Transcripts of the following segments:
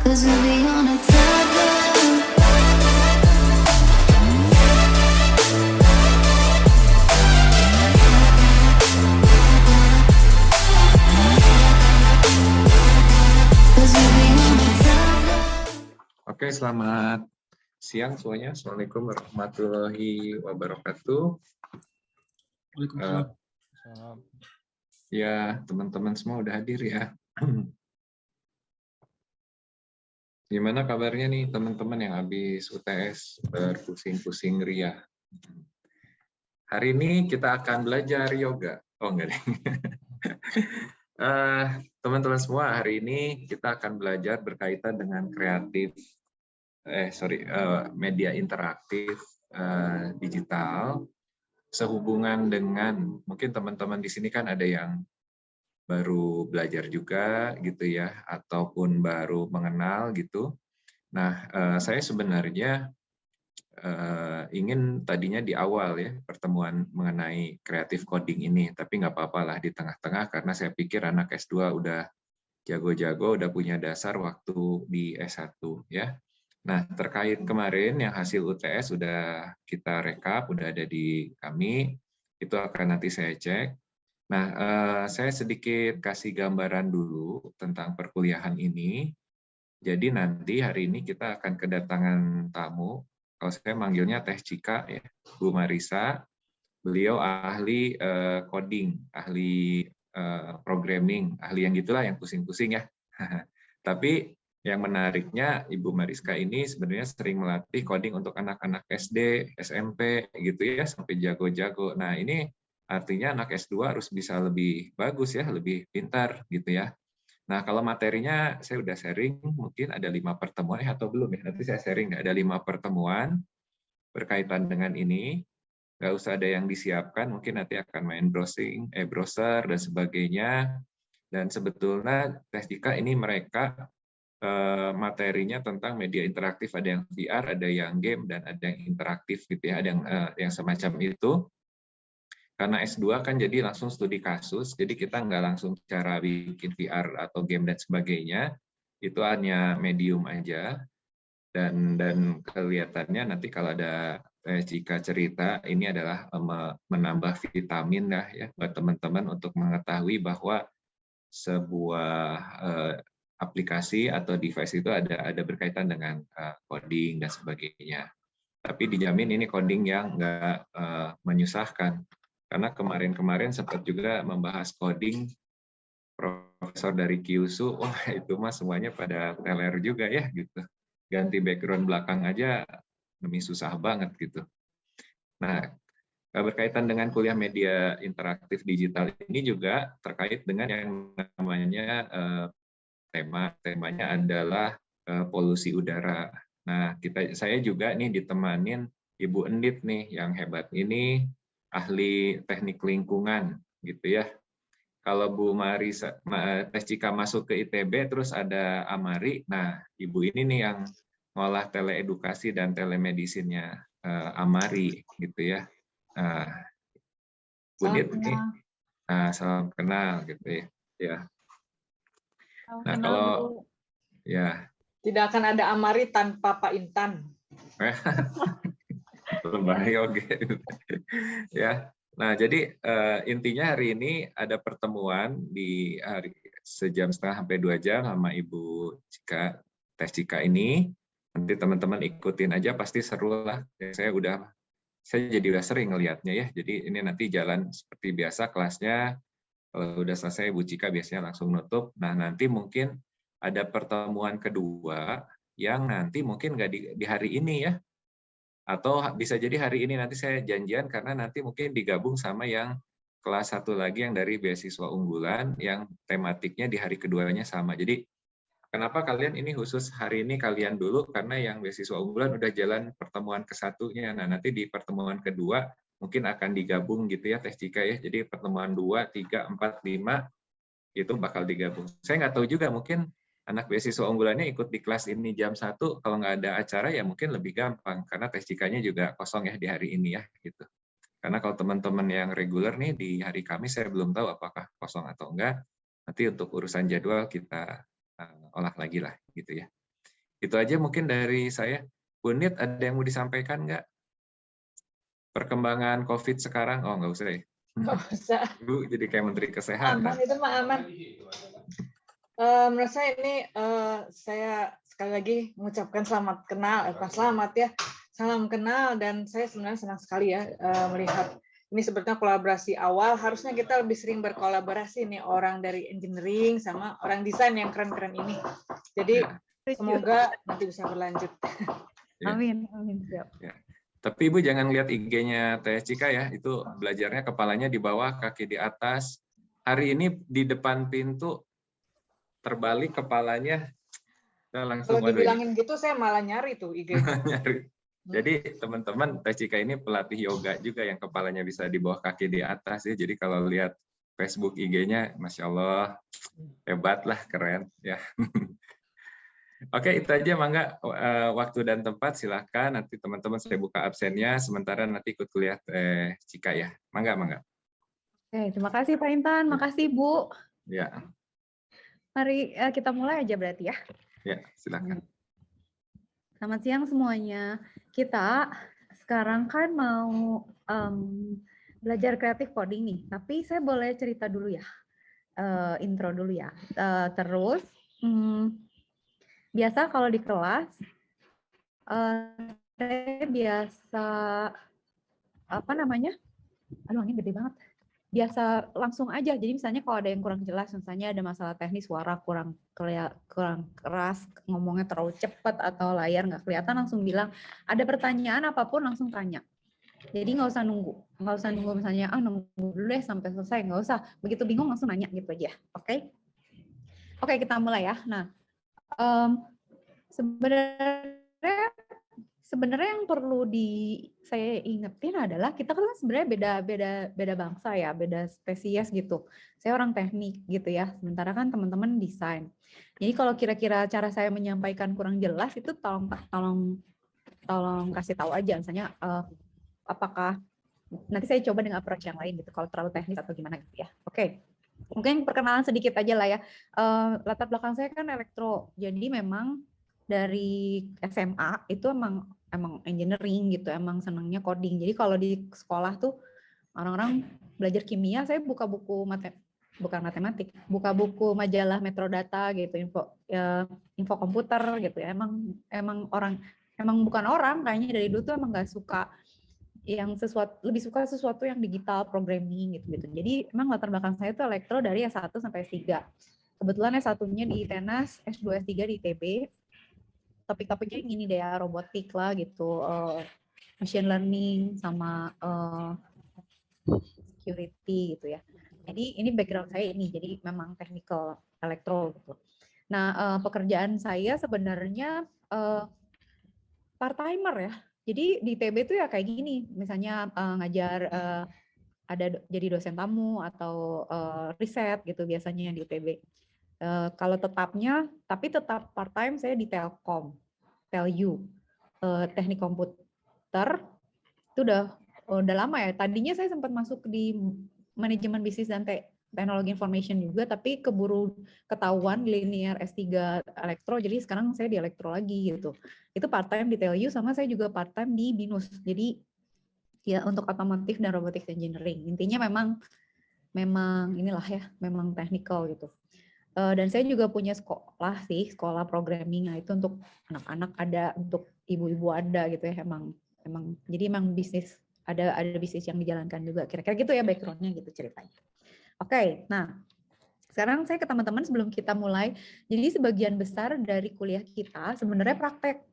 'Cause we'll be on a tether. Oke, selamat siang semuanya. Assalamualaikum warahmatullahi wabarakatuh. Waalaikumsalam. Ya, teman-teman semua udah hadir ya. Gimana kabarnya nih teman-teman yang habis UTS berpusing-pusing ria? Hari ini kita akan belajar yoga. Oh enggak deh. Teman-teman semua, hari ini kita akan belajar berkaitan dengan media interaktif digital, sehubungan dengan mungkin teman-teman di sini kan ada yang baru belajar juga gitu ya, ataupun baru mengenal gitu. Nah, saya sebenarnya ingin tadinya di awal ya pertemuan mengenai creative coding ini, tapi nggak apa-apa lah di tengah-tengah karena saya pikir anak S2 udah jago-jago, udah punya dasar waktu di S1 ya. Nah, terkait kemarin yang hasil UTS sudah kita rekap, udah ada di kami, itu akan nanti saya cek. Nah, saya sedikit kasih gambaran dulu tentang perkuliahan ini. Jadi nanti hari ini kita akan kedatangan tamu, kalau saya manggilnya Teh Cika, ya, Bu Marisa. Beliau ahli coding, ahli programming, ahli yang gitulah, yang pusing-pusing ya. Tapi yang menariknya, Ibu Mariska ini sebenarnya sering melatih coding untuk anak-anak SD, SMP, gitu ya, sampai jago-jago. Nah, ini artinya anak S2 harus bisa lebih bagus ya, lebih pintar gitu ya. Nah, kalau materinya saya udah sharing, mungkin ada 5 pertemuan, atau belum ya, nanti saya sharing, ada 5 pertemuan berkaitan dengan ini. Nggak usah ada yang disiapkan, mungkin nanti akan main browser, dan sebagainya. Dan sebetulnya Teh Cika ini mereka materinya tentang media interaktif, ada yang VR, ada yang game, dan ada yang interaktif gitu ya, ada yang semacam itu. Karena S2 kan jadi langsung studi kasus, jadi kita nggak langsung cara bikin VR atau game dan sebagainya, itu hanya medium aja. Dan kelihatannya nanti kalau ada jika cerita ini adalah menambah vitamin ya buat teman-teman untuk mengetahui bahwa sebuah aplikasi atau device itu ada berkaitan dengan coding dan sebagainya. Tapi dijamin ini coding yang nggak menyusahkan. Karena kemarin-kemarin sempat juga membahas coding, profesor dari Kyushu, wah itu mah semuanya pada teler juga ya gitu. Ganti background belakang aja demi susah banget gitu. Nah, berkaitan dengan kuliah media interaktif digital ini juga terkait dengan yang namanya temanya adalah polusi udara. Nah, saya juga nih ditemanin Ibu Endit nih yang hebat ini, ahli teknik lingkungan gitu ya. Kalau Bu Marisa, Teh Cika masuk ke ITB, terus ada Amari, nah Ibu ini nih yang ngolah teleedukasi dan telemedisinnya Amari gitu ya. Bu Dit nih, salam kenal gitu ya. Ya. Nah kalau ya tidak akan ada Amari tanpa Pak Intan. Berbahaya oke. Ya. Nah, jadi intinya hari ini ada pertemuan di hari sejam setengah sampai 2 jam sama Ibu Cika, Teh Cika ini. Nanti teman-teman ikutin aja, pasti seru lah. Saya jadi udah sering ngelihatnya ya. Jadi ini nanti jalan seperti biasa kelasnya. Kalau udah selesai Bu Cika biasanya langsung nutup. Nah, nanti mungkin ada pertemuan kedua yang nanti mungkin nggak di hari ini ya. Atau bisa jadi hari ini nanti saya janjian karena nanti mungkin digabung sama yang kelas 1 lagi yang dari beasiswa unggulan yang tematiknya di hari keduanya sama. Jadi kenapa kalian ini khusus hari ini kalian dulu, karena yang beasiswa unggulan udah jalan pertemuan ke-1-nya. Nah, nanti di pertemuan kedua mungkin akan digabung gitu ya Teh Cika ya. Jadi pertemuan 2, 3, 4, 5 itu bakal digabung. Saya nggak tahu juga, mungkin anak beasiswa unggulannya ikut di kelas ini jam 1, kalau nggak ada acara ya mungkin lebih gampang, karena Teh Cikanya juga kosong ya di hari ini ya. Gitu. Karena kalau teman-teman yang reguler nih di hari Kamis saya belum tahu apakah kosong atau enggak. Nanti untuk urusan jadwal kita olah lagi lah gitu ya. Itu aja mungkin dari saya. Bu Nit, ada yang mau disampaikan nggak? Perkembangan COVID sekarang? Oh, nggak usah ya. Nggak usah. Bu jadi kayak Menteri Aman, Kesehatan. itu mah aman. Menurut saya ini, saya sekali lagi mengucapkan selamat kenal, bukan selamat ya, salam kenal, dan saya sebenarnya senang sekali ya melihat ini sebetulnya kolaborasi awal. Harusnya kita lebih sering berkolaborasi nih, orang dari engineering sama orang desain yang keren-keren ini. Jadi semoga nanti bisa berlanjut. Ya. Amin, amin. Siap. Ya. Tapi Ibu jangan lihat IG-nya Teh Cika ya, itu belajarnya kepalanya di bawah, kaki di atas. Hari ini di depan pintu terbalik kepalanya, kita langsung Kalau dibilangin gitu, saya malah nyari tuh IG. nyari. Jadi teman-teman, Teh Cika ini pelatih yoga juga yang kepalanya bisa di bawah, kaki di atas ya. Jadi kalau lihat Facebook IG-nya, Masya Allah, hebat lah, keren ya. Oke, itu aja, Mangga. Waktu dan tempat silahkan. Nanti teman-teman saya buka absennya, sementara nanti ikut kuliah Cika ya. Mangga. Oke, terima kasih Pak Intan, makasih Bu. Ya, Mari kita mulai aja berarti ya. ya, silakan. Selamat siang semuanya. Kita sekarang kan mau belajar kreatif coding nih, tapi saya boleh cerita dulu ya, intro dulu ya. Terus, biasa kalau di kelas, saya biasa, apa namanya, aduh angin gede banget. Biasa langsung aja, jadi misalnya kalau ada yang kurang jelas, misalnya ada masalah teknis, suara kurang keras, ngomongnya terlalu cepat, atau layar nggak kelihatan, langsung bilang, ada pertanyaan apapun langsung tanya. Jadi nggak usah nunggu misalnya, nunggu dulu deh sampai selesai, nggak usah. Begitu bingung langsung nanya gitu aja, oke? Oke, kita mulai ya. Nah, sebenarnya yang perlu saya ingetin adalah kita kan sebenarnya beda bangsa ya, beda spesies gitu. Saya orang teknik gitu ya, sementara kan teman-teman desain. Jadi kalau kira-kira cara saya menyampaikan kurang jelas itu tolong kasih tahu aja, misalnya apakah nanti saya coba dengan approach yang lain gitu kalau terlalu teknis atau gimana gitu ya. Oke. Mungkin perkenalan sedikit aja lah ya. Latar belakang saya kan elektro, jadi memang dari SMA itu emang engineering gitu, emang senangnya coding. Jadi kalau di sekolah tuh orang-orang belajar kimia, saya buka buku bukan matematik, buka buku majalah Metrodata gitu, info komputer gitu ya. Emang bukan orang kayaknya dari dulu tuh emang nggak suka lebih suka sesuatu yang digital, programming gitu. Jadi emang latar belakang saya itu elektro dari S1 sampai S3. Kebetulan S1-nya di ITENAS, S2, S3 di ITB. Topik-topiknya ini deh ya, robotik lah gitu, machine learning sama security gitu ya. Jadi ini background saya ini, jadi memang technical elektro gitu. Nah, pekerjaan saya sebenarnya part-timer ya. Jadi di ITB tuh ya kayak gini, misalnya ngajar, ada jadi dosen tamu atau riset gitu biasanya di ITB. Kalau tapi tetap part-time saya di Telkom, Telu, teknik komputer, itu udah lama ya. Tadinya saya sempat masuk di manajemen bisnis dan teknologi information juga, tapi keburu ketahuan linear S3 elektro, jadi sekarang saya di elektro lagi gitu. Itu part-time di Telu, sama saya juga part-time di BINUS. Jadi ya untuk otomotif dan robotics engineering. Intinya memang inilah ya, memang technical gitu. Dan saya juga punya sekolah programming. Nah, itu untuk anak-anak ada, untuk ibu-ibu ada gitu ya. Jadi emang bisnis, ada bisnis yang dijalankan juga. Kira-kira gitu ya background-nya gitu ceritanya. Oke, nah sekarang saya ke teman-teman sebelum kita mulai. Jadi sebagian besar dari kuliah kita sebenarnya praktek.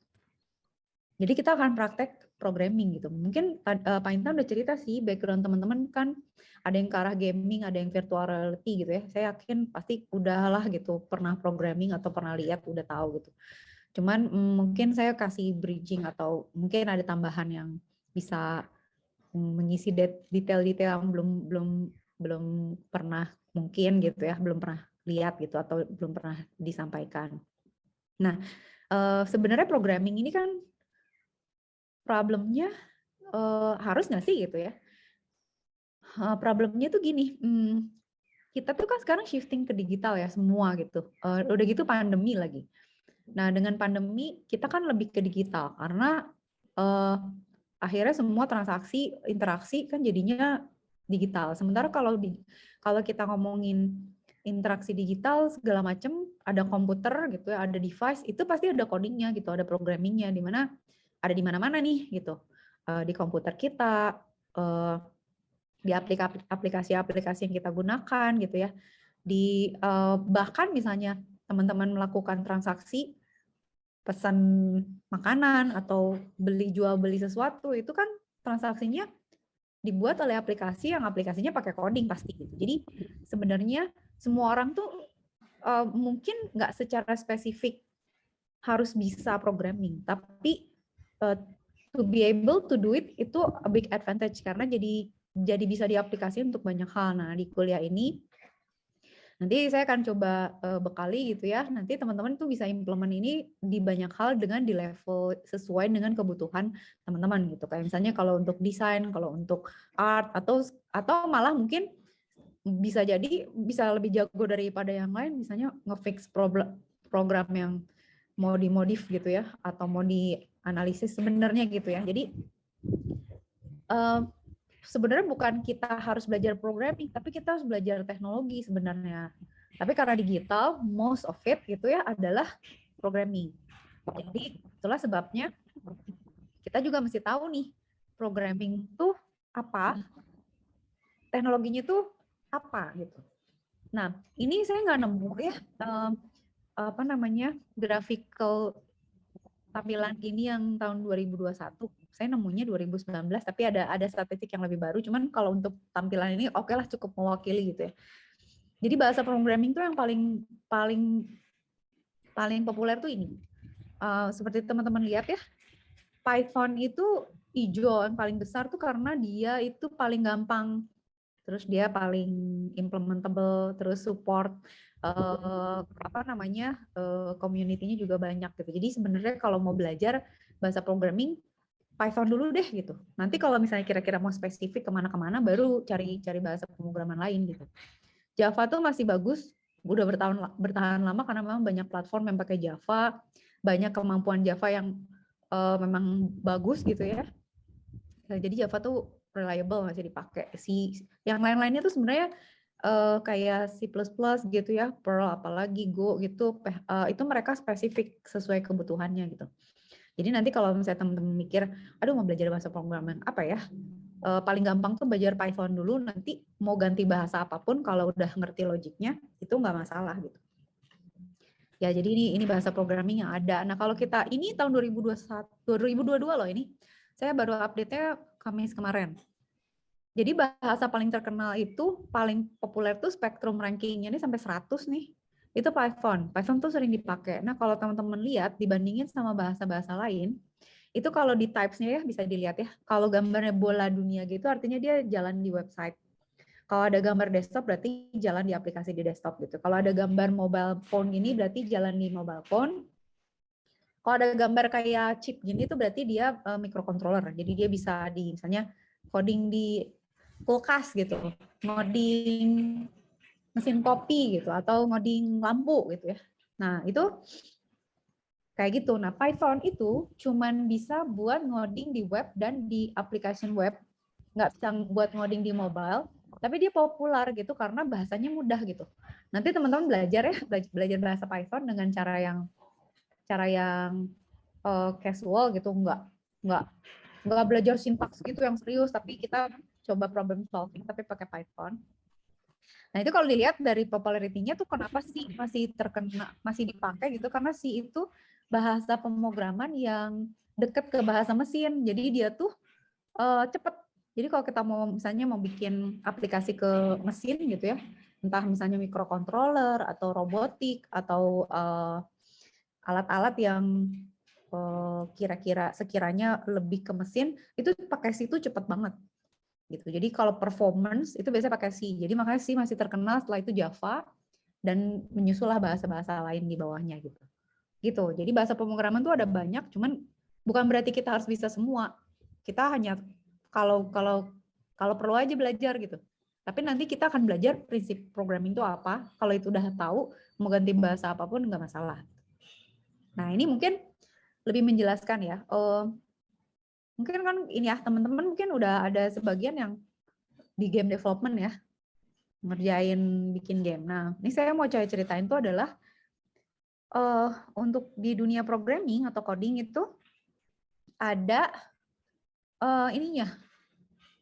Jadi kita akan praktek programming gitu. Mungkin Pak Intan udah cerita sih background teman-teman kan, ada yang ke arah gaming, ada yang virtual reality gitu ya. Saya yakin pasti udahlah gitu, pernah programming atau pernah lihat, udah tahu gitu. Cuman mungkin saya kasih bridging atau mungkin ada tambahan yang bisa mengisi detail-detail yang belum pernah mungkin gitu ya, belum pernah lihat gitu atau belum pernah disampaikan. Nah, sebenarnya programming ini kan problemnya harus nggak sih gitu ya? Problemnya tuh gini, kita tuh kan sekarang shifting ke digital ya semua gitu. Udah gitu pandemi lagi. Nah, dengan pandemi kita kan lebih ke digital karena akhirnya semua transaksi, interaksi kan jadinya digital. Sementara kalau kita ngomongin interaksi digital segala macam, ada komputer gitu ya, ada device, itu pasti ada codingnya gitu, ada programmingnya, di mana ada di mana-mana nih gitu. Di komputer kita, di aplikasi-aplikasi yang kita gunakan gitu ya. Bahkan misalnya teman-teman melakukan transaksi pesan makanan atau jual beli sesuatu, itu kan transaksinya dibuat oleh aplikasi yang aplikasinya pakai coding pasti gitu. Jadi sebenarnya semua orang tuh mungkin nggak secara spesifik harus bisa programming, tapi to be able to do it itu a big advantage karena jadi bisa diaplikasikan untuk banyak hal. Nah, di kuliah ini nanti saya akan coba bekali gitu ya. Nanti teman-teman tuh bisa implement ini di banyak hal dengan di level sesuai dengan kebutuhan teman-teman gitu. Kayak misalnya kalau untuk desain, kalau untuk art atau malah mungkin bisa jadi bisa lebih jago daripada yang lain, misalnya nge-fix program yang mau dimodif gitu ya, atau mau dianalisis sebenarnya gitu ya. Jadi sebenarnya bukan kita harus belajar programming, tapi kita harus belajar teknologi sebenarnya. Tapi karena digital, most of it gitu ya adalah programming. Jadi itulah sebabnya kita juga mesti tahu nih programming itu apa, teknologinya itu apa gitu. Nah, ini saya nggak nemu ya graphical tampilan ini yang tahun 2021. Saya nemunya 2019, tapi ada statistik yang lebih baru. Cuman kalau untuk tampilan ini oke lah, cukup mewakili gitu ya. Jadi bahasa programming tuh yang paling populer tuh ini. Seperti teman-teman lihat ya, Python itu hijau yang paling besar tuh karena dia itu paling gampang, terus dia paling implementable, terus support community-nya juga banyak gitu. Jadi sebenarnya kalau mau belajar bahasa programming, Python dulu deh gitu. Nanti kalau misalnya kira-kira mau spesifik kemana-kemana, baru cari bahasa pemrograman lain gitu. Java tuh masih bagus, udah bertahan lama karena memang banyak platform yang pakai Java, banyak kemampuan Java yang memang bagus gitu ya. Jadi Java tuh reliable, masih dipakai. Yang lain-lainnya tuh sebenarnya kayak C++ gitu ya, Perl apalagi Go gitu, itu mereka spesifik sesuai kebutuhannya gitu. Jadi nanti kalau misalnya teman-teman mikir, aduh mau belajar bahasa programming apa ya? Paling gampang tuh belajar Python dulu, nanti mau ganti bahasa apapun kalau udah ngerti logiknya, itu nggak masalah gitu. Ya, jadi ini bahasa programming yang ada. Nah, kalau kita ini tahun 2022 loh ini. Saya baru update-nya Kamis kemarin. Jadi bahasa paling terkenal itu, paling populer tuh spektrum rankingnya ini sampai 100 nih. Itu Python. Python tuh sering dipakai. Nah, kalau teman-teman lihat, dibandingin sama bahasa-bahasa lain, itu kalau di types-nya ya bisa dilihat ya. Kalau gambarnya bola dunia gitu, artinya dia jalan di website. Kalau ada gambar desktop, berarti jalan di aplikasi di desktop gitu. Kalau ada gambar mobile phone ini, berarti jalan di mobile phone. Kalau ada gambar kayak chip gini, itu berarti dia microcontroller. Jadi dia bisa misalnya coding di kulkas gitu, ngoding mesin kopi gitu, atau ngoding lampu gitu ya. Nah, itu kayak gitu. Nah, Python itu cuman bisa buat ngoding di web dan di application web, nggak bisa buat ngoding di mobile, tapi dia populer gitu karena bahasanya mudah gitu. Nanti teman-teman belajar ya, belajar bahasa Python dengan cara yang casual gitu, nggak belajar sintaks gitu yang serius, tapi kita coba problem solving tapi pakai Python. Nah, itu kalau dilihat dari popularity-nya tuh kenapa sih masih dipakai gitu, karena sih itu bahasa pemrograman yang deket ke bahasa mesin. Jadi dia tuh cepet. Jadi kalau kita misalnya mau bikin aplikasi ke mesin gitu ya, entah misalnya microcontroller atau robotik atau alat-alat yang sekiranya lebih ke mesin, itu pakai C itu cepet banget. Gitu. Jadi kalau performance itu biasanya pakai C. Jadi makanya C masih terkenal, setelah itu Java, dan menyusullah bahasa-bahasa lain di bawahnya gitu. Gitu. Jadi bahasa pemrograman tuh ada banyak, cuman bukan berarti kita harus bisa semua. Kita hanya kalau perlu aja belajar gitu. Tapi nanti kita akan belajar prinsip programming itu apa. Kalau itu udah tahu, mau ganti bahasa apapun nggak masalah. Nah, ini mungkin lebih menjelaskan ya. Mungkin kan ini ya, teman-teman mungkin udah ada sebagian yang di game development ya, ngerjain bikin game. Nah, ini saya mau ceritain itu adalah untuk di dunia programming atau coding itu ada ininya,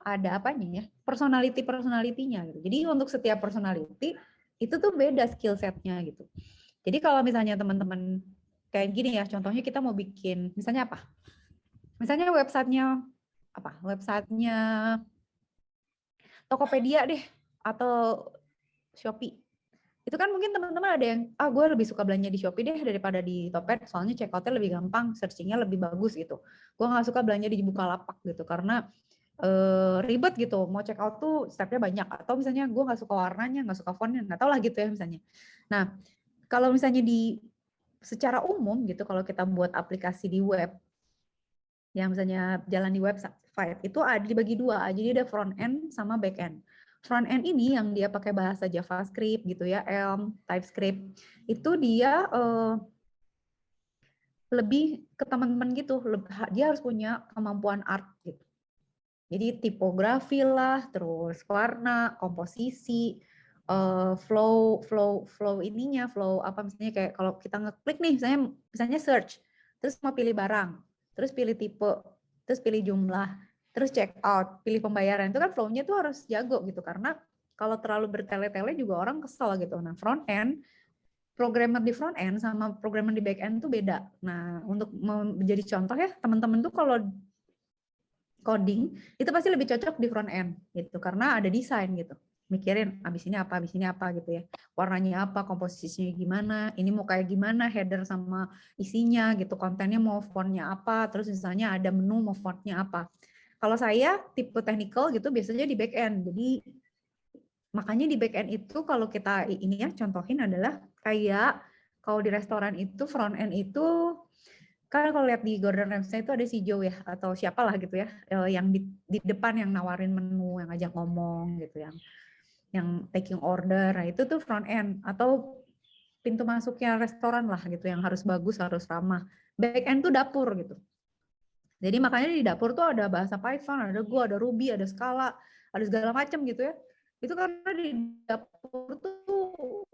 ada apanya ya, personality-nya gitu. Jadi untuk setiap personality itu tuh beda skill setnya gitu. Jadi kalau misalnya teman-teman kayak gini ya, contohnya kita mau bikin, misalnya apa? Misalnya websitenya Tokopedia deh, atau Shopee. Itu kan mungkin teman-teman ada yang, gue lebih suka belanja di Shopee deh daripada di Topet, soalnya checkout-nya lebih gampang, searching-nya lebih bagus gitu. Gue nggak suka belanja di Bukalapak gitu, karena ribet gitu, mau check out tuh stepnya banyak, atau misalnya gue nggak suka warnanya, nggak suka fontnya, nggak tau lah gitu ya misalnya. Nah, kalau misalnya secara umum gitu, kalau kita buat aplikasi di web, yang misalnya jalan di website, itu ada dibagi dua, jadi ada front end sama back end. Front end ini yang dia pakai bahasa JavaScript gitu ya, Elm, TypeScript, itu dia lebih ke teman-teman gitu, dia harus punya kemampuan art gitu. Jadi tipografi lah, terus warna, komposisi, flow apa misalnya kayak kalau kita ngeklik nih, misalnya search, terus mau pilih barang, terus pilih tipe, terus pilih jumlah, terus check out, pilih pembayaran, itu kan flow-nya tuh harus jago gitu, karena kalau terlalu bertele-tele juga orang kesel gitu. Nah, front end, programmer di front end sama programmer di back end tuh beda. Nah, untuk menjadi contoh ya, teman-teman tuh kalau coding itu pasti lebih cocok di front end gitu, karena ada desain gitu, mikirin abis ini apa gitu ya, warnanya apa, komposisinya gimana, ini mau kayak gimana, header sama isinya gitu, kontennya mau fontnya apa, terus misalnya ada menu mau fontnya apa. Kalau saya tipe technical gitu biasanya di back end, jadi makanya di back end itu kalau kita ini ya contohin adalah kayak kalau di restoran itu front end itu kan kalau lihat di Gordon Ramsay itu ada si Joe ya, atau siapalah gitu ya, yang di depan yang nawarin menu, yang ngajak ngomong gitu, yang taking order. Nah, itu tuh front end atau pintu masuknya restoran lah gitu, yang harus bagus, harus ramah. Back end tuh dapur gitu. Jadi makanya di dapur tuh ada bahasa Python, ada Go, ada Ruby, ada Scala, ada segala macam gitu ya. Itu karena di dapur tuh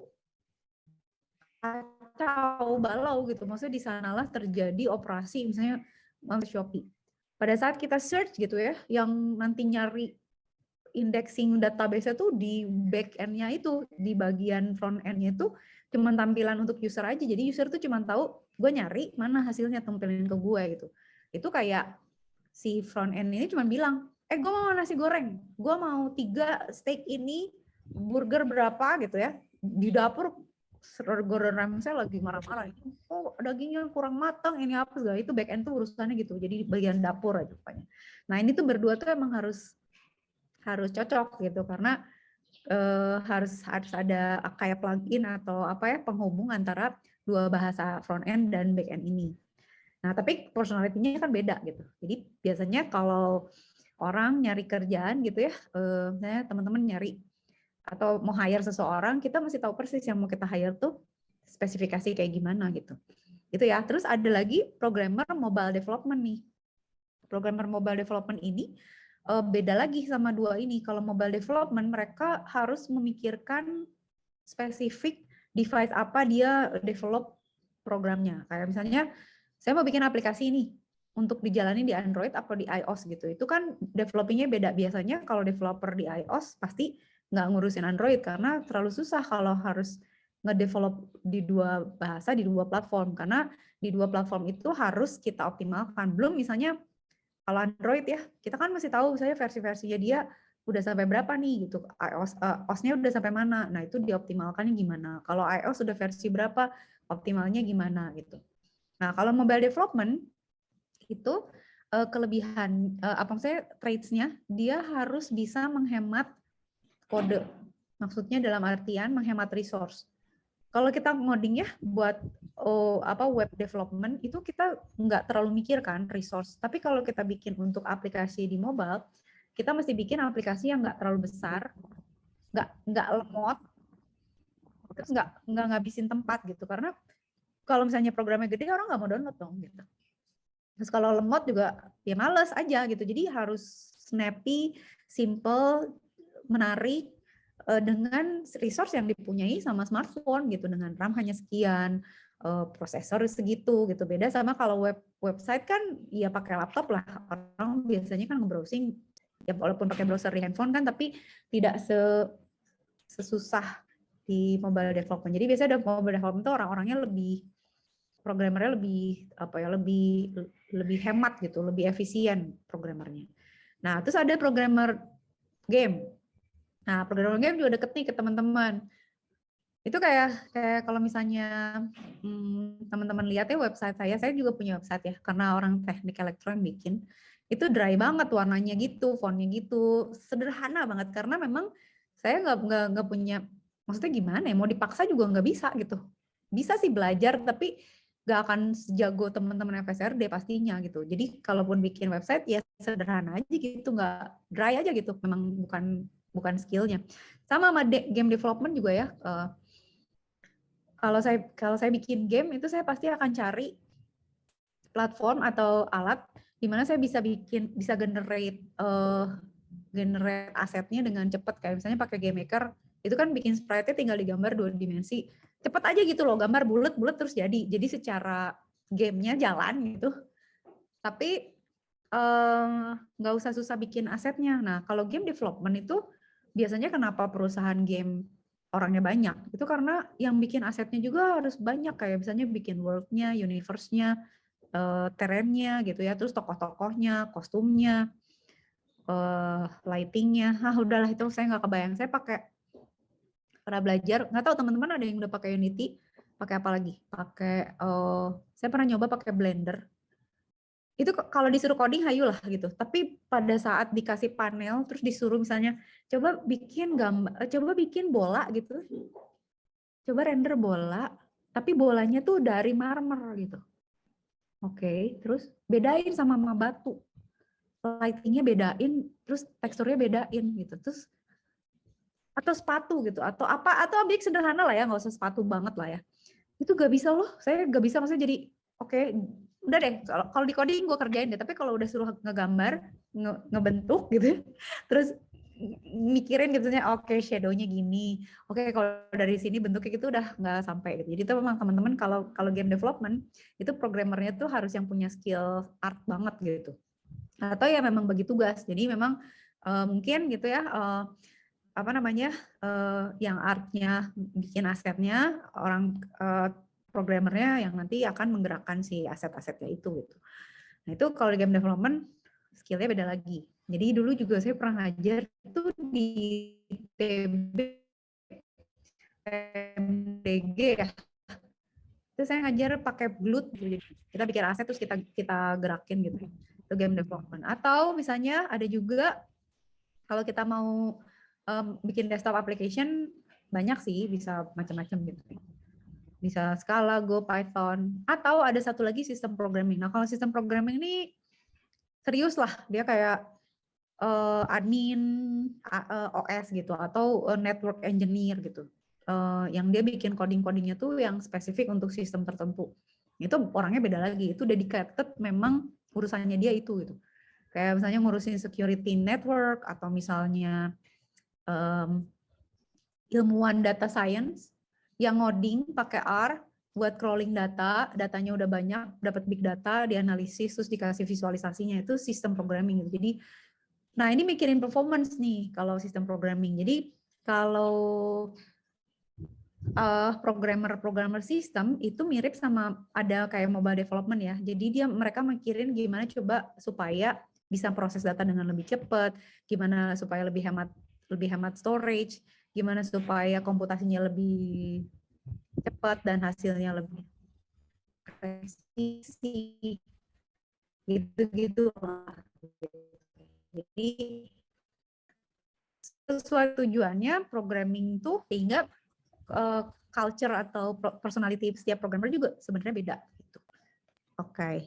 kacau balau gitu, maksudnya di sanalah terjadi operasi misalnya Shopee. Pada saat kita search gitu ya, yang nanti nyari indexing database tuh di back end-nya itu, di bagian front end-nya itu cuma tampilan untuk user aja. Jadi user tuh cuma tahu gue nyari mana hasilnya, tampilin ke gue gitu. Itu kayak si front end ini cuma bilang, gue mau nasi goreng, gue mau 3 steak ini, burger berapa gitu ya. Di dapur Gordon Ramsay lagi marah-marah, dagingnya kurang matang, ini apa segala, itu back end tuh urusannya gitu, jadi bagian dapur aja rupanya. Nah ini tuh berdua tuh emang harus cocok gitu, karena harus ada kayak plugin atau apa ya, penghubung antara dua bahasa front end dan back end ini. Nah tapi personality-nya kan beda gitu, jadi biasanya kalau orang nyari kerjaan gitu ya, misalnya teman-teman nyari atau mau hire seseorang, kita mesti tahu persis yang mau kita hire tuh spesifikasi kayak gimana gitu. Itu ya. Terus ada lagi programmer mobile development nih. Programmer mobile development ini beda lagi sama dua ini. Kalau mobile development mereka harus memikirkan spesifik device apa dia develop programnya. Kayak misalnya saya mau bikin aplikasi ini untuk dijalani di Android atau di iOS gitu. Itu kan developingnya beda. Biasanya kalau developer di iOS pasti nggak ngurusin Android karena terlalu susah kalau harus ngedevelop di dua bahasa, di dua platform, karena di dua platform itu harus kita optimalkan. Belum misalnya kalau Android ya, kita kan masih tahu saya versi-versinya dia udah sampai berapa nih gitu, OS-nya udah sampai mana, nah itu dioptimalkannya gimana. Kalau iOS udah versi berapa, optimalnya gimana gitu. Nah kalau mobile development itu kelebihan apa maksudnya traits-nya, dia harus bisa menghemat kode. Maksudnya dalam artian menghemat resource. Kalau kita ngoding ya buat web development itu kita nggak terlalu mikirkan resource. Tapi kalau kita bikin untuk aplikasi di mobile, kita mesti bikin aplikasi yang nggak terlalu besar, nggak lemot, terus nggak ngabisin tempat gitu. Karena kalau misalnya programnya gede orang nggak mau download dong gitu. Terus kalau lemot juga ya males aja gitu. Jadi harus snappy, simple, menarik dengan resource yang dipunyai sama smartphone gitu, dengan RAM hanya sekian, prosesor segitu gitu. Beda sama kalau website kan ya pakai laptop lah. Orang biasanya kan nge-browsing ya walaupun pakai browser di handphone kan, tapi tidak sesusah di mobile development. Jadi biasanya di mobile development itu orang-orangnya programmernya lebih hemat gitu, lebih efisien programmernya. Nah, terus ada programmer game. Nah, programmer game juga deket nih ke teman-teman. Itu kayak kalau misalnya teman-teman lihat ya website saya juga punya website ya, karena orang teknik elektron bikin. Itu dry banget warnanya gitu, fontnya gitu, sederhana banget karena memang saya nggak punya, maksudnya gimana ya, mau dipaksa juga nggak bisa gitu. Bisa sih belajar tapi nggak akan sejago teman-teman FSRD pastinya gitu. Jadi kalaupun bikin website ya sederhana aja gitu, nggak dry aja gitu. Memang bukan skillnya. Sama game development juga ya. Kalau saya bikin game itu saya pasti akan cari platform atau alat di mana saya bisa generate asetnya dengan cepat, kayak misalnya pakai game maker itu kan bikin sprite-nya tinggal digambar 2 dimensi, cepet aja gitu loh, gambar bulat terus jadi secara gamenya jalan gitu, tapi nggak usah susah bikin asetnya. Nah kalau game development itu biasanya kenapa perusahaan game orangnya banyak itu karena yang bikin asetnya juga harus banyak, kayak misalnya bikin world-nya, universe-nya, terrain-nya gitu ya, terus tokoh-tokohnya, kostumnya, lighting-nya. Udahlah itu saya nggak kebayang. Saya pernah belajar, nggak tahu teman-teman ada yang udah pakai Unity, pakai apa lagi? Saya pernah nyoba pakai Blender. Itu kalau disuruh coding hayulah gitu. Tapi pada saat dikasih panel terus disuruh misalnya coba bikin bola gitu. Coba render bola, tapi bolanya tuh dari marmer gitu. Oke, terus bedain sama batu. Lighting-nya bedain, terus teksturnya bedain gitu. Terus atau sepatu gitu, atau objek sederhana lah ya, nggak usah sepatu banget lah ya. Itu gak bisa loh, saya gak bisa, maksudnya jadi oke, udah deh, kalau di coding gue kerjain deh, tapi kalau udah suruh ngegambar, ngebentuk gitu, terus mikirin gitu, oke shadow-nya gini, oke kalau dari sini bentuknya gitu udah nggak sampai gitu. Jadi itu memang teman-teman kalau game development itu programmernya tuh harus yang punya skill art banget gitu, atau ya memang bagi tugas. Jadi memang mungkin gitu ya, yang artnya bikin asetnya orang programmernya yang nanti akan menggerakkan si aset-asetnya itu gitu. Nah itu kalau di game development skillnya beda lagi. Jadi dulu juga saya pernah ngajar itu di MDG ya. Itu saya ngajar pakai Glut gitu. Kita bikin aset terus kita gerakin gitu. Itu game development. Atau misalnya ada juga kalau kita mau bikin desktop application, banyak sih, bisa macam-macam gitu. Bisa Scala, Go, Python, atau ada satu lagi sistem programming. Nah kalau sistem programming ini serius lah, dia kayak admin OS gitu, atau network engineer gitu. Yang dia bikin coding-codingnya tuh yang spesifik untuk sistem tertentu. Itu orangnya beda lagi, itu dedicated memang urusannya dia itu gitu. Kayak misalnya ngurusin security network, atau misalnya ilmuwan data science yang ngoding pakai R buat crawling datanya udah banyak, dapat big data, dianalisis, terus dikasih visualisasinya, itu sistem programming gitu. Jadi, nah ini mikirin performance nih kalau sistem programming. Jadi kalau programmer sistem itu mirip sama ada kayak mobile development ya. Jadi mereka mikirin gimana coba supaya bisa proses data dengan lebih cepat, gimana supaya lebih hemat storage, gimana supaya komputasinya lebih cepat dan hasilnya lebih presisi, gitu-gitu. Jadi sesuai tujuannya programming tuh sehingga culture atau personality setiap programmer juga sebenarnya beda. Gitu. Oke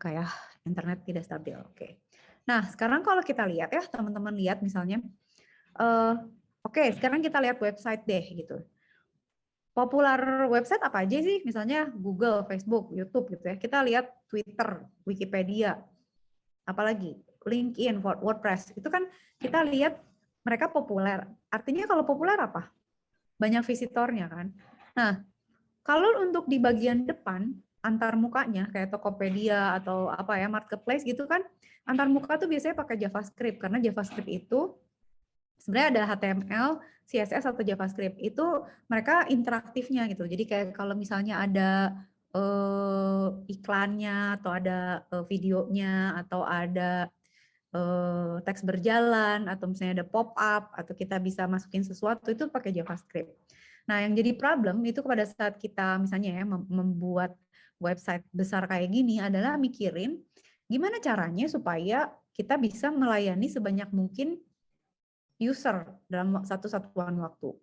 ya, internet tidak stabil. Oke. Nah sekarang kalau kita lihat ya teman-teman lihat misalnya, oke sekarang kita lihat website deh gitu. populer website apa aja sih? Misalnya Google, Facebook, YouTube gitu ya. Kita lihat Twitter, Wikipedia, apalagi LinkedIn, WordPress. Itu kan kita lihat mereka populer. Artinya kalau populer apa? Banyak visitornya kan. Nah, kalau untuk di bagian depan antar mukanya kayak Tokopedia atau apa ya marketplace gitu kan, antar muka tuh biasanya pakai JavaScript karena JavaScript itu sebenarnya ada HTML, CSS atau JavaScript. Itu mereka interaktifnya gitu. Jadi kayak kalau misalnya ada iklannya atau ada videonya atau ada teks berjalan atau misalnya ada pop up atau kita bisa masukin sesuatu itu pakai JavaScript. Nah, yang jadi problem itu pada saat kita misalnya ya membuat website besar kayak gini adalah mikirin gimana caranya supaya kita bisa melayani sebanyak mungkin user dalam satu satuan waktu.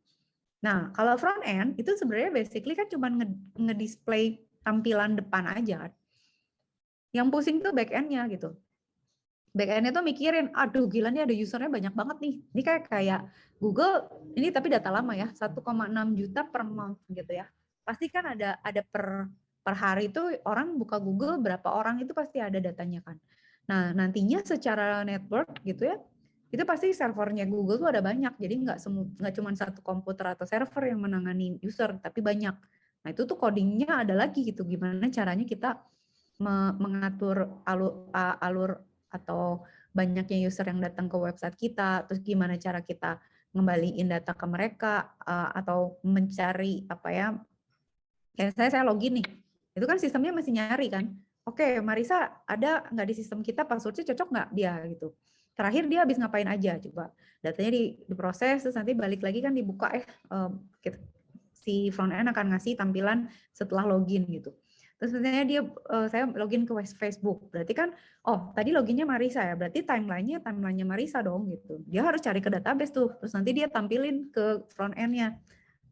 Nah, kalau front end itu sebenarnya basically kan cuma nge-display tampilan depan aja. Yang pusing tuh back end-nya gitu. Back end-nya tuh mikirin, aduh gila nih ada usernya banyak banget nih. Ini kayak Google, ini tapi data lama ya, 1,6 juta per month gitu ya. Pasti kan ada per hari itu orang buka Google berapa orang itu pasti ada datanya kan. Nah, nantinya secara network gitu ya, itu pasti servernya Google tuh ada banyak. Jadi nggak cuma satu komputer atau server yang menangani user, tapi banyak. Nah, itu tuh codingnya ada lagi gitu. Gimana caranya kita mengatur alur atau banyaknya user yang datang ke website kita, terus gimana cara kita ngembaliin data ke mereka atau mencari apa ya? Kayak saya login nih, itu kan sistemnya masih nyari kan. Oke, Marisa ada nggak di sistem kita passwordnya cocok nggak dia gitu. Terakhir dia habis ngapain aja coba. Datanya diproses terus nanti balik lagi kan dibuka si front end akan ngasih tampilan setelah login gitu. Terus misalnya saya login ke Facebook, berarti kan, oh tadi loginnya Marisa ya, berarti timelinenya Marisa dong gitu. Dia harus cari ke database tuh, terus nanti dia tampilin ke front end-nya.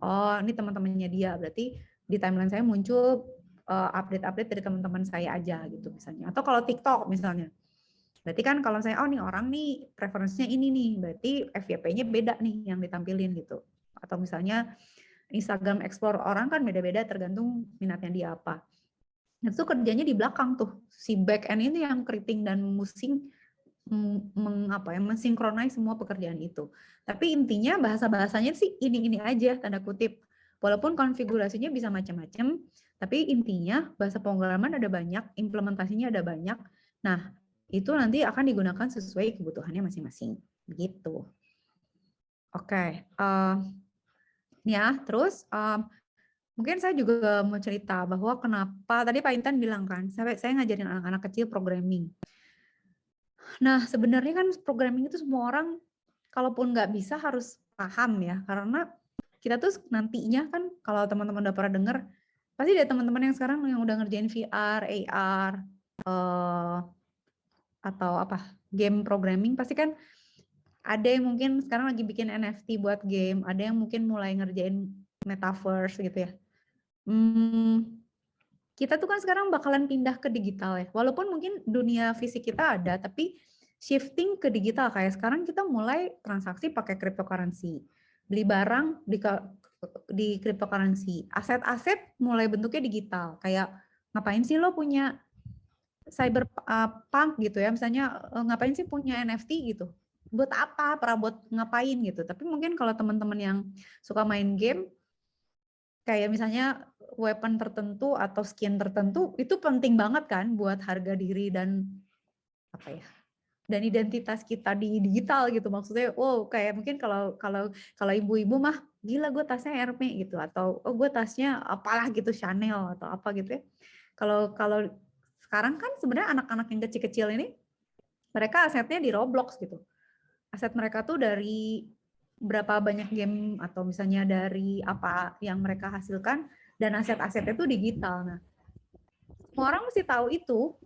Oh ini teman-temannya dia, berarti di timeline saya muncul update-update dari teman-teman saya aja gitu misalnya. Atau kalau TikTok misalnya, berarti kan kalau saya, oh nih orang nih preferensinya ini nih, berarti FYP-nya beda nih yang ditampilin gitu. Atau misalnya Instagram Explore orang kan beda-beda tergantung minatnya dia apa. Itu kerjanya di belakang tuh si back end ini yang keriting dan mensinkronize semua pekerjaan itu. Tapi intinya bahasa-bahasanya sih ini aja tanda kutip. Walaupun konfigurasinya bisa macam-macam, tapi intinya bahasa pemrograman ada banyak, implementasinya ada banyak. Nah, itu nanti akan digunakan sesuai kebutuhannya masing-masing. Begitu. Oke. Ya, terus mungkin saya juga mau cerita bahwa kenapa tadi Pak Intan bilang kan, saya ngajarin anak-anak kecil programming. Nah, sebenarnya kan programming itu semua orang, kalaupun nggak bisa harus paham ya, karena kita tuh nantinya kan, kalau teman-teman udah pernah dengar, pasti ada teman-teman yang sekarang yang udah ngerjain VR, AR, atau game programming, pasti kan ada yang mungkin sekarang lagi bikin NFT buat game, ada yang mungkin mulai ngerjain metaverse gitu ya. Kita tuh kan sekarang bakalan pindah ke digital ya. Walaupun mungkin dunia fisik kita ada, tapi shifting ke digital. Kayak sekarang kita mulai transaksi pakai cryptocurrency. Beli barang di cryptocurrency. Aset-aset mulai bentuknya digital. Kayak ngapain sih lo punya cyberpunk gitu ya. Misalnya ngapain sih punya NFT gitu. Buat apa? Buat ngapain gitu. Tapi mungkin kalau teman-teman yang suka main game, kayak misalnya weapon tertentu atau skin tertentu itu penting banget kan buat harga diri dan dan identitas kita di digital gitu. Maksudnya kayak mungkin kalau ibu-ibu mah gila gue tasnya Hermes gitu, atau gue tasnya apalah gitu Chanel atau apa gitu ya. Kalau sekarang kan sebenarnya anak-anak yang kecil-kecil ini mereka asetnya di Roblox gitu. Aset mereka tuh dari berapa banyak game atau misalnya dari apa yang mereka hasilkan, dan aset-asetnya itu digital. Nah, semua orang mesti tahu itu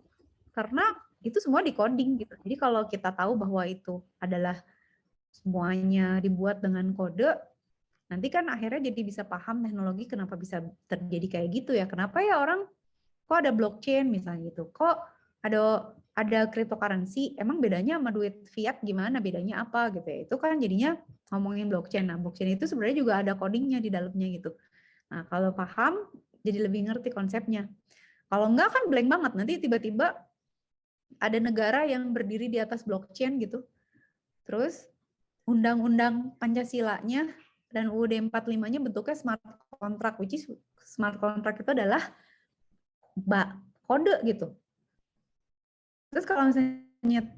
karena itu semua di coding gitu. Jadi kalau kita tahu bahwa itu adalah semuanya dibuat dengan kode, nanti kan akhirnya jadi bisa paham teknologi kenapa bisa terjadi kayak gitu ya. Kenapa ya orang kok ada blockchain misalnya gitu. Kok ada cryptocurrency, emang bedanya sama duit fiat gimana, bedanya apa gitu ya. Itu kan jadinya ngomongin blockchain. Nah, blockchain itu sebenarnya juga ada codingnya di dalamnya gitu. Nah, kalau paham, jadi lebih ngerti konsepnya. Kalau enggak kan blank banget, nanti tiba-tiba ada negara yang berdiri di atas blockchain gitu. Terus undang-undang Pancasilanya dan UUD 45-nya bentuknya smart contract, which is smart contract itu adalah kode gitu. Terus kalau misalnya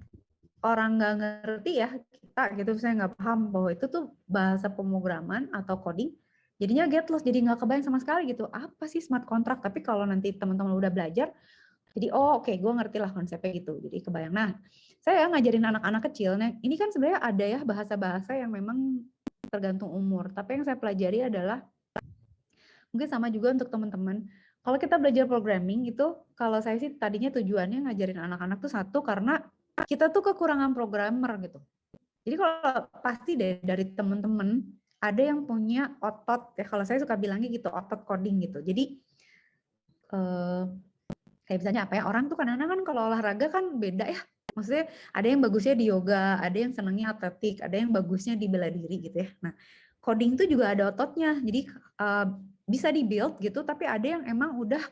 orang nggak ngerti ya, kita gitu saya nggak paham bahwa itu tuh bahasa pemrograman atau coding, jadinya get lost, jadi nggak kebayang sama sekali gitu apa sih smart contract. Tapi kalau nanti teman-teman udah belajar, jadi oke, gue ngerti lah konsepnya gitu, jadi kebayang. Nah, saya ngajarin anak-anak kecil, nah ini kan sebenarnya ada ya bahasa-bahasa yang memang tergantung umur, tapi yang saya pelajari adalah mungkin sama juga untuk teman-teman. Kalau kita belajar programming itu, kalau saya sih tadinya tujuannya ngajarin anak-anak tuh satu karena kita tuh kekurangan programmer gitu. Jadi kalau pasti deh dari teman-teman ada yang punya otot, ya kalau saya suka bilangnya gitu, otot coding gitu. Jadi kayak misalnya apa ya, orang tuh kadang-kadang kan kalau olahraga kan beda ya. Maksudnya ada yang bagusnya di yoga, ada yang senangnya atletik, ada yang bagusnya di bela diri gitu ya. Nah, coding tuh juga ada ototnya. Jadi bisa di-build gitu, tapi ada yang emang udah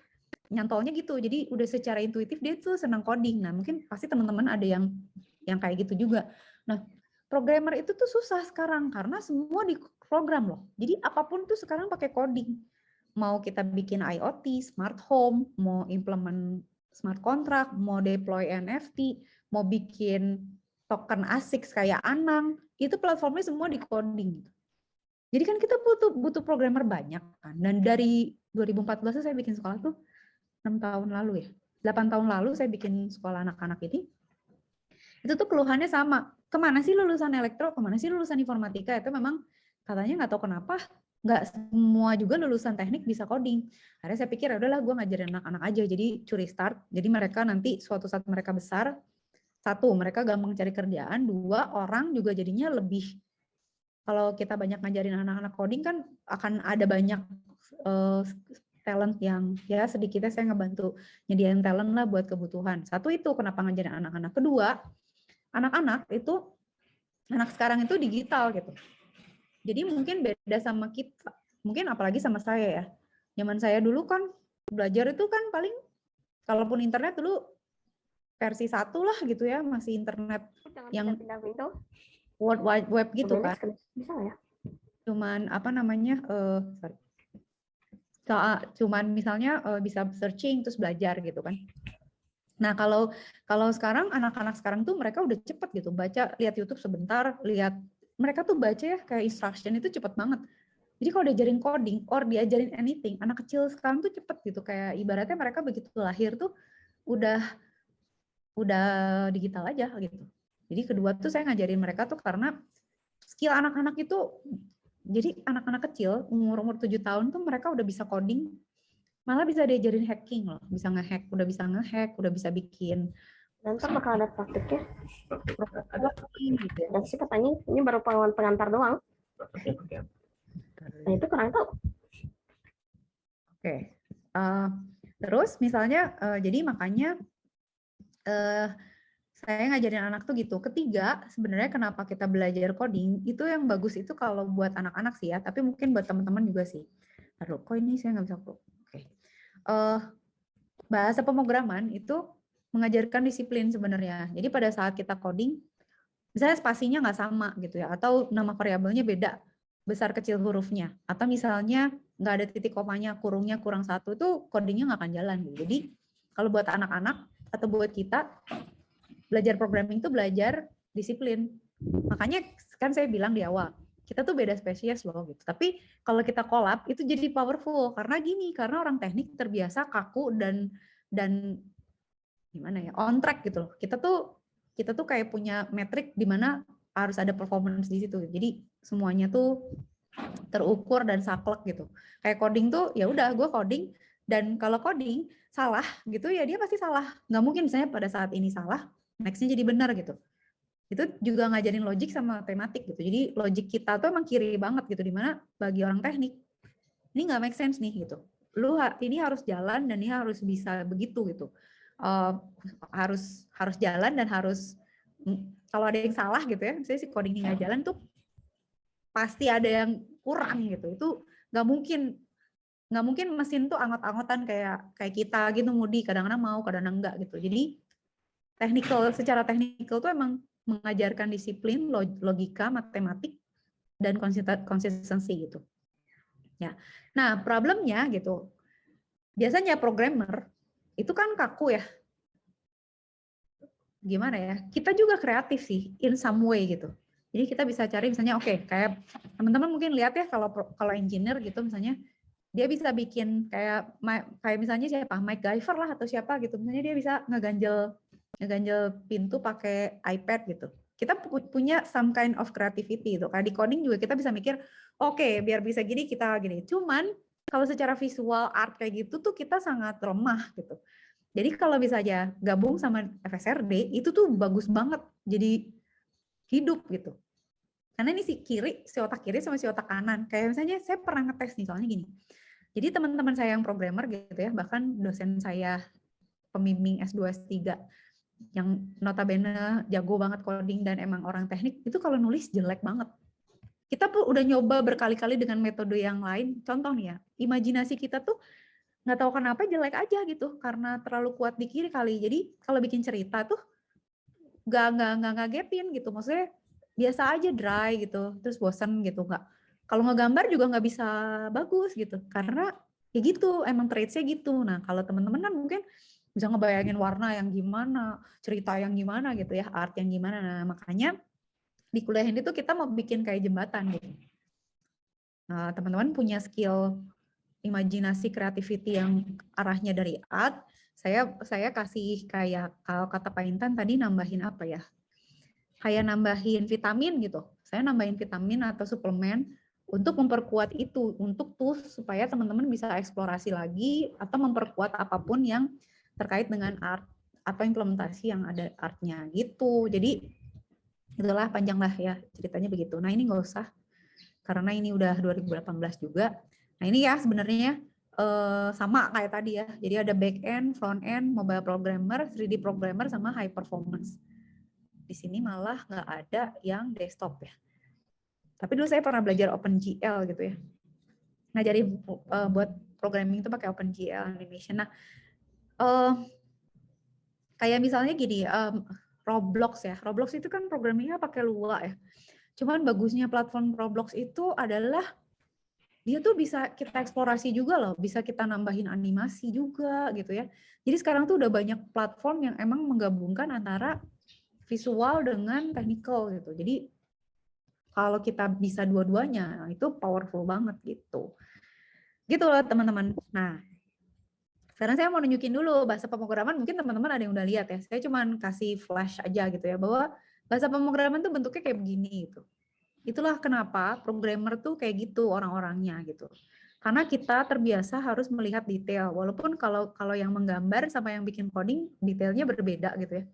nyantolnya gitu. Jadi udah secara intuitif dia tuh senang coding. Nah, mungkin pasti teman-teman ada yang kayak gitu juga. Nah, programmer itu tuh susah sekarang karena semua diprogram loh. Jadi apapun tuh sekarang pakai coding. Mau kita bikin IoT, smart home, mau implement smart contract, mau deploy NFT, mau bikin token ASIC kayak Anang, itu platformnya semua di coding. Jadi kan kita butuh programmer banyak kan. Dan dari 2014 saya bikin sekolah tuh 6 tahun lalu ya. 8 tahun lalu saya bikin sekolah anak-anak ini. Itu tuh keluhannya sama. Kemana sih lulusan elektro, kemana sih lulusan informatika? Itu memang katanya nggak tahu kenapa nggak semua juga lulusan teknik bisa coding. Akhirnya saya pikir udahlah gue ngajarin anak-anak aja. Jadi curi start. Jadi mereka nanti suatu saat mereka besar, satu mereka gampang cari kerjaan, dua orang juga jadinya lebih. Kalau kita banyak ngajarin anak-anak coding kan akan ada banyak talent yang ya sedikitnya saya ngebantu nyediain talent lah buat kebutuhan. Satu itu kenapa ngajarin anak-anak. Kedua, anak-anak itu anak sekarang itu digital gitu. Jadi mungkin beda sama kita, mungkin apalagi sama saya ya. Zaman saya dulu kan belajar itu kan paling kalaupun internet dulu versi 1 lah gitu ya, masih internet yang World Wide Web gitu kan. Bisa ya? Cuman apa namanya? Cuman misalnya bisa searching terus belajar gitu kan. Nah, kalau sekarang anak-anak sekarang tuh mereka udah cepet gitu, baca, lihat YouTube sebentar, lihat mereka tuh baca ya kayak instruction itu cepet banget. Jadi kalau diajarin coding or diajarin anything, anak kecil sekarang tuh cepet gitu, kayak ibaratnya mereka begitu lahir tuh udah digital aja gitu. Jadi kedua tuh saya ngajarin mereka tuh karena skill anak-anak itu, jadi anak-anak kecil umur 7 tahun tuh mereka udah bisa coding, malah bisa diajarin hacking loh, bisa ngehack, udah bisa bikin. Dan ntar bakal ada praktiknya. Gitu ya. Dan sih katanya ini baru pengalaman pengantar doang. Nah itu kurang tahu. Oke. Terus misalnya, jadi makanya saya ngajarin anak tuh gitu. Ketiga, sebenarnya kenapa kita belajar coding, itu yang bagus itu kalau buat anak-anak sih ya, tapi mungkin buat teman-teman juga sih. Aduh, kok ini saya nggak bisa kok. Oke. Bahasa pemrograman itu mengajarkan disiplin sebenarnya. Jadi pada saat kita coding, misalnya spasinya nggak sama gitu ya, atau nama variabelnya beda, besar kecil hurufnya, atau misalnya nggak ada titik komanya, kurungnya kurang 1, itu codingnya nggak akan jalan. Gitu. Jadi kalau buat anak-anak atau buat kita, belajar programming itu belajar disiplin. Makanya kan saya bilang di awal, kita tuh beda spesies loh gitu. Tapi kalau kita collab itu jadi powerful karena gini, karena orang teknik terbiasa kaku dan gimana ya, on track gitu loh. Kita tuh kayak punya metrik di mana harus ada performance di situ. Jadi semuanya tuh terukur dan saklek gitu. Kayak coding tuh ya udah gue coding, dan kalau coding salah gitu ya dia pasti salah. Nggak mungkin misalnya pada saat ini salah, next-nya jadi benar gitu. Itu juga ngajarin logik sama matematik gitu. Jadi logik kita tuh emang kiri banget gitu, dimana bagi orang teknik ini nggak make sense nih gitu. Ini harus jalan dan ini harus bisa begitu gitu. Harus jalan dan harus, kalau ada yang salah gitu ya, misalnya si coding nggak jalan tuh pasti ada yang kurang gitu. Itu nggak mungkin nggak mungkin mesin tuh angot-angotan kayak kita gitu, Moody kadang-kadang mau, kadang-kadang enggak gitu. Jadi secara teknikal tuh emang mengajarkan disiplin, logika, matematik, dan konsistensi gitu. Ya. Nah, problemnya gitu. Biasanya programmer itu kan kaku ya. Gimana ya? Kita juga kreatif sih in some way gitu. Jadi kita bisa cari misalnya kayak teman-teman mungkin lihat ya kalau engineer gitu misalnya dia bisa bikin kayak misalnya siapa? MacGyver lah atau siapa gitu. Misalnya dia bisa ngeganjel pintu pakai iPad gitu. Kita punya some kind of creativity itu. Kayak di coding juga kita bisa mikir, biar bisa gini kita gini. Cuman kalau secara visual art kayak gitu tuh kita sangat lemah gitu. Jadi kalau bisa aja gabung sama FSRD itu tuh bagus banget. Jadi hidup gitu. Karena ini si otak kiri sama si otak kanan. Kayak misalnya saya pernah ngetes nih soalnya gini. Jadi teman-teman saya yang programmer gitu ya, bahkan dosen saya pembimbing S2 S3 yang notabene jago banget coding dan emang orang teknik, itu kalau nulis jelek banget. Kita pun udah nyoba berkali-kali dengan metode yang lain. Contoh nih ya, imajinasi kita tuh nggak tahu kenapa jelek aja gitu, karena terlalu kuat di kiri kali. Jadi kalau bikin cerita tuh nggak ngagetin gitu. Maksudnya biasa aja dry gitu, terus bosan gitu. Kalau ngegambar juga nggak bisa bagus gitu, karena ya gitu, emang traitsnya gitu. Nah kalau teman-teman kan mungkin bisa ngebayangin warna yang gimana, cerita yang gimana gitu ya, art yang gimana. Nah, makanya di kuliah ini tuh kita mau bikin kayak jembatan gitu. Nah, teman-teman punya skill imajinasi, creativity yang arahnya dari art, saya kasih kayak kalau kata Pak Intan tadi nambahin apa ya? Kayak nambahin vitamin gitu. Saya nambahin vitamin atau suplemen untuk memperkuat itu, untuk tools supaya teman-teman bisa eksplorasi lagi atau memperkuat apapun yang terkait dengan art atau implementasi yang ada artnya gitu. Jadi itulah panjang lah ya ceritanya begitu. Nah ini nggak usah karena ini udah 2018 juga. Nah ini ya sebenarnya sama kayak tadi ya. Jadi ada back end, front end, mobile programmer, 3D programmer sama high performance. Di sini malah nggak ada yang desktop ya. Tapi dulu saya pernah belajar OpenGL gitu ya. Ngajarin buat programming itu pakai OpenGL animation. Nah kayak misalnya gini, Roblox ya. Roblox itu kan programmingnya pakai Lua ya. Cuman bagusnya platform Roblox itu adalah dia tuh bisa kita eksplorasi juga loh, bisa kita nambahin animasi juga gitu ya. Jadi sekarang tuh udah banyak platform yang emang menggabungkan antara visual dengan technical gitu. Jadi kalau kita bisa dua-duanya, itu powerful banget gitu. Gitu loh teman-teman. Nah, sekarang saya mau nunjukin dulu bahasa pemrograman, mungkin teman-teman ada yang udah lihat ya. Saya cuma kasih flash aja gitu ya, bahwa bahasa pemrograman tuh bentuknya kayak begini gitu. Itulah kenapa programmer tuh kayak gitu orang-orangnya gitu. Karena kita terbiasa harus melihat detail, walaupun kalau yang menggambar sama yang bikin coding detailnya berbeda gitu ya.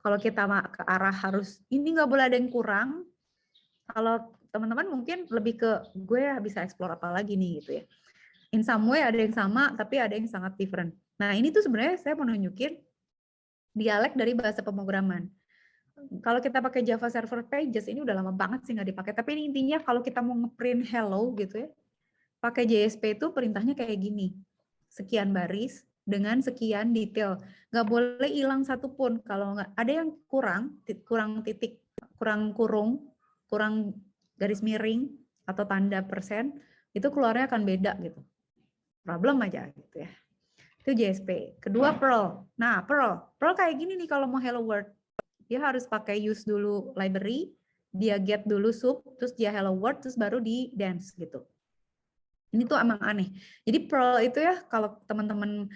Kalau kita ke arah harus ini nggak boleh ada yang kurang. Kalau teman-teman mungkin lebih ke gue bisa explore apa lagi nih gitu ya. In some way ada yang sama, tapi ada yang sangat different. Nah ini tuh sebenarnya saya mau nunjukin dialek dari bahasa pemrograman. Kalau kita pakai Java Server Pages, ini udah lama banget sih nggak dipakai. Tapi ini intinya kalau kita mau ngeprint hello gitu ya, pakai JSP itu perintahnya kayak gini. Sekian baris dengan sekian detail. Nggak boleh hilang satupun. Kalau nggak ada yang kurang titik, kurang kurung, kurang garis miring, atau tanda persen, itu keluarnya akan beda gitu. Problem aja gitu ya. Itu JSP. Kedua Perl. Nah, Perl kayak gini nih kalau mau hello world. Dia harus pakai use dulu library, dia get dulu sub, terus dia hello world, terus baru di dance gitu. Ini tuh emang aneh. Jadi Perl itu ya kalau teman-teman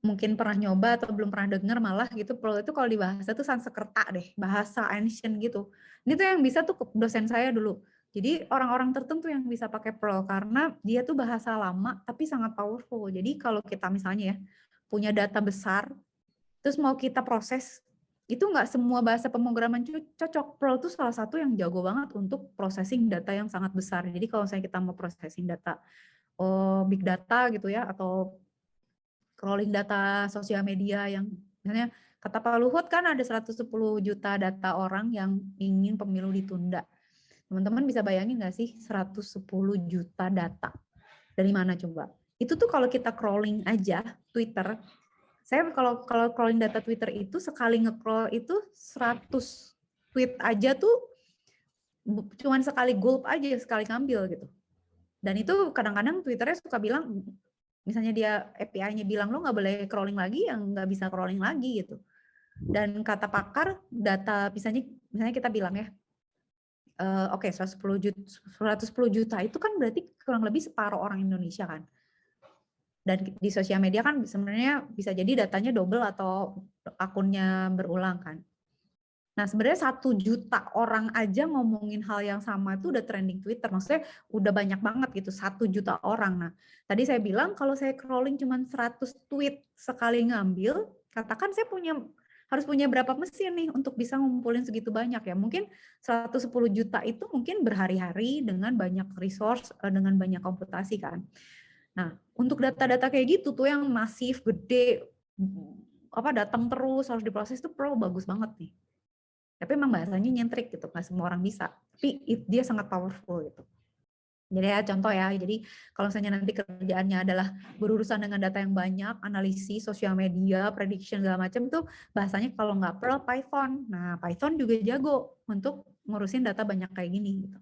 mungkin pernah nyoba atau belum pernah dengar malah gitu, Perl itu kalau di bahasa tuh Sanskerta deh, bahasa ancient gitu. Ini tuh yang bisa tuh dosen saya dulu. Jadi orang-orang tertentu yang bisa pakai Perl karena dia tuh bahasa lama tapi sangat powerful. Jadi kalau kita misalnya ya punya data besar, terus mau kita proses, itu nggak semua bahasa pemrograman cocok. Perl itu salah satu yang jago banget untuk processing data yang sangat besar. Jadi kalau misalnya kita mau processing data big data gitu ya, atau crawling data sosial media yang misalnya kata Pak Luhut kan ada 110 juta data orang yang ingin pemilu ditunda. Teman-teman bisa bayangin nggak sih 110 juta data? Dari mana coba? itu tuh kalau kita crawling aja Twitter, saya kalau crawling data Twitter itu sekali nge-crawl itu 100 tweet aja tuh cuman sekali gulp aja, sekali ngambil gitu. Dan itu kadang-kadang Twitternya suka bilang, misalnya dia API-nya bilang lo nggak boleh crawling lagi, yang nggak bisa crawling lagi gitu. Dan kata pakar data misalnya kita bilang ya, oke 110 juta itu kan berarti kurang lebih separuh orang Indonesia kan. Dan di sosial media kan sebenarnya bisa jadi datanya double atau akunnya berulang kan. Nah sebenarnya 1 juta orang aja ngomongin hal yang sama itu udah trending Twitter. Maksudnya udah banyak banget gitu, 1 juta orang. Nah tadi saya bilang kalau saya crawling cuma 100 tweet sekali ngambil, katakan saya harus punya berapa mesin nih untuk bisa ngumpulin segitu banyak ya. Mungkin 110 juta itu mungkin berhari-hari dengan banyak resource, dengan banyak komputasi kan. Nah, untuk data-data kayak gitu tuh yang masif, gede, datang terus, harus diproses itu bagus banget nih. Tapi emang bahasanya nyentrik gitu, nggak semua orang bisa. Tapi dia sangat powerful gitu. Jadi ya contoh ya, jadi kalau misalnya nanti kerjaannya adalah berurusan dengan data yang banyak, analisis, sosial media, prediction segala macam tuh bahasanya kalau nggak Perl, Python. Nah, Python juga jago untuk ngurusin data banyak kayak gini gitu.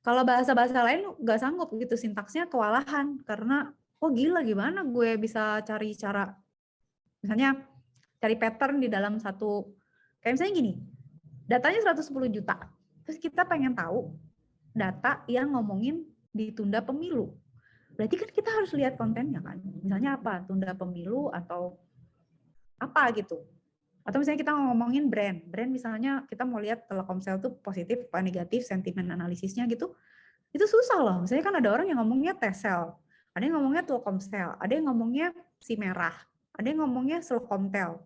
Kalau bahasa-bahasa lain nggak sanggup gitu, sintaksnya kewalahan karena gila gimana gue bisa cari cara, misalnya cari pattern di dalam satu, kayak misalnya gini, datanya 110 juta, terus kita pengen tahu data yang ngomongin ditunda pemilu. Berarti kan kita harus lihat kontennya kan, misalnya apa, tunda pemilu atau apa gitu. Atau misalnya kita ngomongin brand misalnya kita mau lihat Telkomsel tuh positif apa negatif, sentimen analisisnya gitu, itu susah loh. Misalnya kan ada orang yang ngomongnya Telcel, ada yang ngomongnya Telkomsel, ada yang ngomongnya si merah, ada yang ngomongnya Selkomtel.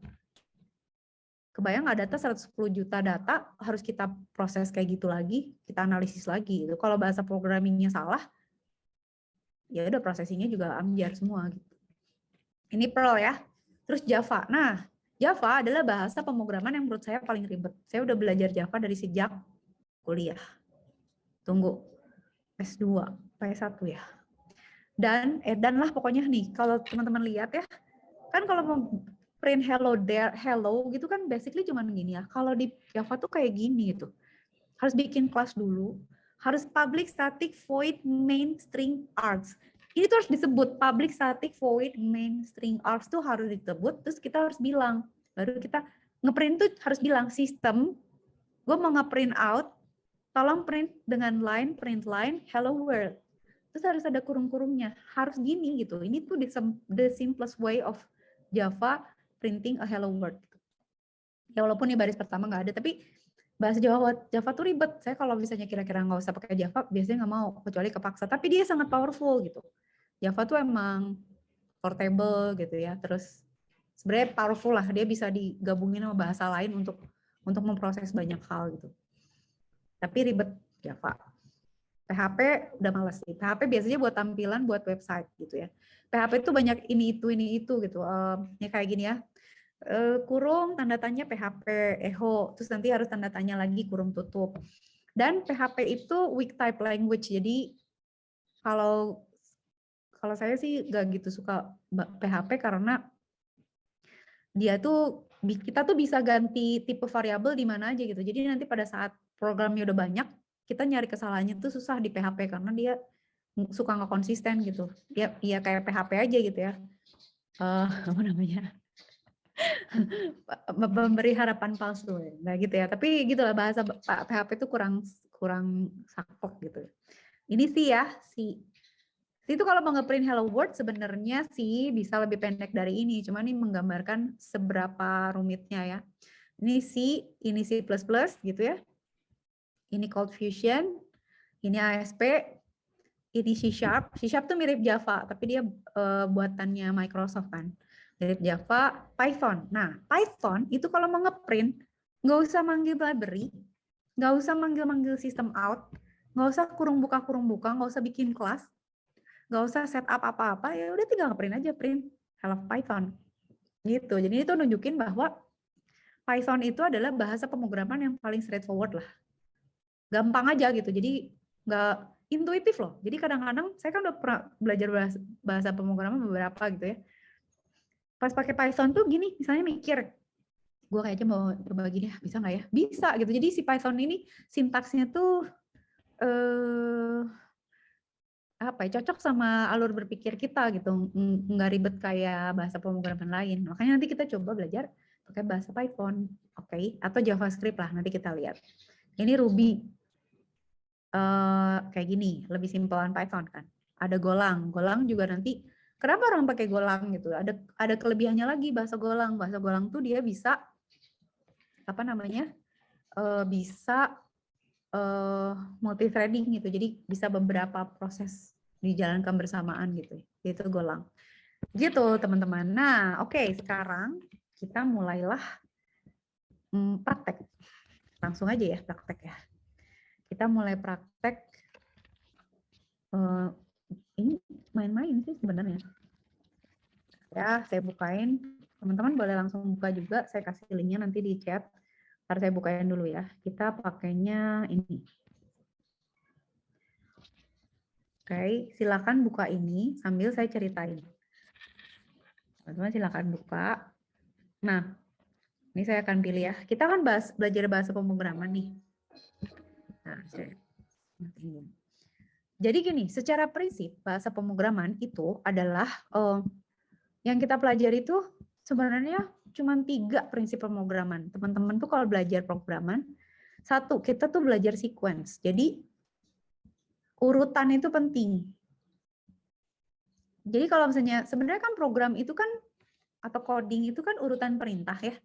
Kebayang nggak data 110 juta data harus kita proses kayak gitu lagi, kita analisis lagi. Itu kalau bahasa programmingnya salah, ya udah prosesinya juga ambiar semua gitu. Ini Perl ya. Terus Java. Nah, Java adalah bahasa pemrograman yang menurut saya paling ribet. Saya udah belajar Java dari sejak kuliah. Tunggu. S2, PS1 ya. Dan lah pokoknya nih, kalau teman-teman lihat ya, kan kalau mau print hello there, hello gitu kan basically cuman gini ya. Kalau di Java tuh kayak gini gitu. Harus bikin kelas dulu, harus public static void main string args. Ini tuh harus disebut public static void main string args tuh harus disebut, terus kita harus bilang, baru kita ngeprint tuh harus bilang sistem, gue mau ngeprint out, tolong print dengan line, print line, hello world. Terus harus ada kurung-kurungnya, harus gini gitu. Ini tuh the simplest way of Java printing a hello world. Ya walaupun di baris pertama nggak ada, tapi bahasa Java tuh ribet. Saya kalau misalnya kira-kira nggak usah pakai Java, biasanya nggak mau, kecuali kepaksa. Tapi dia sangat powerful gitu. Java tuh emang portable gitu ya. Terus sebenarnya powerful lah, dia bisa digabungin sama bahasa lain untuk memproses banyak hal gitu. Tapi ribet Java. PHP udah males sih. PHP biasanya buat tampilan, buat website gitu ya. PHP itu banyak ini itu gitu. Ya kayak gini ya. Kurung tanda tanya PHP echo, terus nanti harus tanda tanya lagi kurung tutup. Dan PHP itu weak type language. Jadi kalau saya sih nggak gitu suka PHP karena kita tuh bisa ganti tipe variabel di mana aja gitu. Jadi nanti pada saat programnya udah banyak, kita nyari kesalahannya tuh susah di PHP karena dia suka nggak konsisten gitu. Ya kayak PHP aja gitu ya. Apa namanya? Memberi harapan palsu ya. Nah gitu ya. Tapi gitulah bahasa PHP itu kurang saklek gitu. Ini sih ya, itu kalau mau nge-print hello world sebenarnya sih bisa lebih pendek dari ini. Cuma ini menggambarkan seberapa rumitnya ya. Ini C++ gitu ya. Ini Cold Fusion, ini ASP, ini C#. C# tuh mirip Java, tapi dia buatannya Microsoft kan. Mirip Java, Python. Nah, Python itu kalau mau ngeprint, nggak usah manggil library, nggak usah manggil system out, nggak usah kurung buka, nggak usah bikin kelas, nggak usah setup apa-apa, ya udah tinggal ngeprint aja, print hello Python. Gitu. Jadi itu nunjukin bahwa Python itu adalah bahasa pemrograman yang paling straightforward lah. Gampang aja gitu. Jadi intuitif loh. Jadi kadang-kadang saya kan udah pernah belajar bahasa pemrograman beberapa gitu ya. Pas pakai Python tuh gini, misalnya mikir, gue kayaknya mau coba gini ya, bisa nggak ya? Bisa gitu. Jadi si Python ini sintaksnya tuh apa ya, cocok sama alur berpikir kita gitu, nggak ribet kayak bahasa pemrograman lain. Makanya nanti kita coba belajar pakai bahasa Python, oke? Atau JavaScript lah, nanti kita lihat. Ini Ruby, kayak gini, lebih simpelan Python kan. Ada Golang, Golang juga nanti. Kenapa orang pakai Golang gitu? Ada kelebihannya lagi bahasa Golang. Bahasa Golang tuh dia bisa apa namanya? Bisa multi threading gitu. Jadi bisa beberapa proses dijalankan bersamaan gitu. Itu Golang. Gitu teman-teman. Nah, oke, sekarang kita mulailah praktek. Langsung aja ya praktek ya. Kita mulai praktek. Ini main-main sih sebenarnya. Ya, saya bukain. Teman-teman boleh langsung buka juga. Saya kasih linknya nanti di chat. Ntar saya bukain dulu ya. Kita pakainya ini. Oke, silakan buka ini sambil saya ceritain. Teman-teman silakan buka. Nah, ini saya akan pilih ya. Kita kan belajar bahasa pemrograman nih. Nah, jadi gini, secara prinsip bahasa pemrograman itu adalah yang kita pelajari itu sebenarnya cuma 3 prinsip pemrograman. Teman-teman tuh kalau belajar programan, 1, kita tuh belajar sequence. Jadi urutan itu penting. Jadi kalau misalnya sebenarnya kan program itu kan atau coding itu kan urutan perintah ya.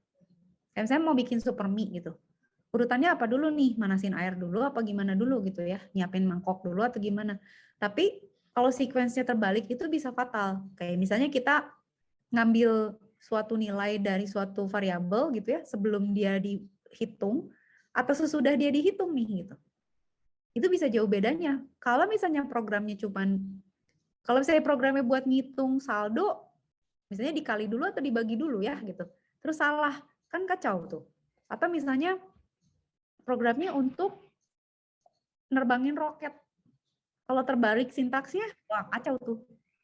Kayak misalnya mau bikin supermie gitu. Urutannya apa dulu nih? Manasin air dulu apa gimana dulu gitu ya? Nyiapin mangkok dulu atau gimana? Tapi kalau sequence-nya terbalik itu bisa fatal. Kayak misalnya kita ngambil suatu nilai dari suatu variabel gitu ya, sebelum dia dihitung atau sesudah dia dihitung nih gitu. Itu bisa jauh bedanya. Kalau misalnya programnya kalau misalnya programnya buat ngitung saldo, misalnya dikali dulu atau dibagi dulu ya gitu. Terus salah, kan kacau tuh. Atau misalnya programnya untuk nerbangin roket. Kalau terbalik sintaksnya, wah kacau tuh.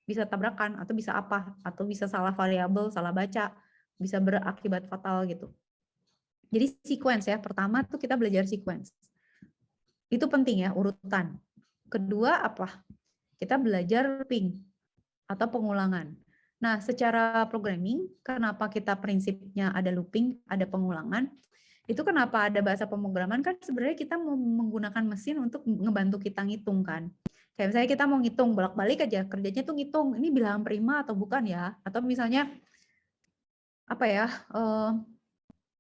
Bisa tabrakan atau bisa apa, atau bisa salah variabel, salah baca, bisa berakibat fatal gitu. Jadi sequence ya, pertama tuh kita belajar sequence. Itu penting ya, urutan. Kedua apa? Kita belajar looping atau pengulangan. Nah, secara programming, kenapa kita prinsipnya ada looping, ada pengulangan? Itu kenapa ada bahasa pemrograman kan sebenarnya kita mau menggunakan mesin untuk ngebantu kita ngitung kan. Kayak misalnya kita mau ngitung bolak-balik aja, kerjanya tuh ngitung ini bilangan prima atau bukan ya, atau misalnya apa ya?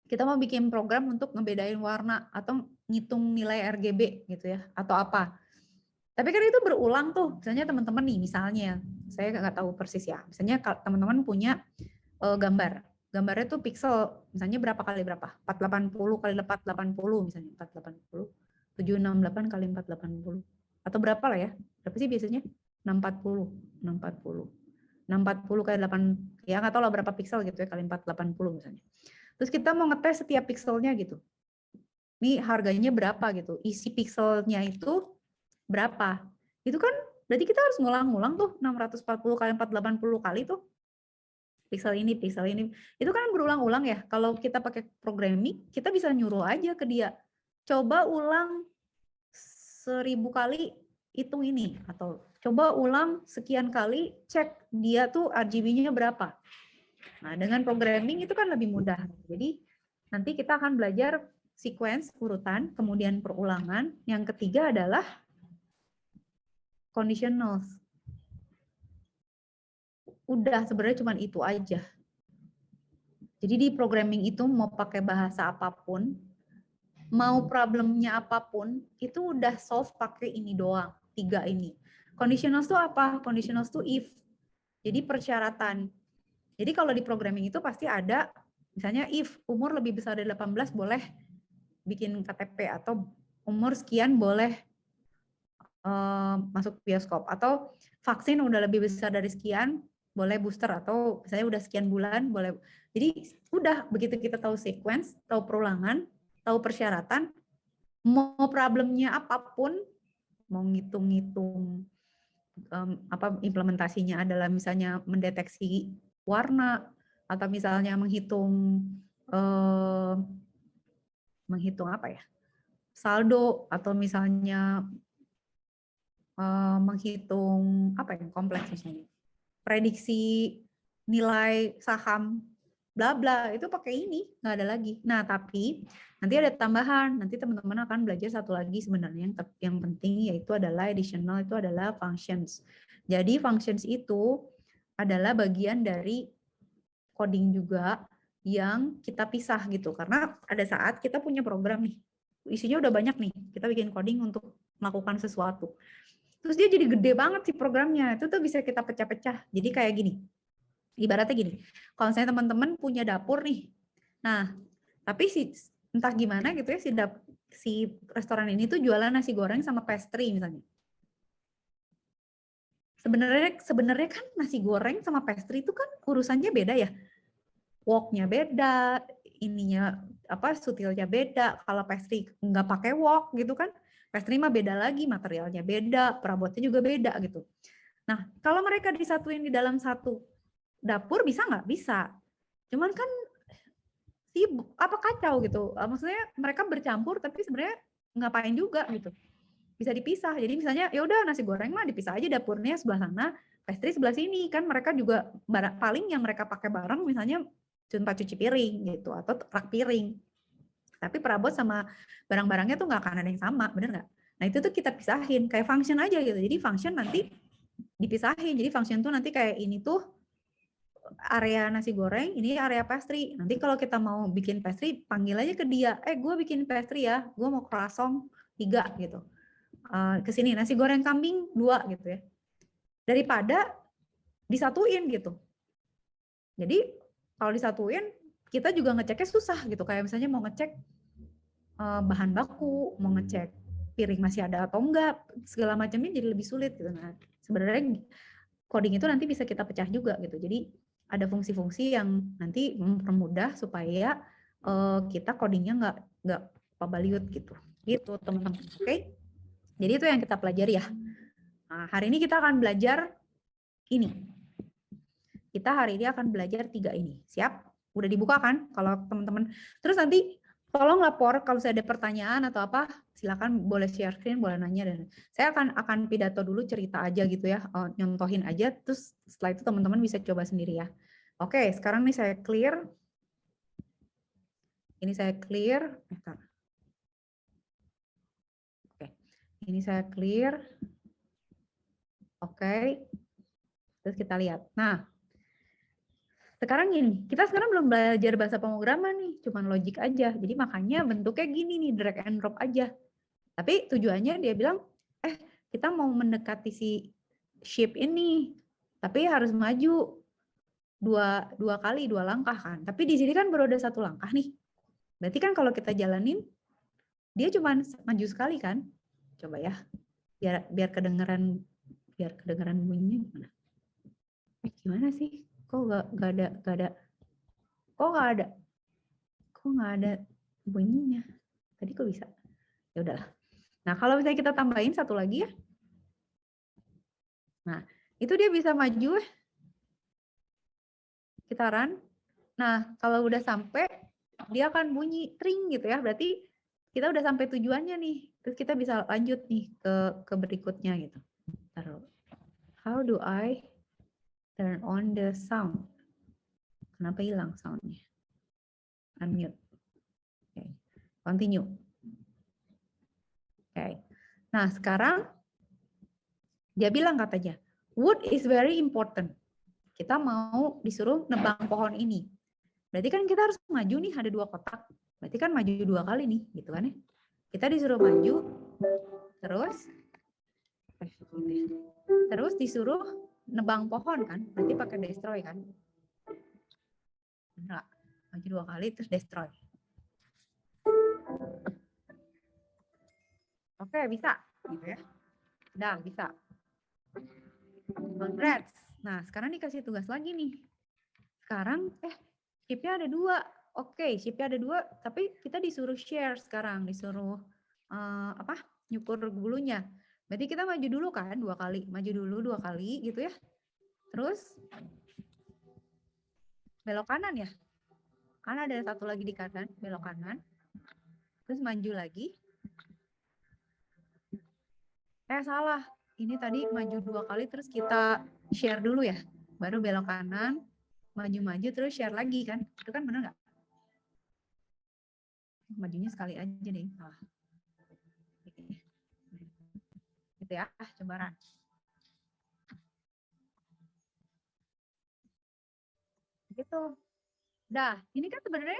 Kita mau bikin program untuk ngebedain warna atau ngitung nilai RGB gitu ya, atau apa. Tapi kan itu berulang tuh, misalnya teman-teman nih, misalnya, saya nggak tahu persis ya, misalnya teman-teman punya gambarnya tuh pixel, misalnya berapa kali berapa, 480 kali 480 misalnya, 480, 768 kali 480, atau berapa lah ya, berapa sih biasanya, 640 kali 8, ya nggak tahu lah berapa pixel gitu ya, kali 480 misalnya. Terus kita mau ngetes setiap pixelnya gitu. Ini harganya berapa gitu. Isi pixelnya itu berapa. Itu kan berarti kita harus ngulang-ngulang tuh 640 kali 480 kali tuh. Pixel ini. Itu kan berulang-ulang ya. Kalau kita pakai programming, kita bisa nyuruh aja ke dia. Coba ulang 1000 kali hitung ini. Atau coba ulang sekian kali cek dia tuh RGB-nya berapa. Nah, dengan programming itu kan lebih mudah. Jadi nanti kita akan belajar sequence, urutan, kemudian perulangan. Yang ketiga adalah conditionals. Udah sebenarnya cuma itu aja. Jadi di programming itu mau pakai bahasa apapun, mau problemnya apapun, itu udah solve pakai ini doang, 3 ini. Conditionals itu apa? Conditionals itu if. Jadi persyaratan. Jadi kalau di programming itu pasti ada, misalnya if umur lebih besar dari 18 boleh bikin KTP, atau umur sekian boleh masuk bioskop, atau vaksin udah lebih besar dari sekian boleh booster, atau misalnya udah sekian bulan boleh. Jadi udah begitu kita tahu sequence, tahu perulangan, tahu persyaratan, mau problemnya apapun mau ngitung-ngitung apa implementasinya adalah misalnya mendeteksi warna atau misalnya menghitung apa ya, saldo, atau misalnya menghitung apa yang kompleks misalnya prediksi nilai saham bla bla, itu pakai ini, nggak ada lagi. Nah, tapi nanti ada tambahan, nanti teman-teman akan belajar satu lagi sebenarnya yang penting, yaitu adalah additional, itu adalah functions. Jadi functions itu adalah bagian dari coding juga yang kita pisah gitu, karena ada saat kita punya program nih, isinya udah banyak nih, kita bikin coding untuk melakukan sesuatu. Terus dia jadi gede banget sih programnya, itu tuh bisa kita pecah-pecah. Jadi kayak gini, ibaratnya gini, kalau misalnya teman-teman punya dapur nih, nah tapi entah gimana gitu ya, si restoran ini tuh jualan nasi goreng sama pastry misalnya. Sebenarnya kan nasi goreng sama pastry itu kan urusannya beda ya, woknya beda, ininya apa sutilnya beda. Kalau pastry nggak pakai wok gitu kan, pastry mah beda lagi, materialnya beda, perabotnya juga beda gitu. Nah kalau mereka disatuin di dalam satu dapur bisa nggak? Bisa. Cuman kan apa kacau gitu. Maksudnya mereka bercampur tapi sebenarnya ngapain juga gitu. Bisa dipisah. Jadi misalnya ya udah nasi goreng mah dipisah aja, dapurnya sebelah sana, pastry sebelah sini, kan mereka juga paling yang mereka pakai bareng misalnya tempat cuci piring gitu atau rak piring. Tapi perabot sama barang-barangnya tuh nggak akan ada yang sama, bener nggak? Nah itu tuh kita pisahin kayak function aja gitu. Jadi function nanti dipisahin. Jadi function tuh nanti kayak ini tuh area nasi goreng, ini area pastry. Nanti kalau kita mau bikin pastry, panggil aja ke dia. Gue bikin pastry ya, gue mau croissant 3 gitu. Kesini nasi goreng kambing 2 gitu ya. Daripada disatuin gitu. Jadi kalau disatuin, kita juga ngeceknya susah gitu. Kayak misalnya mau ngecek bahan baku, mau ngecek piring masih ada atau enggak, segala macamnya jadi lebih sulit gitu. Nah, sebenarnya coding itu nanti bisa kita pecah juga gitu. Jadi ada fungsi-fungsi yang nanti mempermudah supaya kita codingnya nggak pabaliut gitu. Gitu teman-teman. Oke? Jadi itu yang kita pelajari ya. Nah, hari ini kita akan belajar ini. Kita hari ini akan belajar 3 ini. Siap? Udah dibuka kan? Kalau teman-teman. Terus nanti tolong lapor kalau saya ada pertanyaan atau apa, silakan boleh share screen, boleh nanya, dan saya akan pidato dulu, cerita aja gitu ya, nyontohin aja, terus setelah itu teman-teman bisa coba sendiri ya. Oke, sekarang nih saya clear. Ini saya clear. Oke, ini saya clear. Oke, terus kita lihat. Nah, sekarang gini, kita sekarang belum belajar bahasa pemrograman nih, cuman logik aja. Jadi makanya bentuknya gini nih, drag and drop aja. Tapi tujuannya dia bilang, kita mau mendekati si shape ini, tapi harus maju dua kali, 2 langkah kan. Tapi di sini kan baru ada 1 langkah nih. Berarti kan kalau kita jalanin, dia cuma maju sekali kan. Coba ya, biar kedengeran bunyinya gimana. Gimana sih? Kok nggak ada bunyinya. Tadi kok bisa? Ya udahlah. Nah, kalau misalnya kita tambahin 1 lagi ya. Nah, itu dia bisa maju. Kita run. Nah, kalau udah sampai, dia akan bunyi tring gitu ya. Berarti kita udah sampai tujuannya nih. Terus kita bisa lanjut nih ke berikutnya gitu. Taruh. How do I turn on the sound? Kenapa hilang soundnya? Unmute. Okay. Continue. Okay. Nah, sekarang dia bilang katanya, wood is very important. Kita mau disuruh nebang pohon ini. Berarti kan kita harus maju nih, ada 2 kotak. Berarti kan maju 2 kali nih, gitu kan ya. Kita disuruh maju, terus disuruh nebang pohon kan. Berarti pakai destroy kan. Enggak, maju 2 kali terus destroy. Oke, bisa gitu ya. Udah, bisa. Congrats. Nah, sekarang dikasih tugas lagi nih. Sekarang, chipnya ada 2. Oke, chipnya ada 2, tapi kita disuruh share sekarang. Disuruh, nyukur bulunya. Berarti kita maju dulu kan 2 kali, maju dulu 2 kali gitu ya. Terus belok kanan ya. Kan ada satu lagi di kanan, belok kanan. Terus maju lagi. Salah. Ini tadi maju 2 kali terus kita share dulu ya. Baru belok kanan, maju-maju terus share lagi kan. Itu kan benar nggak? Majunya sekali aja deh. Salah. Gitu ya, coba Ran. Gitu. Dah, ini kan sebenarnya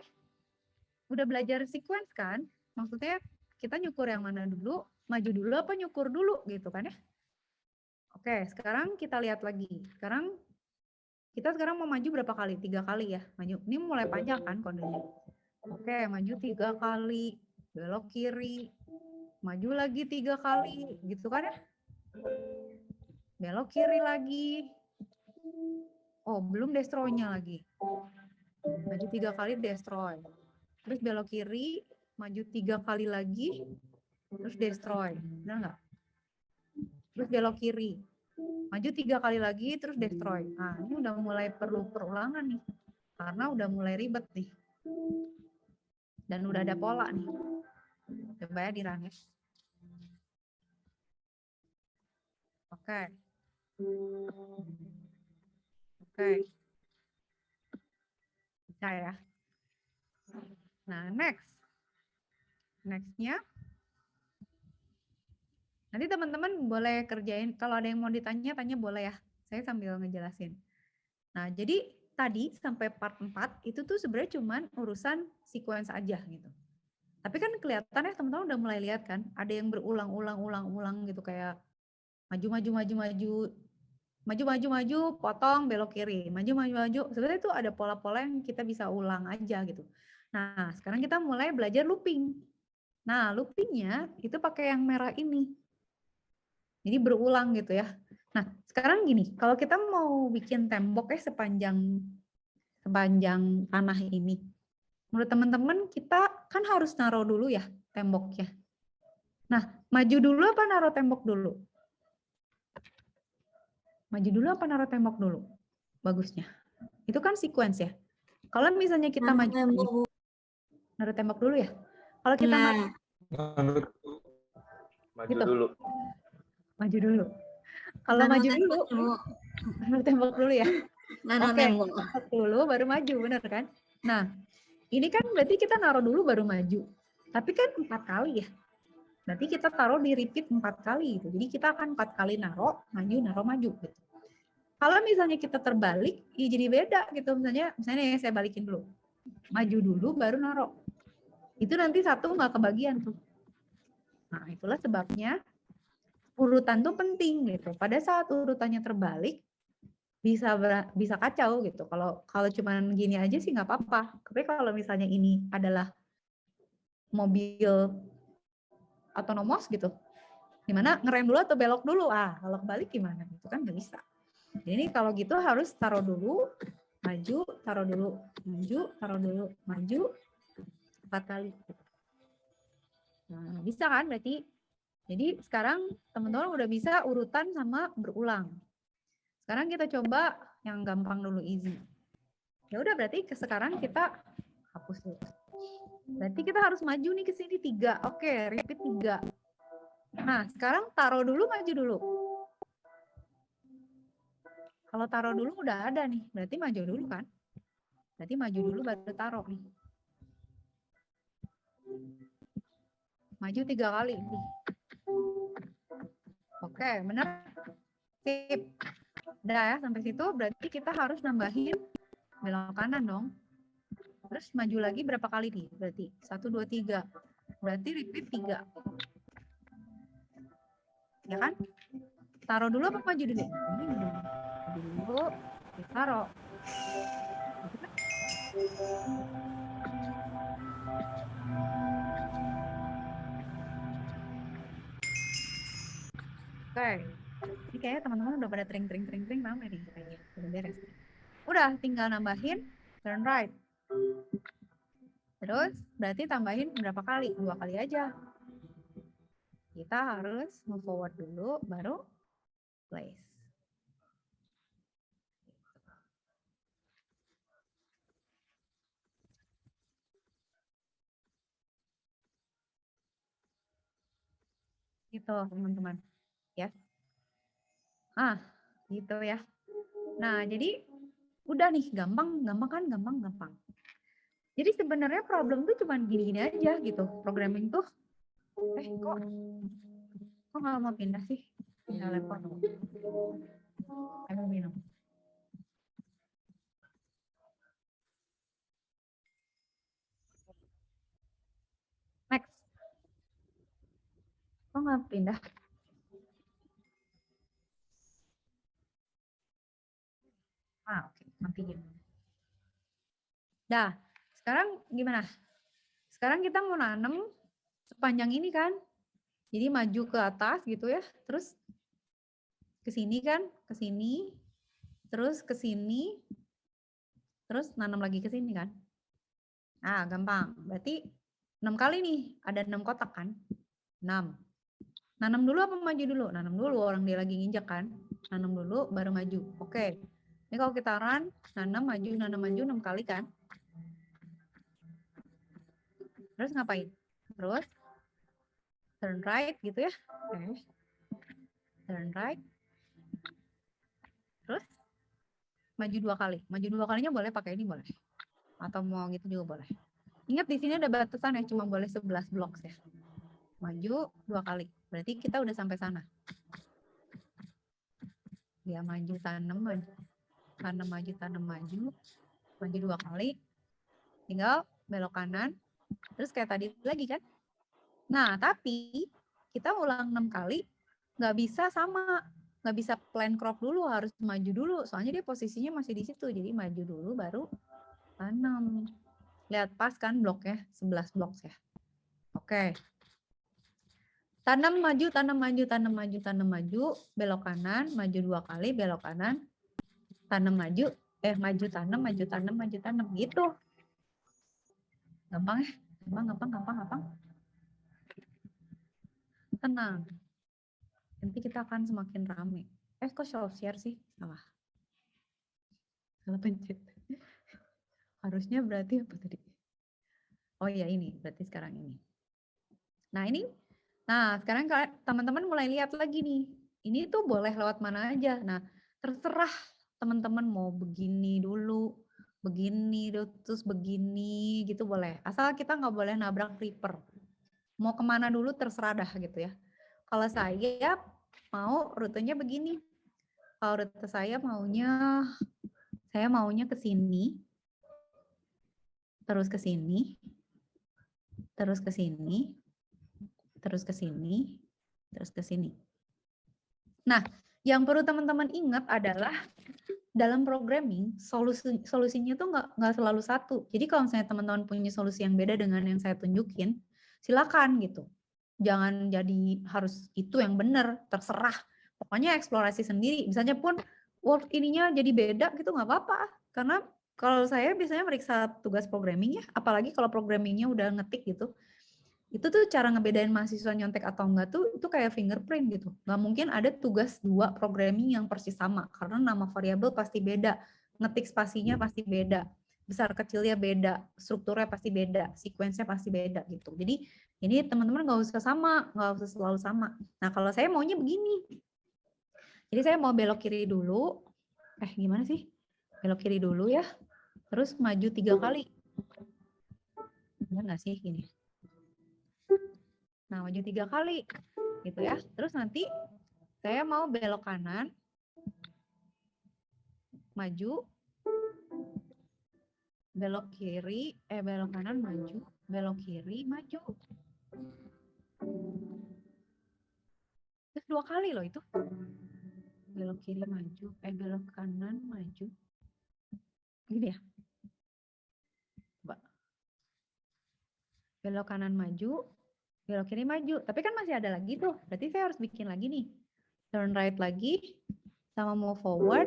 udah belajar sequence kan? Maksudnya kita nyukur yang mana dulu, maju dulu apa nyukur dulu gitu kan ya? Oke, sekarang kita lihat lagi. Kita sekarang mau maju berapa kali? 3 kali ya, maju. Ini mulai panjang kan kodenya. Oke, maju 3 kali, belok kiri, maju lagi 3 kali, gitu kan ya? Belok kiri lagi. Oh, belum destroy-nya lagi. Maju 3 kali destroy. Terus belok kiri, maju 3 kali lagi, terus destroy. Benar nggak? Terus belok kiri. Maju 3 kali lagi, terus destroy. Nah, ini udah mulai perlu perulangan nih. Karena udah mulai ribet nih. Dan udah ada pola nih. Coba ya di run ya. Oke. Oke. Bisa ya. Nah, next. Next-nya. Nanti teman-teman boleh kerjain. Kalau ada yang mau ditanya, tanya boleh ya. Saya sambil ngejelasin. Nah, jadi tadi sampai part 4 itu tuh sebenarnya cuman urusan sequence aja gitu. Tapi kan kelihatan ya teman-teman udah mulai lihat kan, ada yang berulang-ulang gitu kayak maju, potong, belok kiri, maju. Sebenarnya itu ada pola-pola yang kita bisa ulang aja gitu. Nah, sekarang kita mulai belajar looping. Nah, loopingnya itu pakai yang merah ini. Jadi berulang gitu ya. Nah, sekarang gini, kalau kita mau bikin tembok ya sepanjang tanah ini, menurut teman-teman kita kan harus naruh dulu ya temboknya. Nah, maju dulu apa naruh tembok dulu? Maju dulu apa naruh tembok dulu? Bagusnya. Itu kan sequence ya. Kalau misalnya kita maju, naruh tembok dulu ya. Kalau kita maju gitu. Dulu. Maju dulu. Kalau maju dulu, naruh tembok dulu ya. Oke, dulu baru maju, benar kan? Nah, ini kan berarti kita naruh dulu baru maju. Tapi kan 4 kali ya. Berarti kita taruh di repeat 4 kali gitu. Jadi kita akan 4 kali naruh, maju gitu. Kalau misalnya kita terbalik, ya jadi beda gitu. Misalnya ya saya balikin dulu. Maju dulu baru naruh. Itu nanti satu nggak kebagian tuh. Nah, itulah sebabnya urutan tuh penting gitu. Pada saat urutannya terbalik, bisa kacau gitu. Kalau cuman gini aja sih nggak apa-apa. Tapi kalau misalnya ini adalah mobil otonomos gitu, gimana ngerem dulu atau belok dulu? Kalau kebalik gimana? Itu kan nggak bisa. Jadi kalau gitu harus taruh dulu, maju, taruh dulu, maju, taruh dulu, maju 4 kali. Nah, bisa kan berarti? Jadi sekarang teman-teman udah bisa urutan sama berulang. Sekarang kita coba yang gampang dulu, easy. Ya udah berarti sekarang kita hapus dulu. Berarti kita harus maju nih ke sini 3. Oke, repeat 3. Nah, sekarang taruh dulu, maju dulu. Kalau taruh dulu udah ada nih, berarti maju dulu kan? Berarti maju dulu baru taruh nih. Maju 3 kali nih. Oke, benar. Sip. Udah ya, sampai situ berarti kita harus nambahin belok kanan dong. Terus maju lagi berapa kali nih? Berarti 1, 2, 3. Berarti repeat 3. Ya kan? Taruh dulu apa maju dulu? Maju dulu, taruh. Oke. Ini kayaknya teman-teman udah pada tring ramai nih kayaknya. Udah beres. Udah, tinggal nambahin turn right. Terus berarti tambahin berapa kali? 2 kali aja. kita harus move forward dulu, baru place. Gitu teman-teman. Ya. Gitu ya. Nah, jadi udah nih, gampang kan, gampang. Jadi sebenarnya problem tuh cuma gini-gini aja gitu. Programming tuh, kok nggak mau pindah sih? Pindah laptop. Ayo minum. Next. Kok nggak pindah? Oke, matiin. Dah, sekarang gimana? Sekarang kita mau nanam sepanjang ini kan. Jadi maju ke atas gitu ya. Terus ke sini kan, ke sini. Terus ke sini. Terus nanam lagi ke sini kan. Gampang. Berarti 6 kali nih. Ada 6 kotak kan. 6. Nanam dulu apa maju dulu? Nanam dulu, orang dia lagi nginjak kan. Nanam dulu baru maju. Oke. Ini kalau kita run, nanam maju 6 kali kan. Terus ngapain? Terus turn right gitu ya. Oke. Turn right. Terus maju 2 kali. Maju 2 kalinya boleh pakai ini boleh. Atau mau gitu juga boleh. Ingat di sini ada batasan ya, cuma boleh 11 blok ya. Maju 2 kali. Berarti kita udah sampai sana. Dia maju, tanam, maju. Tanam, maju, tanam, maju. Maju 2 kali. Tinggal belok kanan. Terus kayak tadi lagi kan. Nah, tapi kita ulang 6 kali. Nggak bisa sama. Nggak bisa plan crop dulu. Harus maju dulu. Soalnya dia posisinya masih di situ. Jadi maju dulu baru tanam. Lihat pas kan bloknya. 11 blok ya. Oke. Tanam maju, tanam maju, tanam maju, tanam maju, belok kanan, maju 2 kali, belok kanan, tanam maju, maju tanam, maju tanam, maju tanam, gitu. Gampang ya? Gampang. Tenang. Nanti kita akan semakin rame. Kok show share sih? Salah pencet. Harusnya berarti apa tadi? Oh iya ini, berarti sekarang ini. Nah, sekarang teman-teman mulai lihat lagi nih. Ini tuh boleh lewat mana aja. Nah, terserah teman-teman mau begini dulu, begini, terus begini, gitu boleh. Asal kita nggak boleh nabrak creeper. Mau kemana dulu terserah dah gitu ya. Kalau saya mau rutenya begini. Kalau rute saya maunya ke sini, terus ke sini, terus ke sini, terus ke sini, terus ke sini. Nah, yang perlu teman-teman ingat adalah dalam programming solusinya tuh nggak selalu satu. Jadi kalau misalnya teman-teman punya solusi yang beda dengan yang saya tunjukin, silakan gitu. Jangan jadi harus itu yang benar, terserah. Pokoknya eksplorasi sendiri. Misalnya pun work ininya jadi beda gitu nggak apa-apa. Karena kalau saya biasanya meriksa tugas programming ya, apalagi kalau programmingnya udah ngetik gitu. Itu tuh cara ngebedain mahasiswa nyontek atau enggak tuh itu kayak fingerprint gitu. Nggak mungkin ada tugas 2 programming yang persis sama karena nama variabel pasti beda, ngetik spasinya pasti beda, besar kecilnya beda, strukturnya pasti beda, sequence-nya pasti beda gitu. Jadi ini teman-teman nggak usah sama, nggak usah selalu sama. Nah kalau saya maunya begini. Jadi saya mau belok kiri dulu. Gimana sih? Belok kiri dulu ya. Terus maju 3 kali. Benar nggak sih gini? Nah, maju 3 kali, gitu ya. Terus nanti saya mau belok kanan, maju, belok kiri, belok kanan, maju, belok kiri, maju. Terus 2 kali loh itu. Belok kiri, maju, belok kanan, maju. Gini ya. Coba. Belok kanan, maju. Belok kiri maju, tapi kan masih ada lagi tuh. Berarti saya harus bikin lagi nih. Turn right lagi, sama move forward,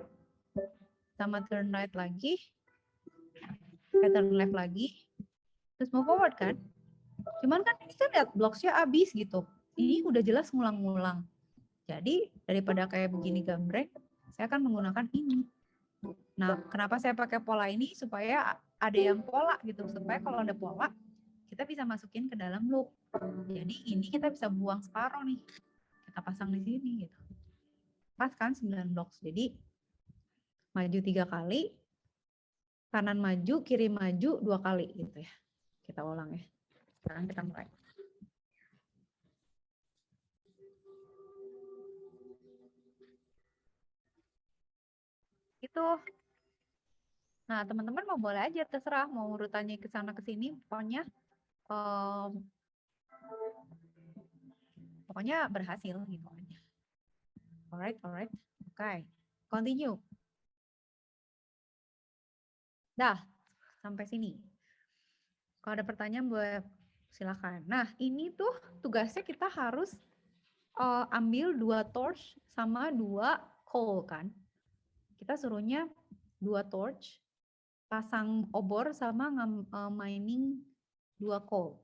sama turn right lagi, turn left lagi, terus move forward kan. Cuman kan ini kan lihat blocksnya habis gitu. ini udah jelas ngulang-ngulang. Jadi daripada kayak begini gambreng, saya akan menggunakan ini. Nah, kenapa saya pakai pola ini? Supaya ada yang pola gitu. Supaya kalau ada pola, kita bisa masukin ke dalam loop. Jadi ini kita bisa buang separuh nih. Kita pasang di sini gitu. Pas kan 9 blocks. Jadi maju 3 kali, kanan maju, kiri maju 2 kali gitu ya. Kita ulang ya. Sekarang kita mulai. Gitu. Nah, teman-teman mau boleh aja terserah mau urutannya ke sana ke sini, pokoknya berhasil gitu aja. Alright. Okay. Continue. Dah, sampai sini. Kalau ada pertanyaan boleh silakan. Nah, ini tuh tugasnya kita harus ambil 2 torch sama 2 coal kan. Kita suruhnya 2 torch, pasang obor sama mining 2 coal.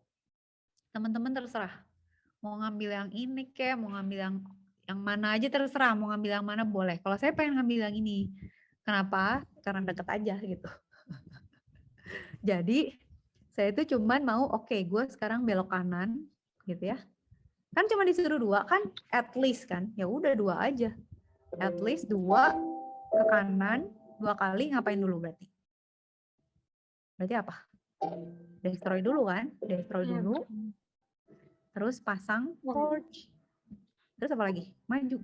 Teman-teman terserah. Mau ngambil yang ini kek, mau ngambil yang mana aja terserah, mau ngambil yang mana boleh. Kalau saya pengen ngambil yang ini. Kenapa? Karena deket aja gitu. Jadi saya itu cuman mau oke, gue sekarang belok kanan gitu ya. Kan cuma disuruh 2 kan, at least kan. Ya udah 2 aja. At least 2 ke kanan 2 kali, ngapain dulu berarti? Berarti apa? Destroy dulu kan? Destroy dulu. Terus pasang torch. Terus apa lagi? Maju.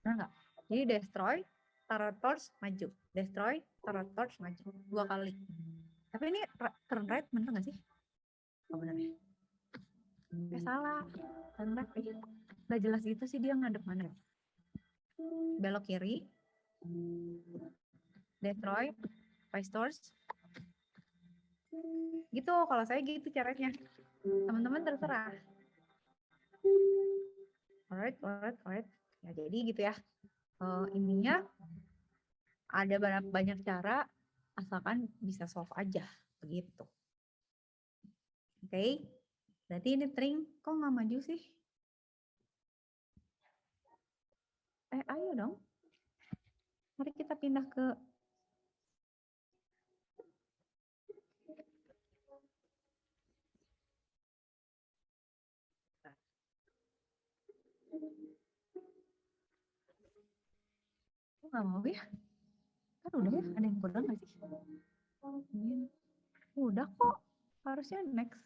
Benar nggak? Jadi destroy, taruh torch, maju. Destroy, taruh torch, maju. 2 kali. Tapi ini turn right bener nggak sih? Oh bener ya? Salah. Turn right. Udah jelas gitu sih dia ngadep mana. Belok kiri. Destroy. Vice torch. Gitu, kalau saya gitu caranya. Teman-teman terserah. Alright. Ya jadi gitu ya. Intinya ada banyak cara, asalkan bisa solve aja begitu. Oke. Berarti ini string kok nggak maju sih? Ayo dong. Mari kita pindah ke nggak mau ya? Kan udah ya, ada yang kurang nggak sih? Udah kok, harusnya next.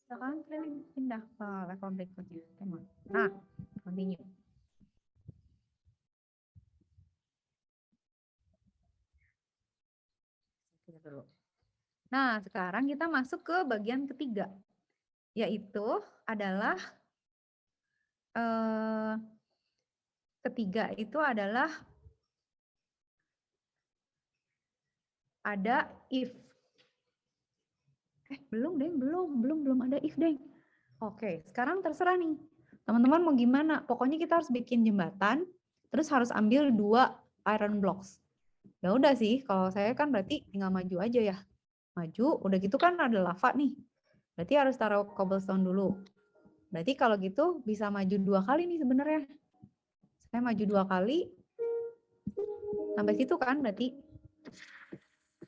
Sekarang kalian pindah ke level berikutnya. Nah, continue. Nah, sekarang kita masuk ke bagian ketiga, yaitu adalah ketiga itu adalah ada if. Belum ada if, Deng. Oke, sekarang terserah nih. Teman-teman mau gimana? Pokoknya kita harus bikin jembatan, terus harus ambil 2 iron blocks. Ya udah sih, kalau saya kan berarti tinggal maju aja ya. Maju, udah gitu kan ada lava nih. Berarti harus taruh cobblestone dulu. Berarti kalau gitu bisa maju 2 kali nih sebenarnya. Saya maju 2 kali. Sampai situ kan berarti.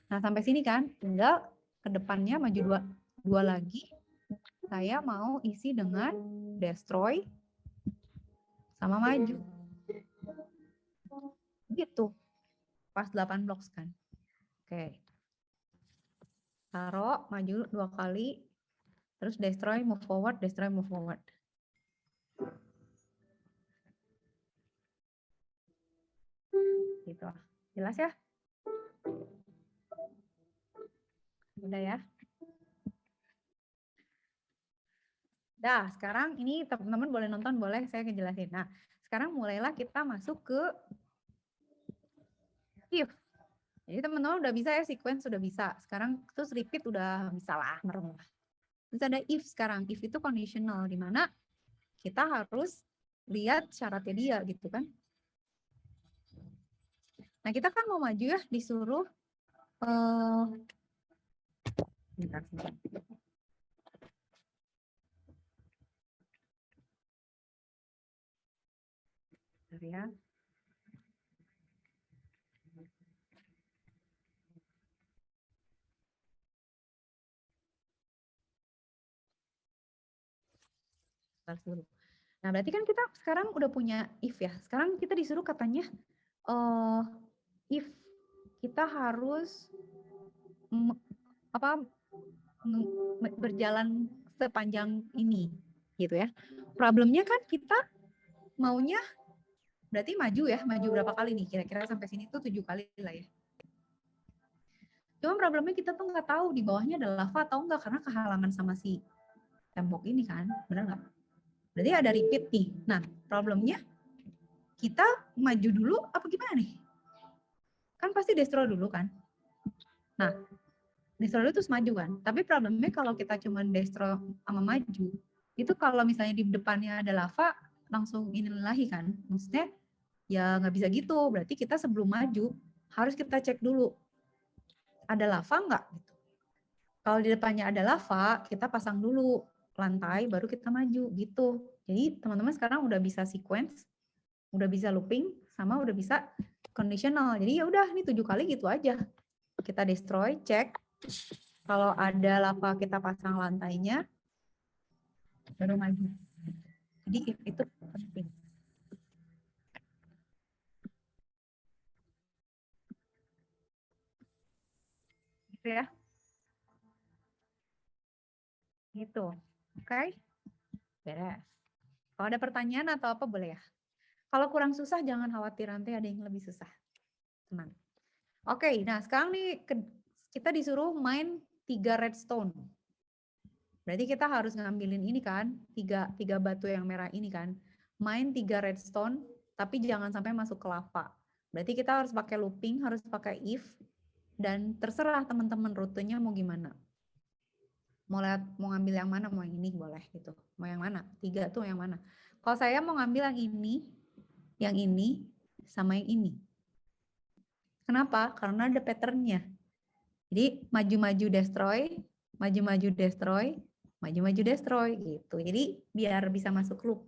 Nah, sampai sini kan, tinggal ke depannya maju 2 lagi. Saya mau isi dengan destroy sama maju. Gitu. Pas 8 blocks kan. Oke. Taruh, maju 2 kali. Terus destroy, move forward, destroy, move forward. Gitu. Jelas ya? Udah ya? Dah, sekarang ini teman-teman boleh nonton, boleh saya ngejelasin. Nah, sekarang mulailah kita masuk ke if. Jadi teman-teman udah bisa ya, sequence sudah bisa. Sekarang terus repeat udah bisa lah, merem lah. Terus ada if sekarang. If itu conditional, di mana kita harus lihat syaratnya dia gitu kan. Nah, kita kan mau maju ya, disuruh bentar, sebentar. Bentar ya. Bentar dulu. Nah, berarti kan kita sekarang udah punya if ya. Sekarang kita disuruh katanya if kita harus berjalan sepanjang ini gitu ya. Problemnya kan kita maunya berarti maju ya, maju berapa kali nih? Kira-kira sampai sini tuh 7 kali lah ya. Cuma problemnya kita tuh nggak tahu di bawahnya ada lava atau enggak karena kehalangan sama si tembok ini kan, benar nggak? Berarti ada repeat nih. Nah, problemnya kita maju dulu apa gimana nih? Kan pasti destroy dulu kan? Nah, destroy dulu terus maju kan? Tapi problemnya kalau kita cuma destroy sama maju, itu kalau misalnya di depannya ada lava, langsung ini lagi kan? Maksudnya ya nggak bisa gitu. Berarti kita sebelum maju, harus kita cek dulu. Ada lava nggak? Gitu. Kalau di depannya ada lava, kita pasang dulu lantai, baru kita maju gitu. Jadi teman-teman sekarang udah bisa sequence, udah bisa looping, sama udah bisa conditional. Jadi ya udah, ini 7 kali gitu aja. Kita destroy, cek. Kalau ada lava kita pasang lantainya, baru maju. Jadi itu penting. Gitu ya. Gitu. Oke? Beres. Kalau ada pertanyaan atau apa boleh ya? Kalau kurang susah jangan khawatir, nanti ada yang lebih susah. Tenang. Oke, nah sekarang nih kita disuruh main 3 redstone. Berarti kita harus ngambilin ini kan, 3 batu yang merah ini kan. Main 3 redstone, tapi jangan sampai masuk ke lava. Berarti kita harus pakai looping, harus pakai if, dan terserah teman-teman rutenya mau gimana. Mau ngambil yang mana, mau yang ini boleh gitu. Mau yang mana? 3 tuh yang mana? Kalau saya mau ngambil yang ini, sama yang ini. Kenapa? Karena ada patternnya. Jadi maju-maju destroy, maju-maju destroy, maju-maju destroy gitu. Jadi biar bisa masuk loop.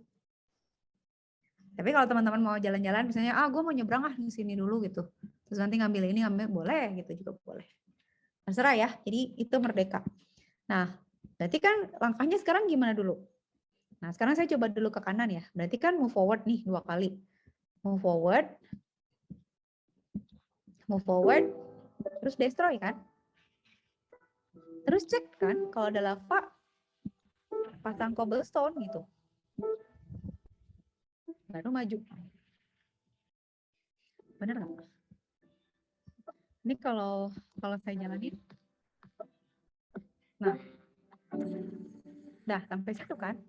Tapi kalau teman-teman mau jalan-jalan, misalnya, gue mau nyebrang di sini dulu gitu. Terus nanti ngambil ini, boleh gitu juga boleh. Terserah ya, jadi itu merdeka. Nah, berarti kan langkahnya sekarang gimana dulu? Nah, sekarang saya coba dulu ke kanan ya. Berarti kan move forward nih 2 kali. Move forward, terus destroy kan? Terus cek kan, kalau ada lava, pasang cobblestone gitu. Baru maju. Bener nggak? Ini kalau saya jalanin. Nah, dah sampai situ kan.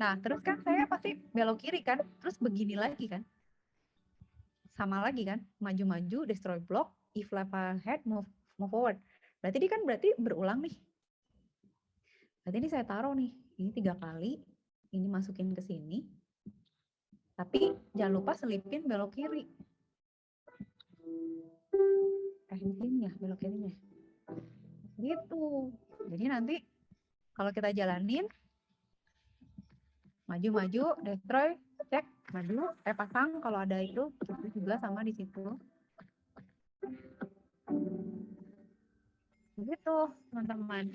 Nah, terus kan saya pasti belok kiri kan, terus begini lagi kan. Sama lagi kan, maju-maju, destroy block, if lava ahead, move forward. Berarti ini kan berulang nih. Berarti ini saya taruh nih, ini 3 kali, ini masukin ke sini. Tapi jangan lupa selipin belok kiri. Ini ya, belok kirinya. Gitu. Jadi nanti kalau kita jalanin, maju-maju, destroy, cek, maju, pasang kalau ada itu juga sama di situ. Begitu, teman-teman.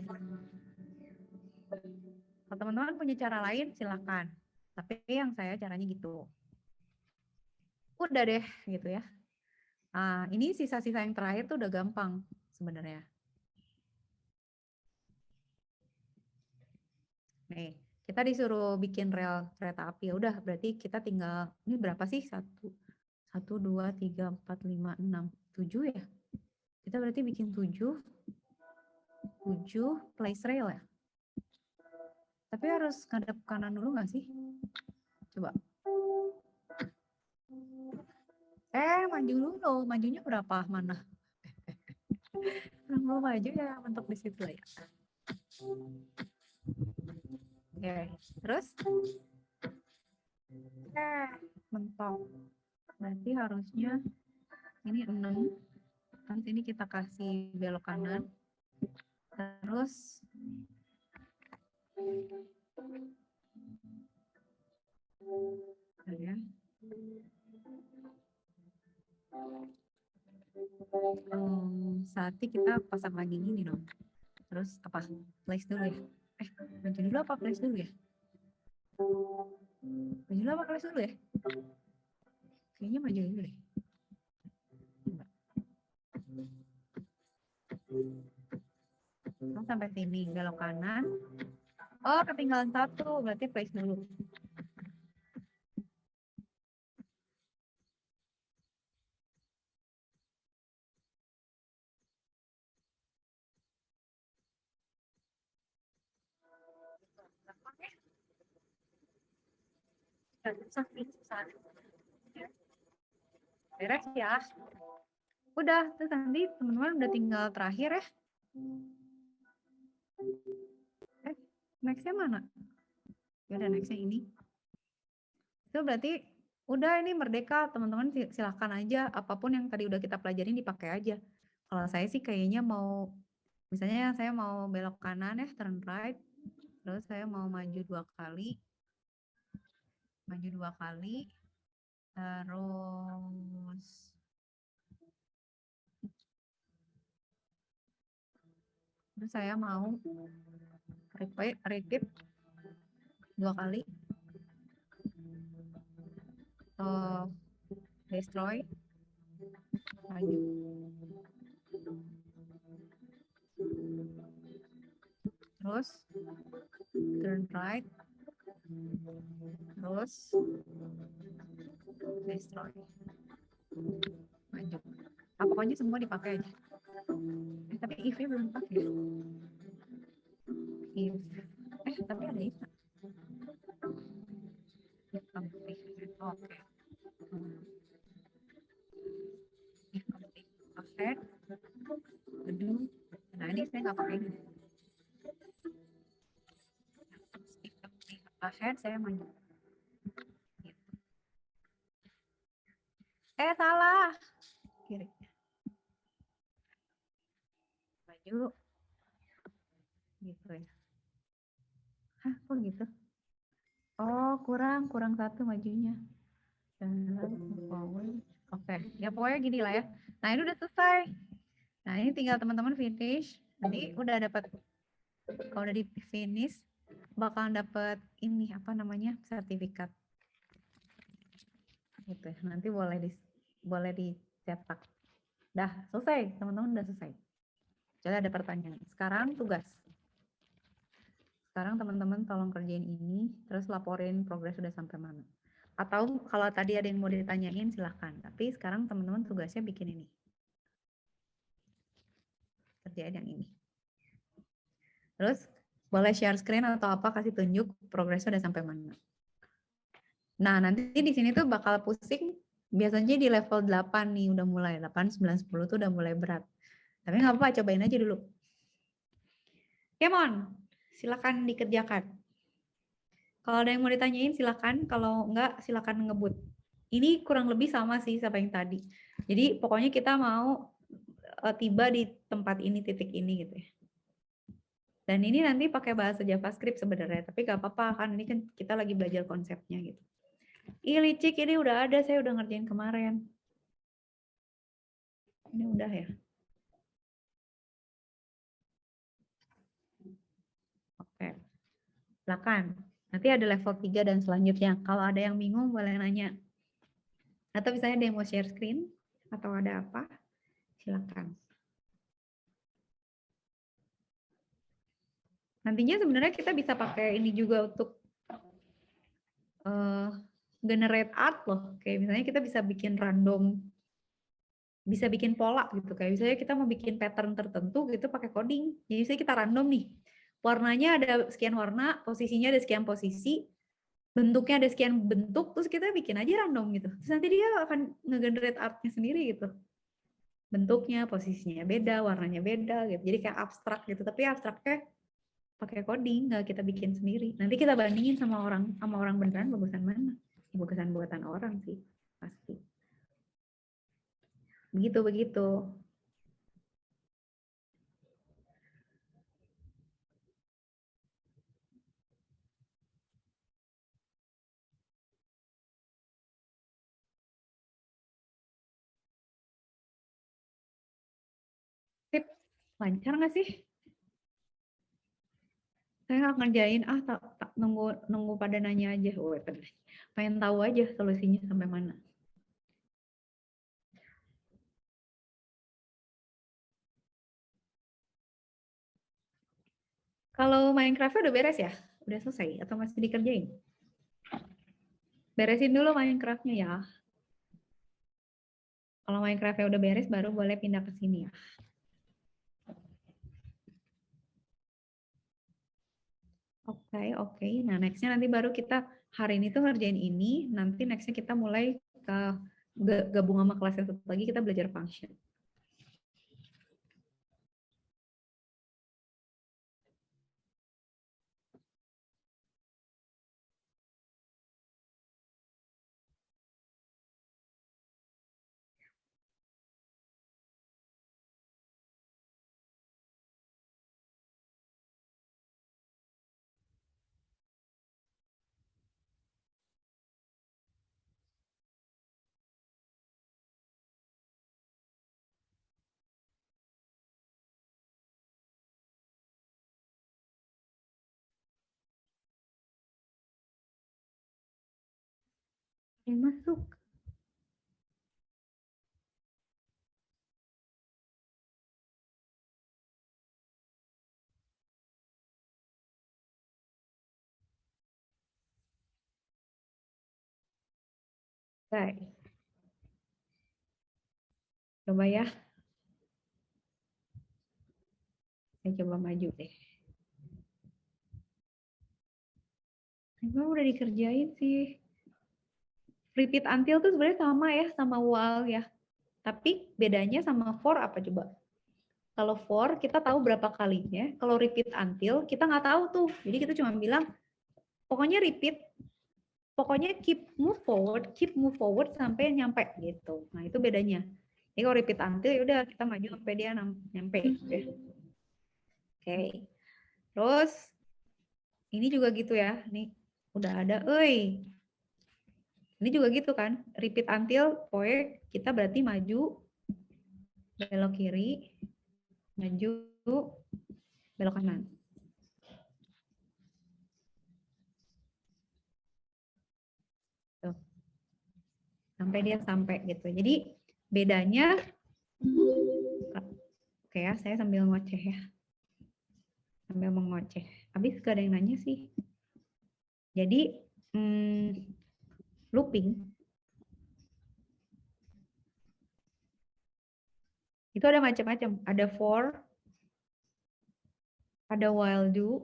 Kalau teman-teman punya cara lain, silakan. Tapi yang saya caranya gitu. Udah deh, gitu ya. Nah, ini sisa-sisa yang terakhir tuh udah gampang sebenarnya. Nih, kita disuruh bikin rel kereta api. Udah, berarti kita tinggal, ini berapa sih? 1, 2, 3, 4, 5, 6, 7 ya? Kita berarti bikin 7 place rail ya? Tapi harus ngadep kanan dulu nggak sih? Coba. Maju dulu. Majunya berapa? Mana? Belum maju ya, mentok di situ lah ya. Oke, terus? Mentok. Berarti harusnya Ini 6. Terus ini kita kasih belok kanan. Terus ya. Saatnya kita pasang lagi gini dong. Terus apa? Place dulu ya? Maju dulu apa place dulu ya? Maju dulu apa place dulu ya? Kayaknya maju dulu deh. Sampai sini, belok kanan. Oh, ketinggalan 1, berarti place dulu. Beres ya. Udah, terus nanti teman-teman udah tinggal terakhir ya. Nextnya mana? Ya udah, nextnya ini. Itu berarti udah ini merdeka, teman-teman silahkan aja apapun yang tadi udah kita pelajarin dipakai aja. Kalau saya sih kayaknya mau, misalnya saya mau belok kanan ya, turn right. Terus saya mau maju 2 kali. Maju 2 kali. Terus saya mau repeat 2 kali. Destroy. Maju. Terus turn right. Terus destroy. Maju. Pokoknya semua dipakai aja. Tapi if-nya belum pakai. If. Tapi ada if. If complete. Oke. If complete. Ahead. Aduh. Nah, ini saya nggak pakai ini. If complete. Ahead, saya maju. Salah. Kiri. Maju. Gitu ya. Hah, kok gitu? Oh, kurang 1 majunya. Oke, ya pokoknya gini lah ya. Nah, ini udah selesai. Nah, ini tinggal teman-teman finish. Nanti udah dapat, kalau udah di finish, bakalan dapat ini, apa namanya, sertifikat. Gitu ya. Nanti boleh dicetak. Dah selesai, teman-teman udah selesai. Jadi ada pertanyaan. Sekarang tugas. Sekarang teman-teman tolong kerjain ini, terus laporin progres sudah sampai mana. Atau kalau tadi ada yang mau ditanyain silahkan. Tapi sekarang teman-teman tugasnya bikin ini. Kerjain yang ini. Terus boleh share screen atau apa, kasih tunjuk progresnya udah sampai mana. Nah, nanti di sini tuh bakal pusing. Biasanya di level 8 nih udah mulai. 8, 9, 10 tuh udah mulai berat. Tapi nggak apa-apa, cobain aja dulu. Come on, silakan dikerjakan. Kalau ada yang mau ditanyain silakan, kalau enggak silakan ngebut. Ini kurang lebih sama sih sama yang tadi. Jadi pokoknya kita mau tiba di tempat ini, titik ini gitu ya. Dan ini nanti pakai bahasa JavaScript sebenarnya, tapi nggak apa-apa kan, ini kan kita lagi belajar konsepnya gitu. Licik ini udah ada, saya udah ngerjain kemarin. Ini udah ya. Oke. Silakan. Nanti ada level 3 dan selanjutnya. Kalau ada yang bingung boleh nanya. Atau misalnya ada yang mau share screen atau ada apa, silakan. Nantinya sebenarnya kita bisa pakai ini juga untuk generate art loh. Kayak misalnya kita bisa bikin random, bisa bikin pola gitu. Kayak misalnya kita mau bikin pattern tertentu gitu pakai coding. Jadi misalnya kita random nih. Warnanya ada sekian warna, posisinya ada sekian posisi, bentuknya ada sekian bentuk, terus kita bikin aja random gitu. Terus nanti dia akan nge-generate artnya sendiri gitu. Bentuknya, posisinya beda, warnanya beda gitu. Jadi kayak abstrak gitu, tapi abstraknya pakai coding, nggak kita bikin sendiri. Nanti kita bandingin sama orang beneran, bagusan mana? Bagusan buatan orang sih, pasti. Begitu. Sip, lancar nggak sih? Saya nggak ngerjain, tak nunggu pada nanya aja. Pengen tahu aja solusinya sampai mana. Kalau Minecraft udah beres ya? Udah selesai atau masih dikerjain? Beresin dulu Minecraft-nya ya. Kalau Minecraft-nya udah beres, baru boleh pindah ke sini ya. Oke. Nah, next-nya nanti baru kita hari ini tuh ngerjain ini, nanti next-nya kita mulai ke gabung sama kelas yang satu lagi, kita belajar function. Masuk. Baik. Coba ya. Saya coba maju deh. Emang udah dikerjain sih. Repeat until tuh sebenarnya sama ya, sama while ya. Tapi bedanya sama for apa coba? Kalau for kita tahu berapa kalinya, kalau repeat until kita nggak tahu tuh. Jadi kita cuma bilang, pokoknya repeat, pokoknya keep move forward sampai nyampe gitu. Nah itu bedanya. Jadi kalau repeat until ya udah kita maju sampai dia nyampe. Oke. Terus ini juga gitu ya. Nih udah ada, ini juga gitu kan. Repeat until, pokoknya kita berarti maju, belok kiri, maju, belok kanan. Tuh. Sampai dia sampai gitu. Jadi bedanya, oke ya, saya sambil ngoceh ya. Sambil mengoceh. Habis gak ada yang nanya sih. Jadi looping itu ada macam-macam. Ada for, ada while do,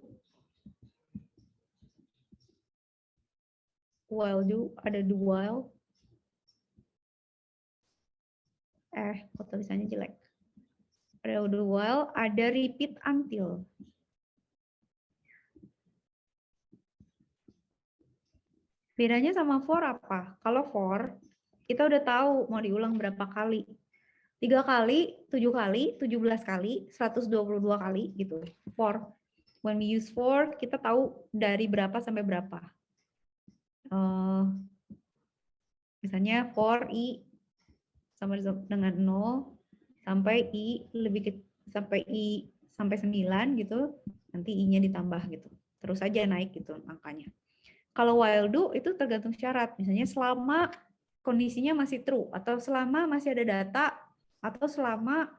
ada do while. Tulisannya jelek. Ada do while, ada repeat until. Bedanya sama for apa? Kalau for, kita udah tahu mau diulang berapa kali. 3 kali, 7 kali, 17 kali, 122 kali gitu. For. When we use for, kita tahu dari berapa sampai berapa. Misalnya for i sama dengan 0 sampai i sampai 9 gitu, nanti i-nya ditambah gitu. Terus aja naik gitu angkanya. Kalau while do itu tergantung syarat. Misalnya selama kondisinya masih true, atau selama masih ada data, atau selama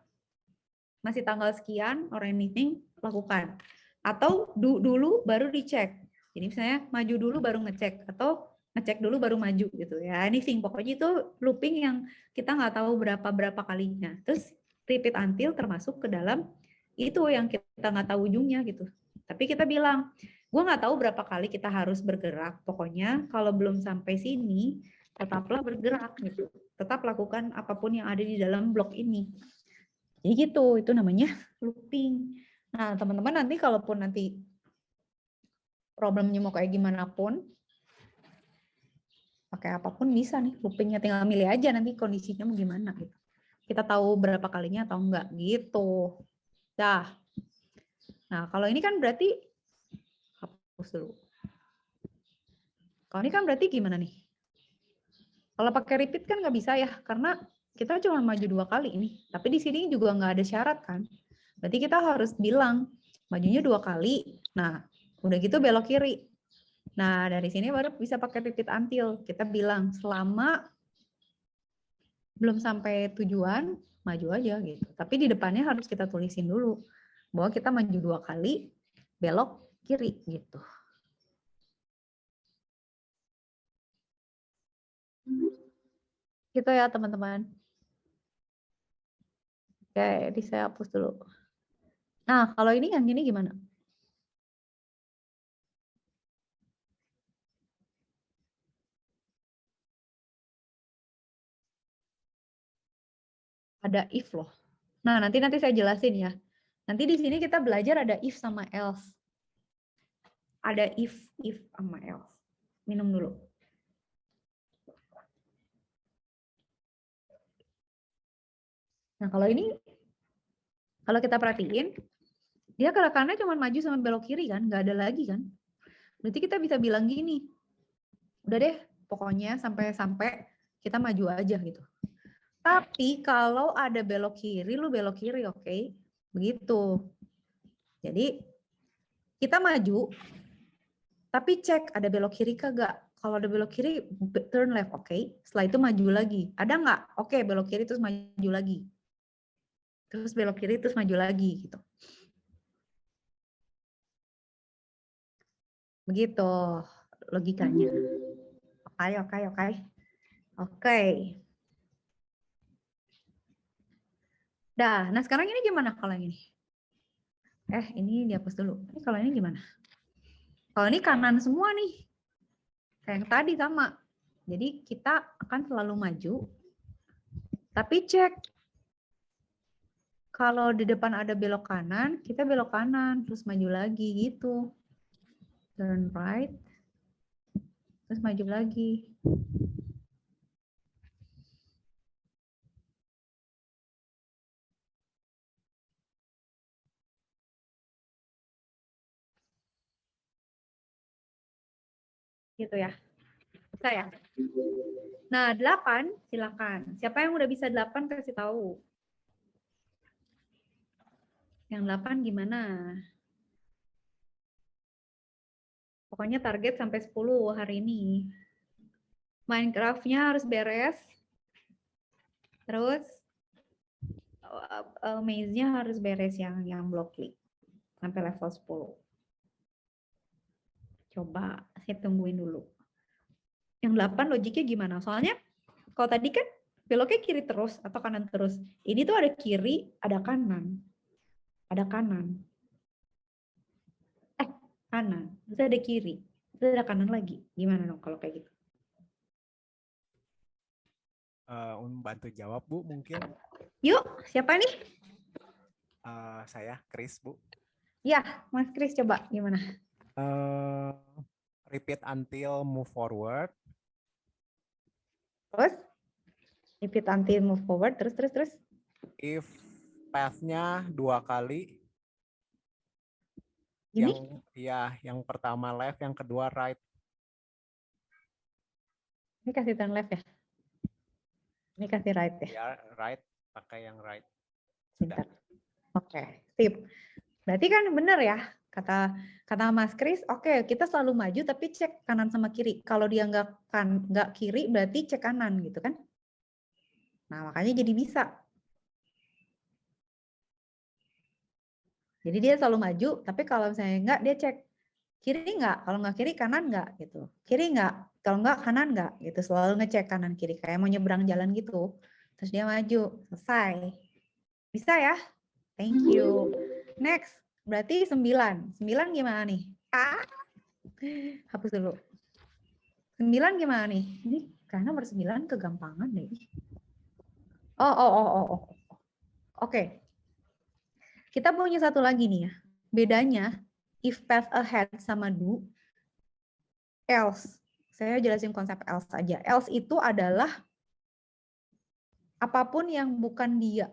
masih tanggal sekian or anything, lakukan. Atau dulu baru dicek. Jadi misalnya maju dulu baru ngecek, atau ngecek dulu baru maju gitu ya. Anything, pokoknya itu looping yang kita nggak tahu berapa kalinya. Terus repeat until termasuk ke dalam itu yang kita nggak tahu ujungnya gitu. Tapi kita bilang, gue nggak tahu berapa kali kita harus bergerak. Pokoknya kalau belum sampai sini, tetaplah bergerak gitu. Tetap lakukan apapun yang ada di dalam blok ini. Jadi gitu, itu namanya looping. Nah, teman-teman nanti kalaupun nanti problemnya mau kayak gimana pun, pakai apapun bisa nih loopingnya, tinggal milih aja nanti kondisinya mau gimana gitu. kita tahu berapa kalinya atau enggak gitu. Dah. Nah, kalau ini kan berarti hapus dulu. Kalau ini kan berarti gimana nih? Kalau pakai repeat kan nggak bisa ya, karena kita cuma maju 2 kali ini. Tapi di sini juga nggak ada syarat kan. Berarti kita harus bilang majunya 2 kali. Nah, udah gitu belok kiri. Nah, dari sini baru bisa pakai repeat until. Kita bilang selama belum sampai tujuan, maju aja gitu. Tapi di depannya harus kita tulisin dulu bahwa kita maju 2 kali, belok kiri gitu. Gitu ya teman-teman. Oke, ini saya hapus dulu. Nah, kalau ini yang ini gimana? Ada if loh. Nah, nanti saya jelasin ya. Nanti di sini kita belajar ada if sama else. Ada if sama else. Minum dulu. Nah, kalau ini, kalau kita perhatiin, dia gerakannya cuma maju sama belok kiri kan, nggak ada lagi kan. Berarti kita bisa bilang gini, udah deh, pokoknya sampai kita maju aja gitu. Tapi kalau ada belok kiri, lu belok kiri, oke? Begitu. Jadi, kita maju, tapi cek ada belok kiri kagak. Kalau ada belok kiri, turn left, oke? Setelah itu maju lagi. Ada nggak? Oke, belok kiri terus maju lagi. Terus belok kiri terus maju lagi gitu. Begitu logikanya. Oke. Dah, nah sekarang ini gimana kalau yang ini? Ini dihapus dulu. Ini kalau ini gimana? Kalau ini kanan semua nih. Kayak yang tadi sama. Jadi kita akan selalu maju. Tapi cek. Kalau di depan ada belok kanan, kita belok kanan. Terus maju lagi gitu. Turn right. Terus maju lagi. Gitu ya. Bisa ya? Nah, 8 silakan. Siapa yang udah bisa 8 kasih tahu. Yang 8 gimana? Pokoknya target sampai 10 hari ini. Minecraft-nya harus beres. Terus maze-nya harus beres yang block click sampai level 10. Coba saya tungguin dulu. Yang 8 logiknya gimana? Soalnya kalau tadi kan beloknya kiri terus atau kanan terus. Ini tuh ada kiri, ada kanan. Ada kanan. Kanan. Terus ada kiri. Terus ada kanan lagi. Gimana dong kalau kayak gitu? Bantu jawab Bu mungkin. Yuk, siapa nih? Saya Chris Bu. Ya, Mas Chris coba gimana? Repeat until move forward. Terus? Repeat until move forward. Terus. If path-nya 2 kali. Ini? Yang pertama left, yang kedua right. Ini kasih turn left ya? Ini kasih right ya? Ya, right, pakai yang right. Sudah. Oke, sip. Berarti kan benar ya kata Mas Kris. Oke, kita selalu maju tapi cek kanan sama kiri. Kalau dia nggak kiri berarti cek kanan gitu kan? Nah makanya jadi bisa. Jadi dia selalu maju, tapi kalau misalnya nggak dia cek kiri nggak. Kalau nggak kiri kanan nggak gitu. Kiri nggak. Kalau nggak kanan nggak gitu. Selalu ngecek kanan kiri kayak mau nyebrang jalan gitu. Terus dia maju, selesai. Bisa ya? Thank you. Next, berarti 9. 9 gimana nih? Hapus dulu. 9 gimana nih? Ini karena nomor 9 kegampangan deh. Oh. Oke. Kita punya satu lagi nih ya. Bedanya if path ahead sama do, else. Saya jelasin konsep else aja. Else itu adalah apapun yang bukan dia,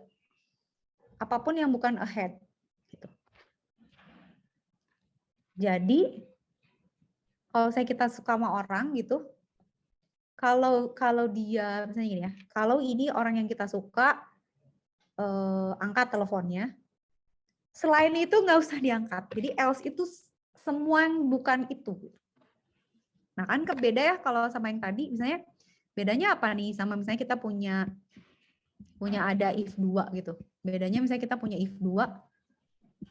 apapun yang bukan ahead. Gitu. Jadi kalau kita suka sama orang gitu, kalau dia misalnya gini ya, kalau ini orang yang kita suka, angkat teleponnya, selain itu nggak usah diangkat. Jadi else itu semua yang bukan itu. Nah kan beda ya kalau sama yang tadi, misalnya bedanya apa nih sama misalnya kita punya ada if 2 gitu. Bedanya misalnya kita punya if 2,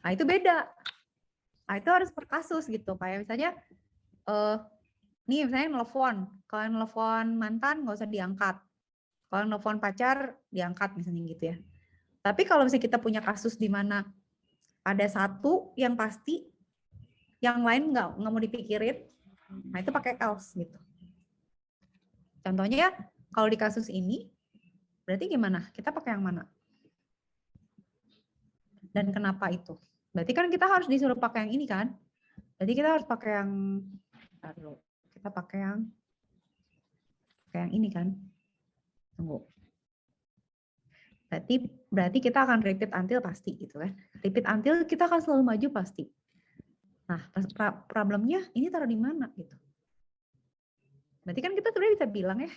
nah itu beda. Nah itu harus per kasus gitu. Kayak misalnya, nih misalnya nelfon, kalau nelfon mantan nggak usah diangkat. Kalau nelfon pacar diangkat misalnya gitu ya. Tapi kalau misalnya kita punya kasus di mana ada satu yang pasti, yang lain nggak mau dipikirin, nah itu pakai else gitu. Contohnya kalau di kasus ini, berarti gimana? Kita pakai yang mana? Dan kenapa itu? Berarti kan kita harus disuruh pakai yang ini kan? Berarti kita harus pakai yang, kita pakai yang ini kan? Tunggu. Berarti kita akan repeat until pasti gitu kan? Repeat until kita akan selalu maju pasti. Nah, problemnya ini taruh di mana gitu? Berarti kan kita sebenarnya bisa bilang ya,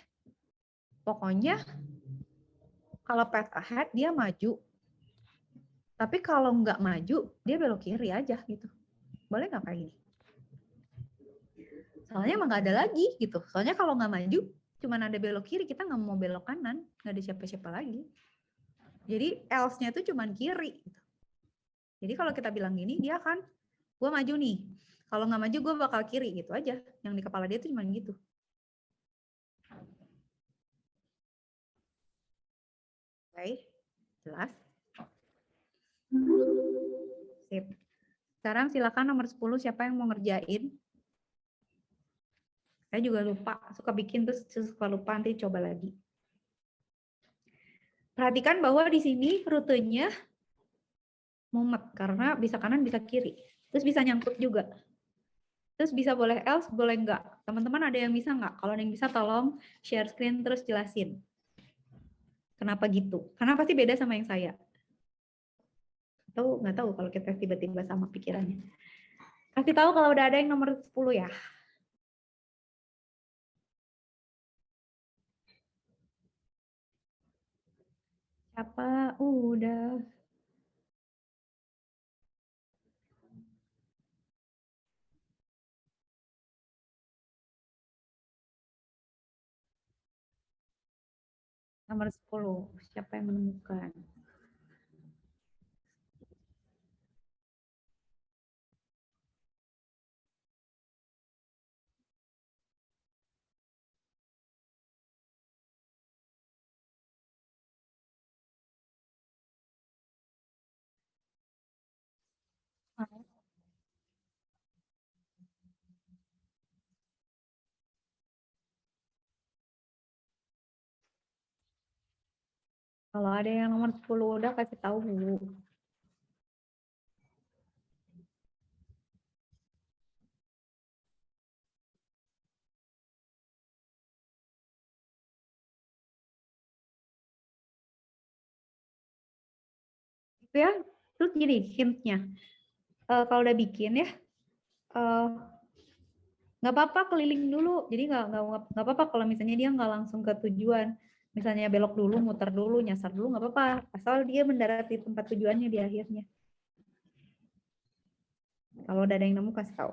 pokoknya kalau path ahead dia maju, tapi kalau nggak maju dia belok kiri aja gitu. Boleh nggak kayak gini? Soalnya emang nggak ada lagi gitu. Soalnya kalau nggak maju, cuman ada belok kiri, kita nggak mau belok kanan, nggak ada siapa-siapa lagi. Jadi else-nya itu cuman kiri. Gitu. Jadi kalau kita bilang gini, dia akan, gue maju nih. Kalau nggak maju, gue bakal kiri gitu aja. Yang di kepala dia itu cuman gitu. Oke, jelas? Sip. Sekarang silakan nomor 10, siapa yang mau ngerjain? Saya juga lupa, suka bikin terus suka lupa, nanti coba lagi. Perhatikan bahwa di sini rutenya mumet, karena bisa kanan, bisa kiri. Terus bisa nyangkut juga. Terus bisa boleh else, boleh enggak. Teman-teman ada yang bisa enggak? Kalau ada yang bisa tolong share screen terus jelasin. Kenapa gitu? Karena pasti beda sama yang saya. Atau nggak tahu kalau kita tiba-tiba sama pikirannya. Kasih tahu kalau udah ada yang nomor 10 ya. Siapa? Udah. Nomor 10. Siapa yang menemukan? Kalau ada yang nomor 10 udah kasih tahu. Itu ya. Terus gini hintnya. Kalau udah bikin ya, nggak apa-apa keliling dulu. Jadi nggak apa-apa kalau misalnya dia nggak langsung ke tujuan. Misalnya belok dulu, muter dulu, nyasar dulu, nggak apa-apa. Asal dia mendarat di tempat tujuannya di akhirnya. Kalau udah ada yang nemu kasih tahu.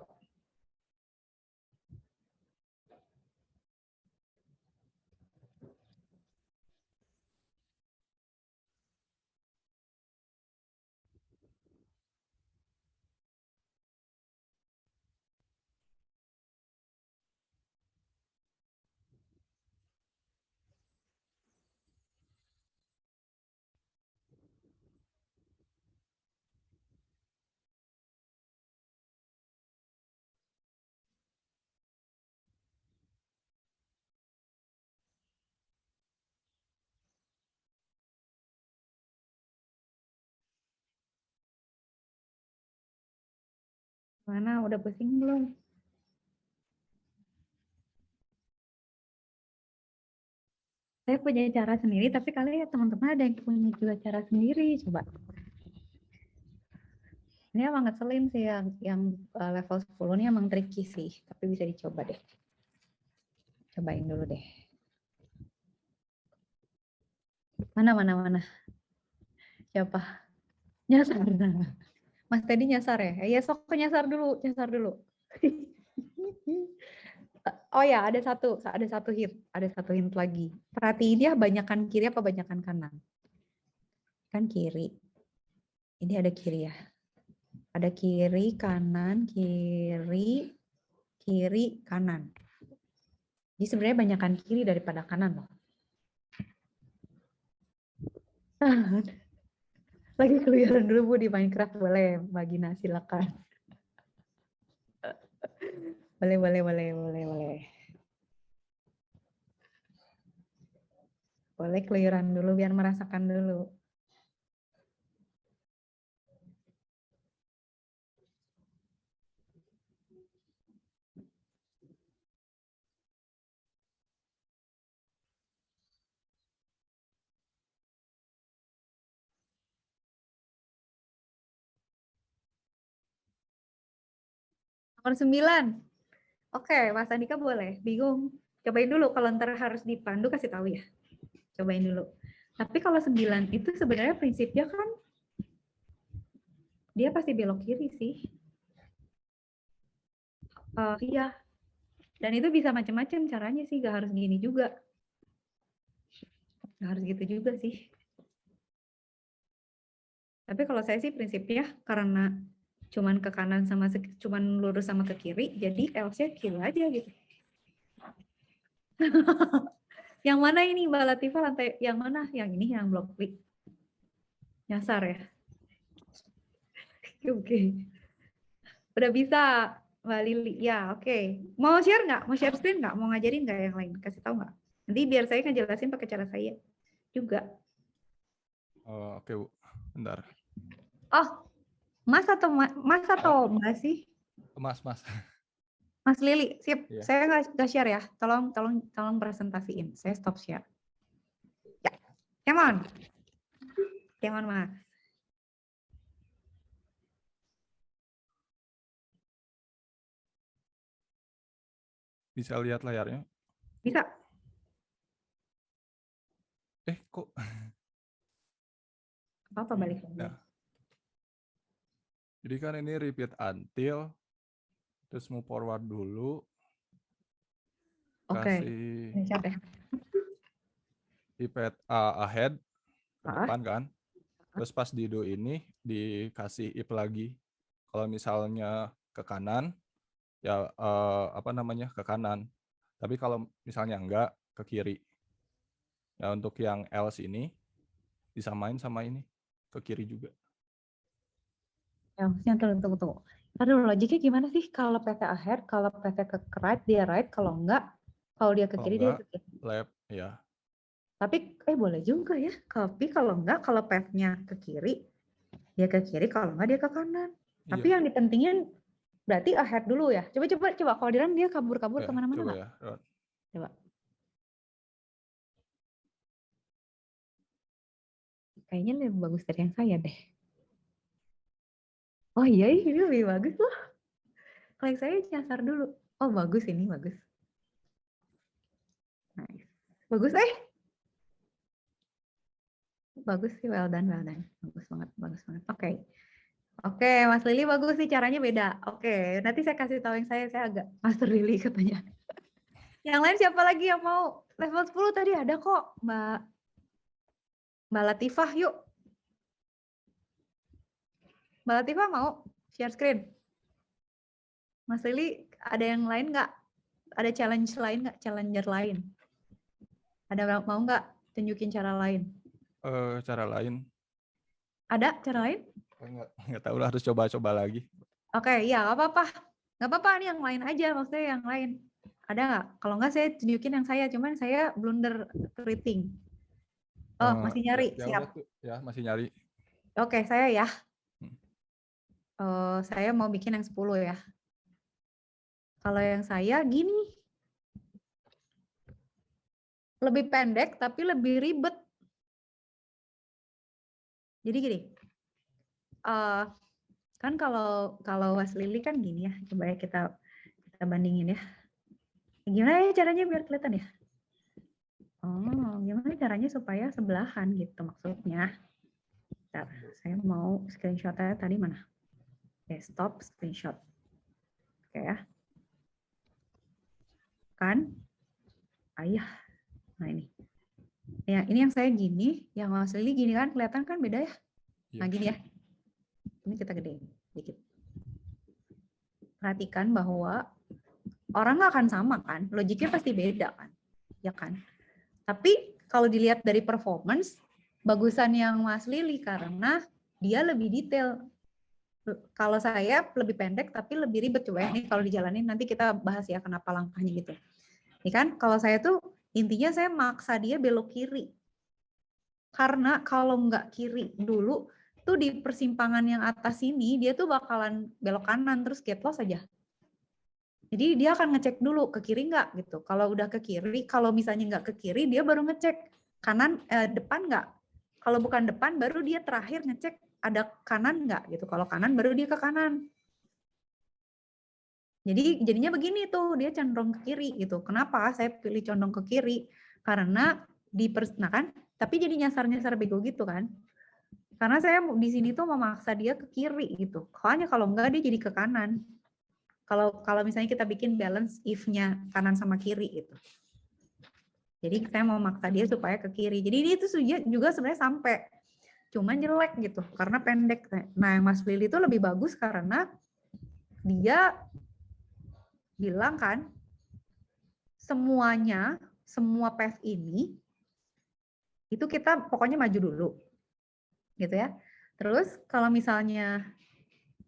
Mana udah pusing belum? Saya punya cara sendiri, tapi kalian teman-teman ada yang punya juga cara sendiri. Coba. Ini emang ngeselin sih yang level 10 ini emang tricky sih, tapi bisa dicoba deh. Cobain dulu deh. Mana. Siapa? Nyasar. Mas Teddy nyasar ya? Ya sok nyasar dulu. Oh ya, ada satu hint lagi. Perhatiin dia banyakan kiri apa banyakan kanan? Kan kiri. Ini ada kiri ya. Ada kiri, kanan, kiri, kanan. Jadi sebenarnya banyakan kiri daripada kanan loh. Lagi keluyuran dulu Bu di Minecraft, boleh Mbak Gina, silakan. Boleh. Boleh keluyuran dulu biar merasakan dulu. Nomor 9. Oke, Mas Andika boleh. Bingung. Cobain dulu. Kalau ntar harus dipandu, kasih tahu ya. Cobain dulu. Tapi kalau 9 itu sebenarnya prinsipnya kan dia pasti belok kiri sih. Iya. Dan itu bisa macam-macam caranya sih. Gak harus gini juga. Gak harus gitu juga sih. Tapi kalau saya sih prinsipnya karena cuman ke kanan sama cuman lurus sama ke kiri, jadi L-nya kiri aja gitu. Yang mana ini Mbak Latifah, lantai yang mana? Yang ini yang blok klik. Nyasar ya. Oke. Udah bisa Mbak Lili. Ya, oke. Mau share nggak? Mau share screen nggak? Mau ngajarin nggak yang lain? Kasih tahu nggak? Nanti biar saya ngejelasin pakai cara saya juga. Oke Bu, bentar. Oh, Mas atau Mbak sih? Mas. Mas Lili, sip. Iya. Saya nggak share ya. Tolong presentasiin. Saya stop share. Ya, come on, Mas. Bisa lihat layarnya? Bisa. Kok? Apa balik lagi? Ya. Jadi kan ini repeat until, terus move forward dulu. Oke. Kasih Ini siapa ya? repeat ahead ke depan kan. Terus pas di do ini dikasih if lagi. Kalau misalnya ke kanan, ya ke kanan. Tapi kalau misalnya enggak, ke kiri. Ya untuk yang else ini disamain sama ini, ke kiri juga. Ya, tunggu. Aduh, logiknya gimana sih? Kalau PT ahead, kalau PT ke right, dia right. Kalau dia ke Kalau kiri, dia enggak, ke kiri. left, ya. Tapi, boleh juga ya. Tapi kalau enggak, kalau path-nya ke kiri, dia ke kiri. Kalau enggak, dia ke kanan. Tapi Iya. yang dipentingin berarti ahead dulu ya. Coba. Kalau di run dia kabur-kabur Ya, kemana-mana coba nggak? ya, Ron. Coba. Kayaknya lebih bagus dari yang saya deh. Oh iya, ini lebih bagus loh. Kalau yang saya nyasar dulu. Oh bagus ini, bagus. Nice. Bagus Bagus sih, well done. Bagus banget. Oke, Mas Lili bagus sih, caranya beda. Oke, nanti saya kasih tahu yang saya agak Master Lili katanya. Yang lain siapa lagi yang mau? Level 10 tadi ada kok, Mbak Latifah, yuk. Mbak Latifah mau share screen? Mas Lili, ada yang lain nggak? Ada challenge lain nggak? Challenger lain? Ada mau nggak tunjukin cara lain? Cara lain? Ada cara lain? Nggak tahu lah, harus coba-coba lagi. Oke, ya nggak apa-apa. Nggak apa-apa, nih yang lain aja, maksudnya yang lain. Ada nggak? Kalau nggak saya tunjukin yang saya, cuman saya blunder rating. Oh, masih nyari, siap. Ya, masih nyari. Oke, saya ya. Saya mau bikin yang 10 ya. Kalau yang saya gini. lebih pendek tapi lebih ribet. Jadi gini, kan kalau Was Lily kan gini ya, coba ya kita bandingin ya. Gimana ya caranya biar kelihatan ya? Oh, gimana caranya supaya sebelahan gitu maksudnya. Bentar, saya mau screenshotnya tadi mana? Oke, stop screenshot. Oke ya. Kan? Ayah. Nah ini. Ya, ini yang saya gini, yang Mas Lili gini kan, kelihatan kan beda ya? Nah gini ya. Ini kita gedein dikit. Perhatikan bahwa orang nggak akan sama kan, logiknya pasti beda kan, ya kan? Tapi kalau dilihat dari performance, bagusan yang Mas Lili karena dia lebih detail. Kalau saya lebih pendek tapi lebih ribet, coba ya nih kalau dijalanin nanti kita bahas ya kenapa langkahnya gitu. Ini kan kalau saya tuh intinya saya maksa dia belok kiri. Karena kalau nggak kiri dulu tuh di persimpangan yang atas ini dia tuh bakalan belok kanan terus get loss aja. Jadi dia akan ngecek dulu ke kiri nggak gitu. Kalau udah ke kiri, kalau misalnya nggak ke kiri dia baru ngecek kanan depan nggak. Kalau bukan depan baru dia terakhir ngecek ada kanan nggak gitu. Kalau kanan baru dia ke kanan. Jadi jadinya begini tuh dia condong ke kiri gitu. Kenapa saya pilih condong ke kiri? Karena nah kan, tapi jadi nyasar-nyasar bego gitu kan. Karena saya di sini tuh memaksa dia ke kiri gitu. Soalnya kalau enggak dia jadi ke kanan. Kalau misalnya kita bikin balance if-nya kanan sama kiri gitu. Jadi saya mau maksa dia supaya ke kiri. Jadi ini itu juga sebenarnya sampai. Cuman jelek gitu karena pendek. Nah, yang Mas Lili itu lebih bagus karena dia bilang kan semuanya, semua path ini itu kita pokoknya maju dulu. Gitu ya. Terus kalau misalnya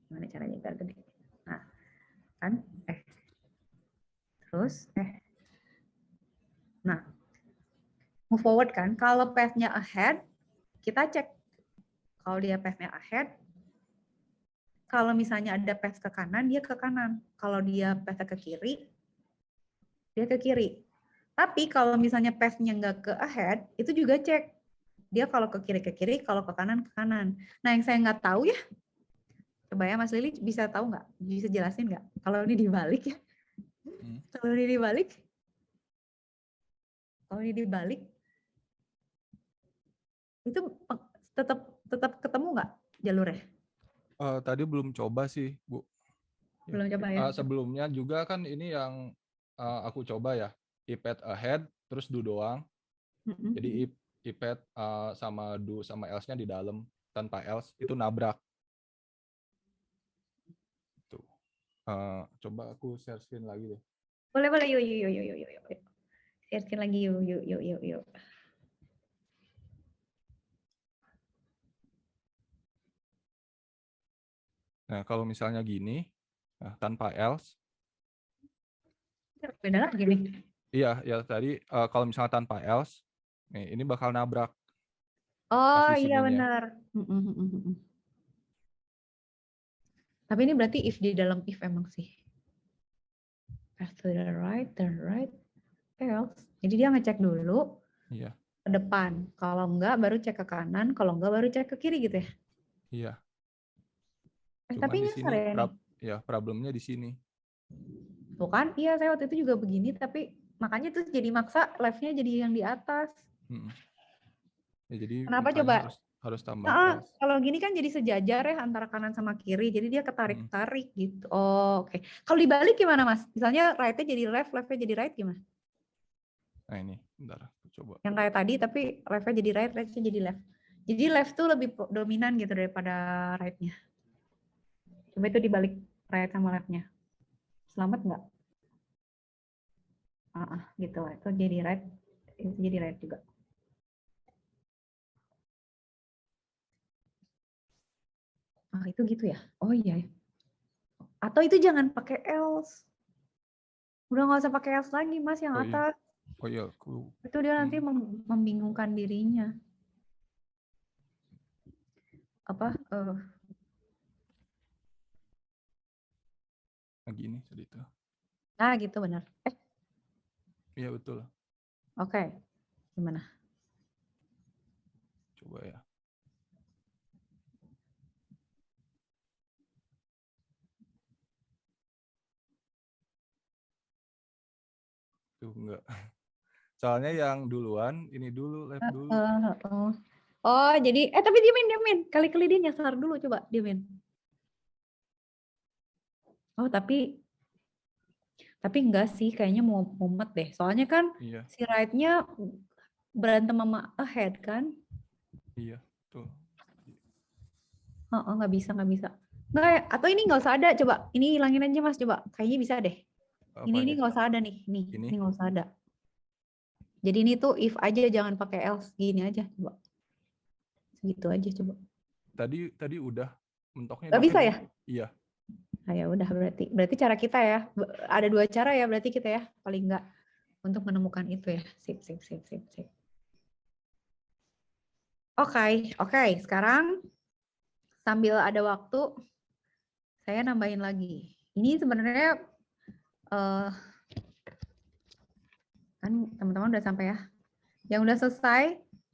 gimana caranya biar gede? Nah, kan terus nah move forward kan, kalau path-nya ahead kita cek kalau dia path-nya ahead, kalau misalnya ada path ke kanan dia ke kanan, kalau dia path ke kiri dia ke kiri. Tapi kalau misalnya path-nya nggak ke ahead itu juga cek dia kalau ke kiri, kalau ke kanan. Nah yang saya nggak tahu ya, coba ya Mas Lili bisa tahu nggak, bisa jelasin nggak kalau ini dibalik ya? Kalau ini dibalik, itu tetap ketemu nggak jalurnya? Tadi belum coba sih, Bu. Belum coba ya? Sebelumnya juga kan ini yang aku coba ya, ipad ahead, terus do doang. Jadi ipad sama do sama else-nya di dalam, tanpa else itu nabrak. Tuh. Coba aku share screen lagi deh. Boleh, yuk. Share screen lagi, yuk. Nah, kalau misalnya gini, tanpa else. Beda lagi nih. Iya, ya tadi kalau misalnya tanpa else, nih ini bakal nabrak. Oh Pas di iya sininya. benar. Tapi ini berarti if di dalam if emang sih. Path to the right, else. Jadi dia ngecek dulu Iya. ke depan. Kalau enggak baru cek ke kanan, kalau enggak baru cek ke kiri gitu ya. Iya. Tapi di nyasar sini ya ini. ya problemnya di sini. Tuh kan, iya saya waktu itu juga begini, tapi makanya tuh jadi maksa live-nya jadi yang di atas. Ya, jadi Kenapa makanya coba? harus tambah else. Kalau gini kan jadi sejajar ya antara kanan sama kiri, jadi dia ketarik-tarik gitu. Oh, oke. Kalau dibalik gimana Mas? Misalnya right-nya jadi left, left-nya jadi right gimana? Nah ini, bentar, aku coba. Yang kayak tadi tapi left-nya jadi right, right-nya jadi left. Jadi left tuh lebih dominan gitu daripada right-nya. Coba itu dibalik right sama left-nya. Selamat nggak? Gitu. Itu jadi right, itu jadi right juga. Itu gitu ya? Oh iya. Atau itu jangan pakai else. Udah nggak usah pakai else lagi Mas yang atas. Oh iya, aku. Itu dia nanti membingungkan dirinya. Nah gini tadi itu. Nah gitu benar. Iya betul. Oke. Gimana? Coba ya. Tuh enggak. Soalnya yang duluan, ini dulu, lab dulu. Oh, jadi tapi diamin. Kali-kali dia nyasar dulu, coba diamin. Oh, tapi enggak sih, kayaknya mau mumet deh. Soalnya kan Iya, si right-nya berantem sama ahead kan? iya, tuh. Nggak bisa. Nggak, atau ini nggak usah ada, coba. Ini hilangin aja Mas, coba. Kayaknya bisa deh. Ini Apanya? nggak usah ada nih. Ini Ini? nggak usah ada. Jadi ini tuh if aja, jangan pakai else. Gini aja, coba. Segitu aja, coba. Tadi udah mentoknya. Nggak bisa ya? Iya. Nah, ya udah berarti cara kita ya. Ada 2 cara ya berarti kita ya, paling nggak untuk menemukan itu ya. Sip. Oke. Sekarang sambil ada waktu, saya nambahin lagi. Ini sebenarnya kan teman-teman udah sampai ya. Yang udah selesai,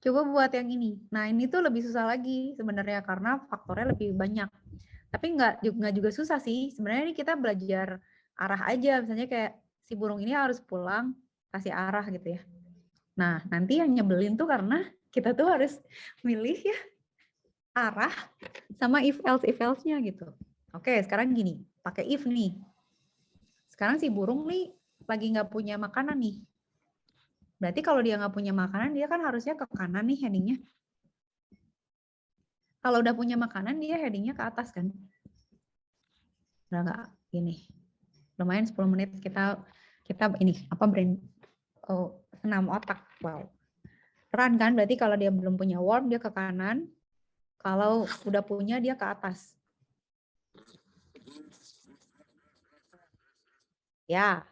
coba buat yang ini. Nah, ini tuh lebih susah lagi sebenarnya karena faktornya lebih banyak. Tapi nggak juga susah sih. Sebenarnya ini kita belajar arah aja. Misalnya kayak si burung ini harus pulang, kasih arah gitu ya. Nah, nanti yang nyebelin tuh karena kita tuh harus milih ya arah sama if else-nya gitu. Oke, sekarang gini, pakai if nih. Sekarang si burung nih lagi nggak punya makanan nih. Berarti kalau dia nggak punya makanan, dia kan harusnya ke kanan nih headingnya. Kalau udah punya makanan, dia headingnya ke atas kan. Udah nggak gini. Lumayan 10 menit kita ini apa senam otak. Wow. Run kan, berarti kalau dia belum punya worm, dia ke kanan. Kalau udah punya, dia ke atas. Ya,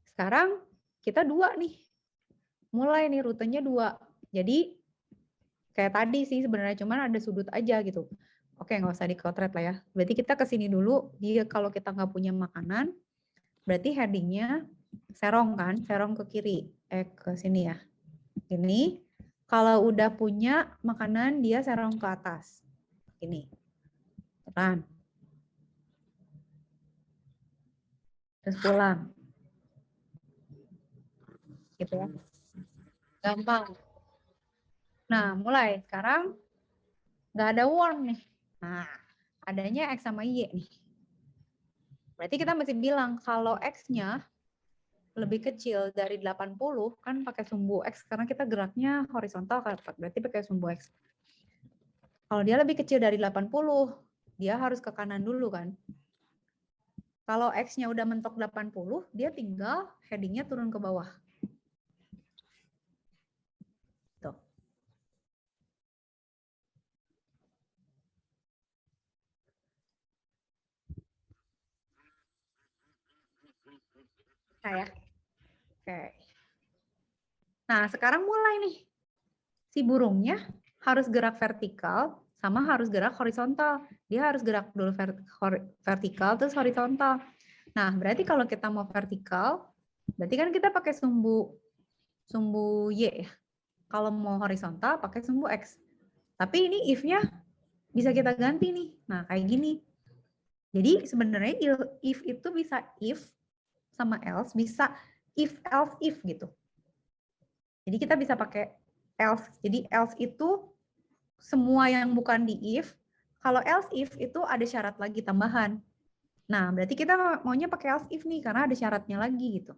sekarang kita 2 nih. Mulai nih rutenya 2. Jadi kayak tadi sih sebenarnya, cuman ada sudut aja gitu. Oke, nggak usah dikotret lah ya. Berarti kita ke sini dulu. Dia kalau kita nggak punya makanan, berarti headingnya serong kan, serong ke kiri. Ke sini ya. Ini. Kalau udah punya makanan, dia serong ke atas. Ini. Run. Terus pulang. Gitu ya. Gampang. Nah, mulai. Sekarang nggak ada worm nih. Nah, adanya X sama Y nih. Berarti kita mesti bilang kalau X-nya lebih kecil dari 80, kan pakai sumbu X, karena kita geraknya horizontal, berarti pakai sumbu X. Kalau dia lebih kecil dari 80, dia harus ke kanan dulu kan. Kalau X-nya udah mentok 80, dia tinggal headingnya turun ke bawah. Tuh. Kayak. Oke. Nah, sekarang mulai nih. Si burungnya harus gerak vertikal sama harus gerak horizontal. Dia harus gerak dulu vertikal terus horizontal. Nah, berarti kalau kita mau vertikal, berarti kan kita pakai sumbu Y ya. Kalau mau horizontal pakai sumbu X. Tapi ini if-nya bisa kita ganti nih. Nah, kayak gini. Jadi sebenarnya if itu bisa if sama else, bisa if else if gitu. Jadi kita bisa pakai else. Jadi else itu semua yang bukan di if. Kalau else if itu ada syarat lagi tambahan. Nah, berarti kita maunya pakai else if nih karena ada syaratnya lagi gitu.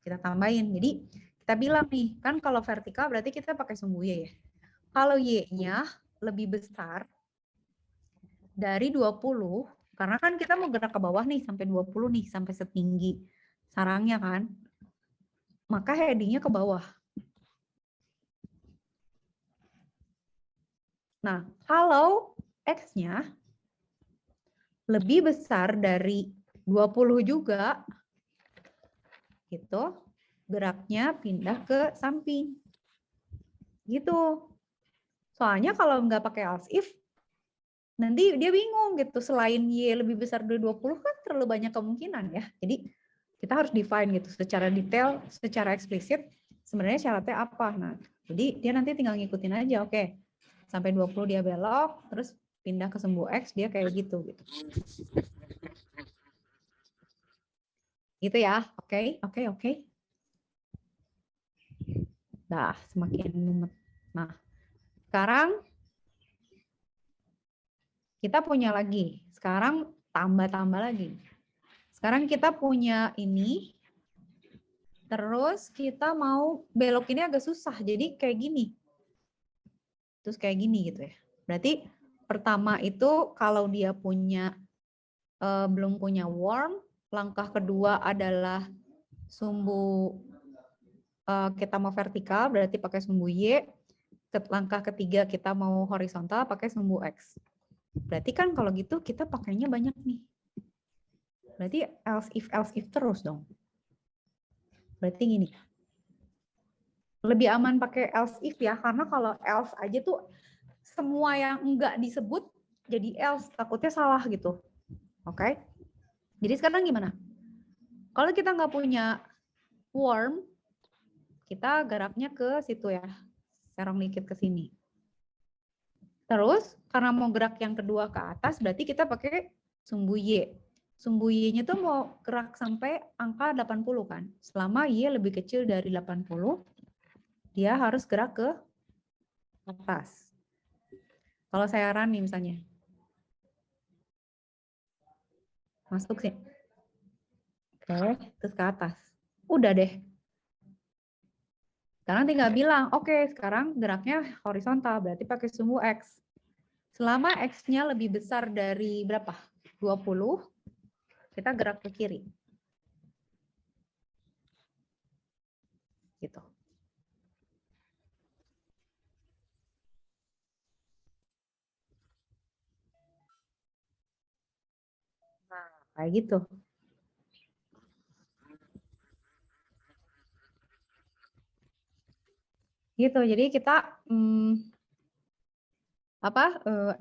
Kita tambahin. Jadi kita bilang nih, kan kalau vertikal berarti kita pakai sumbu Y ya. Kalau Y-nya lebih besar dari 20, karena kan kita mau gerak ke bawah nih sampai 20 nih, sampai setinggi sarangnya kan. Maka headingnya ke bawah. Nah, kalau X-nya lebih besar dari 20 juga, gitu, geraknya pindah ke samping. Gitu. Soalnya kalau nggak pakai else if, nanti dia bingung gitu. Selain Y lebih besar dari 20 kan terlalu banyak kemungkinan ya. Jadi kita harus define gitu secara detail, secara eksplisit. sebenarnya syaratnya apa. Nah, jadi dia nanti tinggal ngikutin aja, oke. Sampai 20 dia belok, terus pindah ke sumbu X, dia kayak gitu. Gitu ya, oke. Nah, semakin mumet. Nah, sekarang kita punya lagi. Sekarang tambah-tambah lagi. Sekarang kita punya ini, terus kita mau belok ini agak susah, jadi kayak gini. Terus kayak gini gitu ya. Berarti pertama itu kalau dia punya belum punya worm, langkah kedua adalah sumbu kita mau vertikal, berarti pakai sumbu Y. Langkah ketiga kita mau horizontal, pakai sumbu X. Berarti kan kalau gitu kita pakainya banyak nih. Berarti else if terus dong. Berarti gini. Lebih aman pakai else if ya, karena kalau else aja tuh semua yang enggak disebut jadi else, takutnya salah gitu. Oke? Jadi sekarang gimana? Kalau kita nggak punya worm, kita geraknya ke situ ya. Serong dikit ke sini. Terus karena mau gerak yang kedua ke atas, berarti kita pakai sumbu Y. Sumbu Y-nya tuh mau gerak sampai angka 80 kan. Selama Y lebih kecil dari 80, dia harus gerak ke atas. Kalau saya run nih misalnya. Masuk sih. Oke, terus ke atas. Udah deh. Sekarang tinggal bilang, oke, sekarang geraknya horizontal, berarti pakai sumbu X. Selama X-nya lebih besar dari berapa? 20, kita gerak ke kiri. Gitu. Nah, kayak gitu. Gitu, jadi kita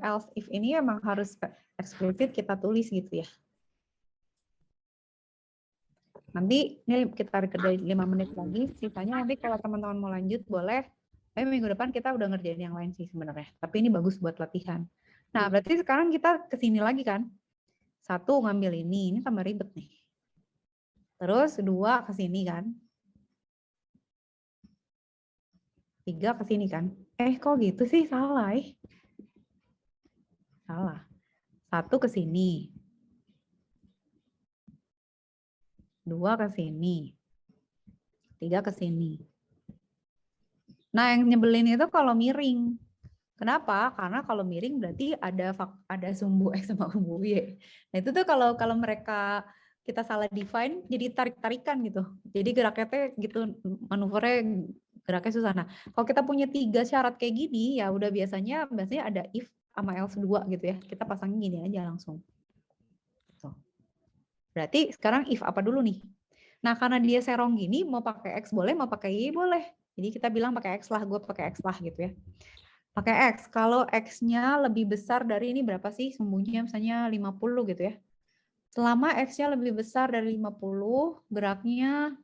else if ini emang harus eksplisit kita tulis gitu ya. Nanti ini kita kerjain 5 menit lagi, sisanya nanti kalau teman-teman mau lanjut boleh. Tapi minggu depan kita udah ngerjain yang lain sih sebenarnya. Tapi ini bagus buat latihan. Nah, berarti sekarang kita ke sini lagi kan. 1 ngambil ini tambah ribet nih. Terus 2 ke sini kan. 3 ke sini kan. Kok gitu sih? Salah. Salah. 1 ke sini. 2 ke sini. 3 ke sini. Nah, yang nyebelin itu kalau miring. Kenapa? Karena kalau miring berarti ada sumbu X sama sumbu Y. Nah, itu tuh kalau mereka kita salah define jadi tarik-tarikan gitu. Jadi geraknya tuh gitu, manuvernya geraknya susah. Nah, kalau kita punya 3 syarat kayak gini, ya udah biasanya ada if sama else 2 gitu ya. Kita pasangin gini aja langsung. Berarti sekarang if apa dulu nih? Nah, karena dia serong gini, mau pakai X boleh, mau pakai Y boleh. Jadi kita bilang pakai X lah, gue pakai X lah gitu ya. Pakai X, kalau X-nya lebih besar dari ini berapa sih? Sumbunya misalnya 50 gitu ya. Selama X-nya lebih besar dari 50, geraknya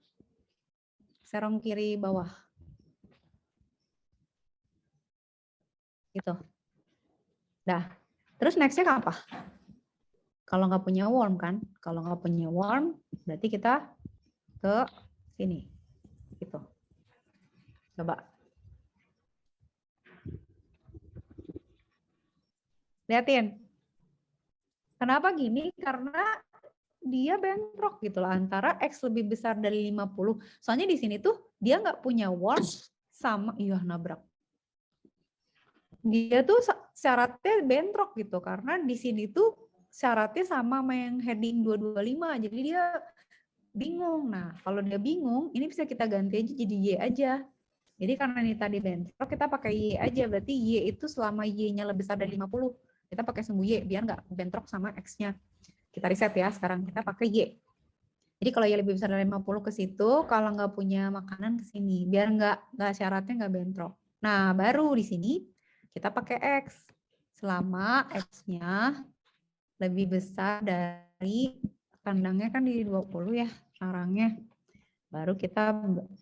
serong kiri bawah. Gitu. Dah. Terus next-nya apa? Kalau nggak punya worm kan? Kalau nggak punya worm, berarti kita ke sini. Gitu. Coba. Lihatin. Kenapa gini? Karena dia bentrok gitu lah antara X lebih besar dari 50. Soalnya di sini tuh dia nggak punya worm sama, nabrak. Dia tuh syaratnya bentrok gitu karena di sini tuh syaratnya sama yang heading 225. Jadi dia bingung. Nah, kalau dia bingung, ini bisa kita ganti aja jadi Y aja. Jadi karena ini tadi bentrok, kita pakai Y aja. Berarti Y itu selama Y-nya lebih besar dari 50, kita pakai sumbu Y biar nggak bentrok sama X-nya. Kita reset ya, sekarang kita pakai Y. Jadi kalau Y lebih besar dari 50 ke situ, kalau nggak punya makanan ke sini, biar nggak syaratnya nggak bentrok. Nah, baru di sini kita pakai X. Selama X-nya lebih besar dari kandangnya kan di 20 ya, sarangnya. Baru kita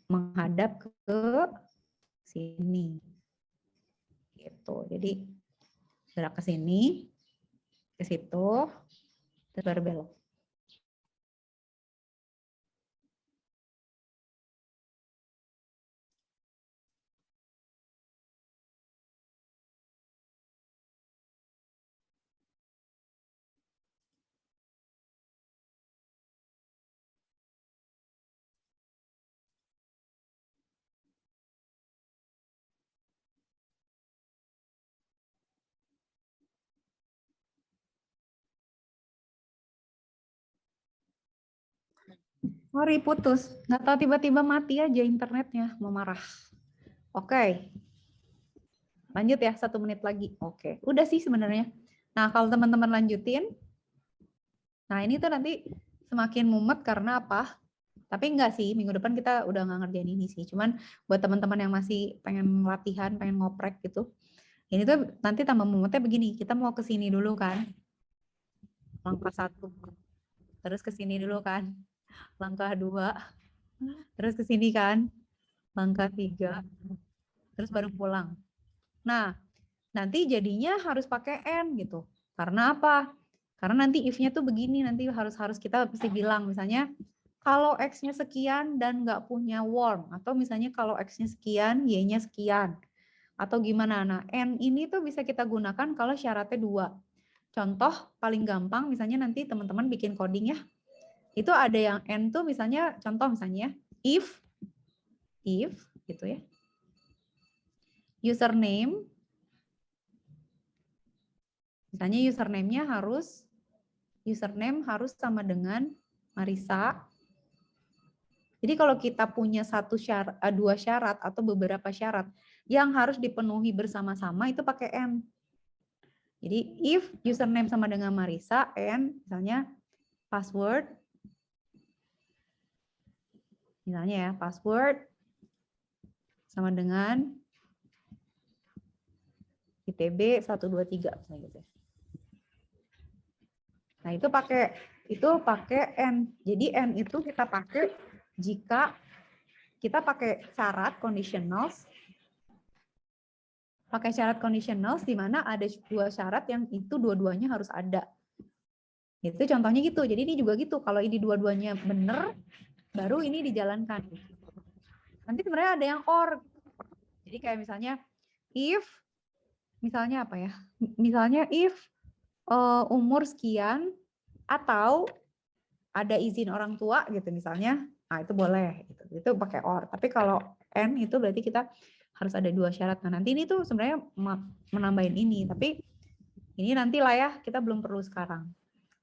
menghadap ke sini. Gitu. Jadi gerak ke sini, ke situ, terus baru belok. Sorry, putus. Nggak tahu tiba-tiba mati aja internetnya, mau marah. Oke. Lanjut ya, 1 menit lagi. Oke, udah sih sebenarnya. Nah, kalau teman-teman lanjutin, nah ini tuh nanti semakin mumet karena apa? Tapi enggak sih, minggu depan kita udah nggak ngerjain ini sih. Cuman buat teman-teman yang masih pengen latihan, pengen ngoprek gitu, ini tuh nanti tambah mumetnya begini. Kita mau ke sini dulu kan, langkah 1. Terus ke sini dulu kan, langkah 2. Terus ke sini kan, langkah 3. Terus baru pulang. Nah, nanti jadinya harus pakai N gitu. Karena apa? Karena nanti if-nya tuh begini, nanti harus kita mesti bilang misalnya kalau X-nya sekian dan nggak punya worm, atau misalnya kalau X-nya sekian, Y-nya sekian, atau gimana. Nah, N ini tuh bisa kita gunakan kalau syaratnya 2. Contoh paling gampang misalnya nanti teman-teman bikin coding ya, itu ada yang N tuh misalnya, contoh misalnya if gitu ya, username, misalnya username-nya harus sama dengan Marisa. Jadi kalau kita punya 2 syarat atau beberapa syarat yang harus dipenuhi bersama-sama itu pakai N. Jadi if username sama dengan Marisa, N misalnya password, misalnya ya password sama dengan ITB 123 misalnya gitu. Nah, itu pakai N. Jadi N itu kita pakai jika kita pakai syarat conditionals. Pakai syarat conditionals di mana ada 2 syarat yang itu dua-duanya harus ada. Itu contohnya gitu. Jadi ini juga gitu. Kalau ini dua-duanya benar, baru ini dijalankan. Nanti sebenarnya ada yang or. Jadi kayak misalnya if, misalnya apa ya? Misalnya if umur sekian atau ada izin orang tua gitu misalnya, nah itu boleh gitu. Itu pakai or. Tapi kalau N itu berarti kita harus ada 2 syarat. Nah, nanti ini tuh sebenarnya menambahin ini, tapi ini nantilah ya, kita belum perlu sekarang.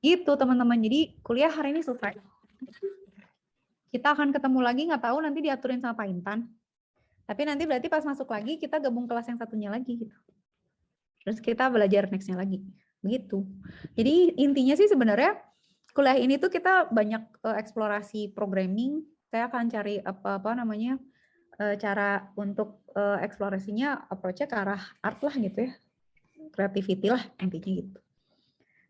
Gitu teman-teman. Jadi kuliah hari ini selesai. Kita akan ketemu lagi, nggak tahu nanti diaturin sama Pak Intan. Tapi nanti berarti pas masuk lagi kita gabung kelas yang satunya lagi gitu. Terus kita belajar next-nya lagi. Begitu. Jadi intinya sih sebenarnya kuliah ini tuh kita banyak eksplorasi programming. Saya akan cari cara untuk eksplorasinya approach-nya ke arah art lah gitu ya. Creativity lah intinya gitu.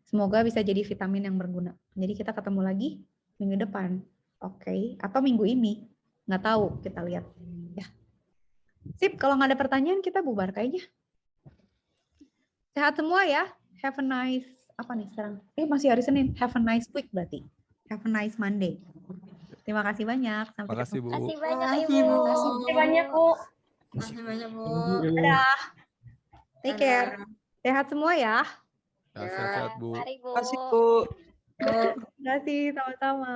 Semoga bisa jadi vitamin yang berguna. Jadi kita ketemu lagi minggu depan. Oke. Atau minggu ini. Nggak tahu, kita lihat. Ya. Sip, kalau nggak ada pertanyaan kita bubar kayaknya. Sehat semua ya. Have a nice, apa nih sekarang? Masih hari Senin. Have a nice week berarti. Have a nice Monday. Terima kasih banyak. Sampai Terima kasih, Bu. Terima kasih banyak, Ibu. Bu. Terima kasih banyak, Bu. Makasih banyak, Bu. Dadah. Take care. Sehat semua ya. Ya, sehat-sehat, Bu. Mari, Bu. Terima kasih, Bu. Terima kasih, sama-sama.